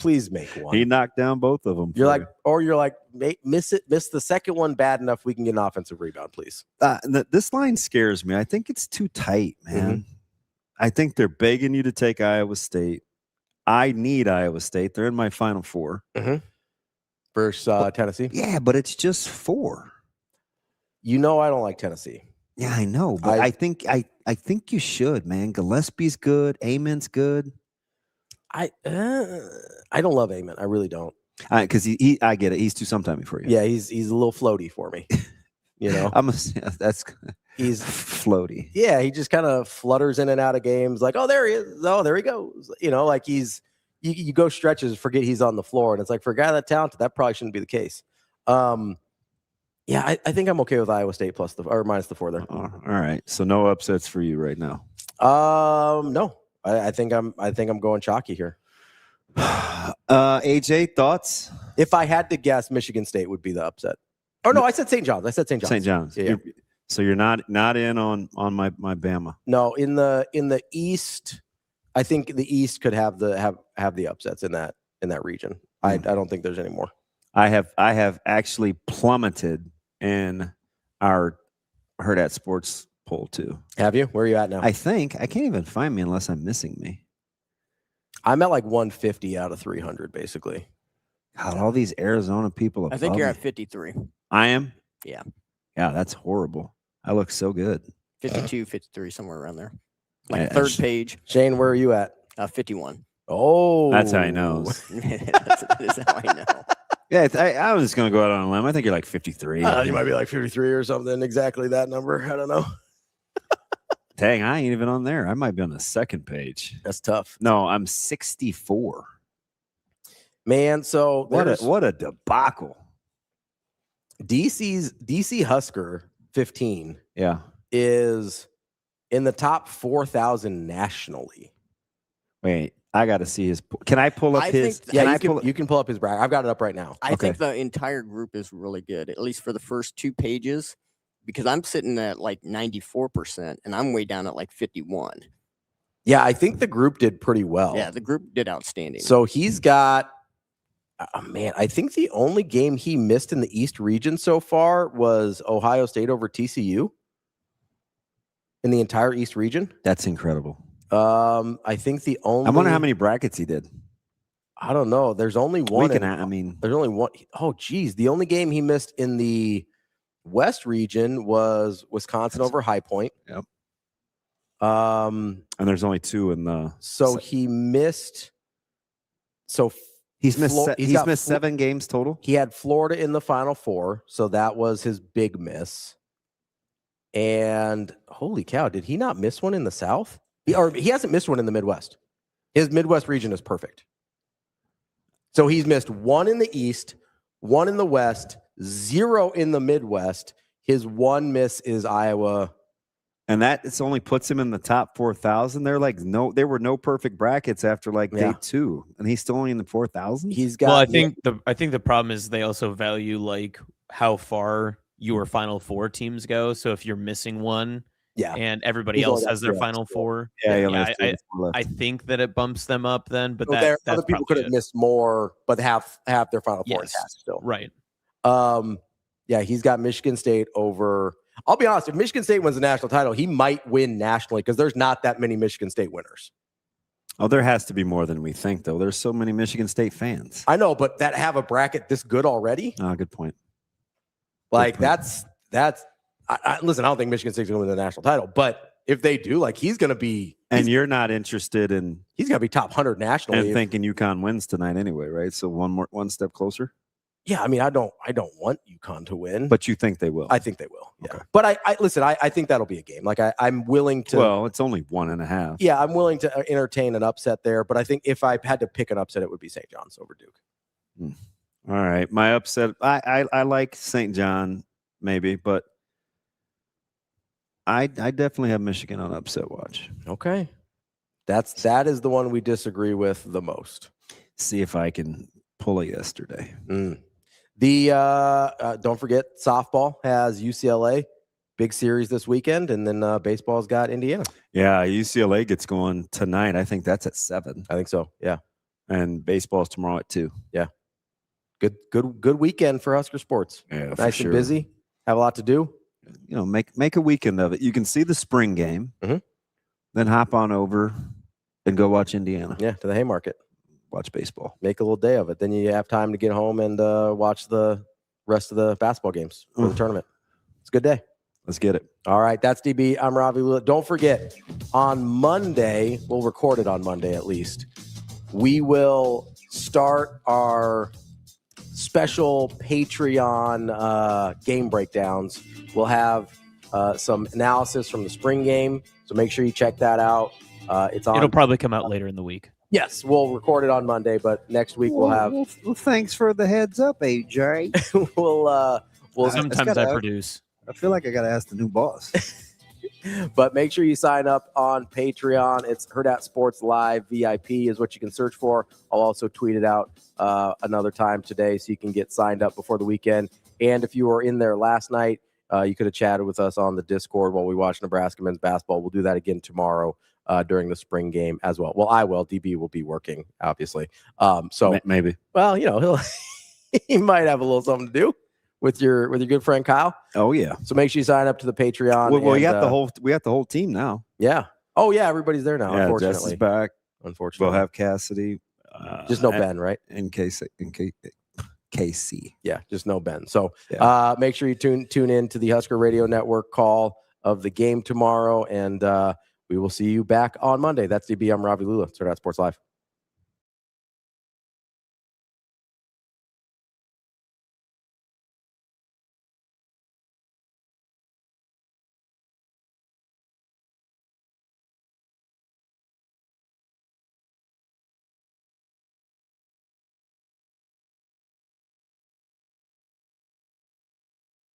Please make one.
He knocked down both of them.
You're like, miss the second one bad enough we can get an offensive rebound, please.
This line scares me. I think it's too tight, man. Mm-hmm. I think they're begging you to take Iowa State. I need Iowa State. They're in my Final Four.
Mm-hmm. Versus Tennessee.
Yeah, but it's just 4.
You know I don't like Tennessee.
Yeah, I know, but I think you should, man. Gillespie's good. Amen's good.
I don't love Amen. I really don't.
Because I get it. He's too sometimey for you.
Yeah, he's a little floaty for me. You know,
he's floaty.
Yeah, he just kind of flutters in and out of games. Like, oh, there he is. Oh, there he goes. You know, like you go stretches, forget he's on the floor, and it's like for a guy that talented, that probably shouldn't be the case. Yeah, I think I'm okay with Iowa State minus the 4 there.
All right, so no upsets for you right now.
No, I think I'm going chalky here.
AJ, thoughts?
If I had to guess, Michigan State would be the upset. Oh no, I said St. John's.
St. John's. Yeah. So you're not in on my Bama.
No, in the East, I think the East could have the upsets in that region. I don't think there's any more.
I have actually plummeted in our Hurrdat Sports poll too.
Have you? Where are you at now?
I think I can't even find me unless I'm missing me.
I'm at like 150 out of 300, basically.
God, all these Arizona people.
I think you're
above
at
me.
53.
I am.
Yeah.
Yeah, that's horrible. I look so good.
52, 53, somewhere around there.
Yeah,
Like third page.
Shane, where are you at?
51.
Oh,
That's how he knows.
that is how I know.
Yeah, I was just gonna go out on a limb. I think you're like 53.
You might be like 53 or something. Exactly that number. I don't know.
Dang, I ain't even on there. I might be on the second page.
That's tough.
No, I'm 64.
Man, so
What a debacle.
DC Husker 15
Yeah.
is in the top 4,000 nationally.
Wait, I got to see his. Can I pull up his?
You can pull up his bracket. I've got it up right now.
I think the entire group is really good, at least for the first 2 pages, because I'm sitting at like 94% and I'm way down at like 51.
Yeah, I think the group did pretty well.
Yeah, the group did outstanding.
So he's got, man, I think the only game he missed in the East region so far was Ohio State over TCU in the entire East region.
That's incredible.
I think the only.
I wonder how many brackets he did.
I don't know. There's only one.
There's
only one. Oh, geez. The only game he missed in the West region was Wisconsin over High Point.
Yep. And there's only 2 in the.
So he missed. So
he's missed 7 games total.
He had Florida in the Final Four, so that was his big miss. And holy cow, did he not miss one in the South? He hasn't missed one in the Midwest. His Midwest region is perfect. So he's missed 1 in the East, 1 in the West, 0 in the Midwest. His 1 miss is Iowa.
And that only puts him in the top 4,000. They're like, there were no perfect brackets after like day 2, and he's still only in the 4,000.
He's got.
Well, I think the problem is they also value like how far your Final Four teams go. So if you're missing one, and everybody else has their Final Four, I think that it bumps them up then. But that's
other people could have missed more, but half their Final Four intact still.
Right.
Yeah, he's got Michigan State over. I'll be honest, if Michigan State wins the national title, he might win nationally because there's not that many Michigan State winners.
Oh, there has to be more than we think, though. There's so many Michigan State fans.
I know, but that have a bracket this good already?
Oh, good point.
Like, that's listen, I don't think Michigan State's going to win the national title, but if they do, like, he's going to be.
And you're not interested in.
He's going to be top 100 nationally.
And thinking UConn wins tonight anyway, right? So one step closer.
Yeah, I mean, I don't want UConn to win,
but you think they will.
I think they will. Yeah, okay. But I listen. I think that'll be a game. Like I'm willing to.
Well, it's only 1.5.
Yeah, I'm willing to entertain an upset there. But I think if I had to pick an upset, it would be St. John's over Duke.
All right, my upset. I like St. John maybe, but I definitely have Michigan on upset watch.
Okay, that is the one we disagree with the most.
See if I can pull it yesterday.
The don't forget, softball has UCLA, big series this weekend, and then baseball's got Indiana.
Yeah, UCLA gets going tonight. I think that's at 7.
I think so. Yeah,
and baseball's tomorrow at 2.
Yeah, good weekend for Husker sports.
Yeah,
nice and busy. Have a lot to do.
You know, make a weekend of it. You can see the spring game, then hop on over and go watch Indiana.
Yeah, to the Haymarket.
Watch baseball.
Make a little day of it. Then you have time to get home and watch the rest of the basketball games for the tournament. It's a good day.
Let's get it.
All right. That's DB. I'm Ravi. Lulla. Don't forget, on Monday, we'll record it on Monday at least, we will start our special Patreon game breakdowns. We'll have some analysis from the spring game, so make sure you check that out.
It'll probably come out later in the week.
Yes, we'll record it on Monday, but next week we'll have.
Well, thanks for the heads up, AJ.
we'll
sometimes I produce.
I feel like I got to ask the new boss.
But make sure you sign up on Patreon. It's Hurrdat Sports Live VIP is what you can search for. I'll also tweet it out another time today so you can get signed up before the weekend. And if you were in there last night, you could have chatted with us on the Discord while we watch Nebraska men's basketball. We'll do that again tomorrow. During the spring game as well. Well, I will. DB will be working, obviously. So
maybe.
Well, he might have a little something to do. with your good friend Kyle.
Oh yeah.
So make sure you sign up to the Patreon.
Well,
and,
we got the whole team now.
Yeah. Oh yeah, everybody's there now.
Yeah,
unfortunately,
Jess is back.
Unfortunately,
We'll have Cassidy.
Just no Ben, right?
In case KC.
Yeah, just no Ben. So make sure you tune in to the Husker Radio Network call of the game tomorrow, and we will see you back on Monday. That's DB. I'm Ravi Lulla. Hurrdat Sports Live.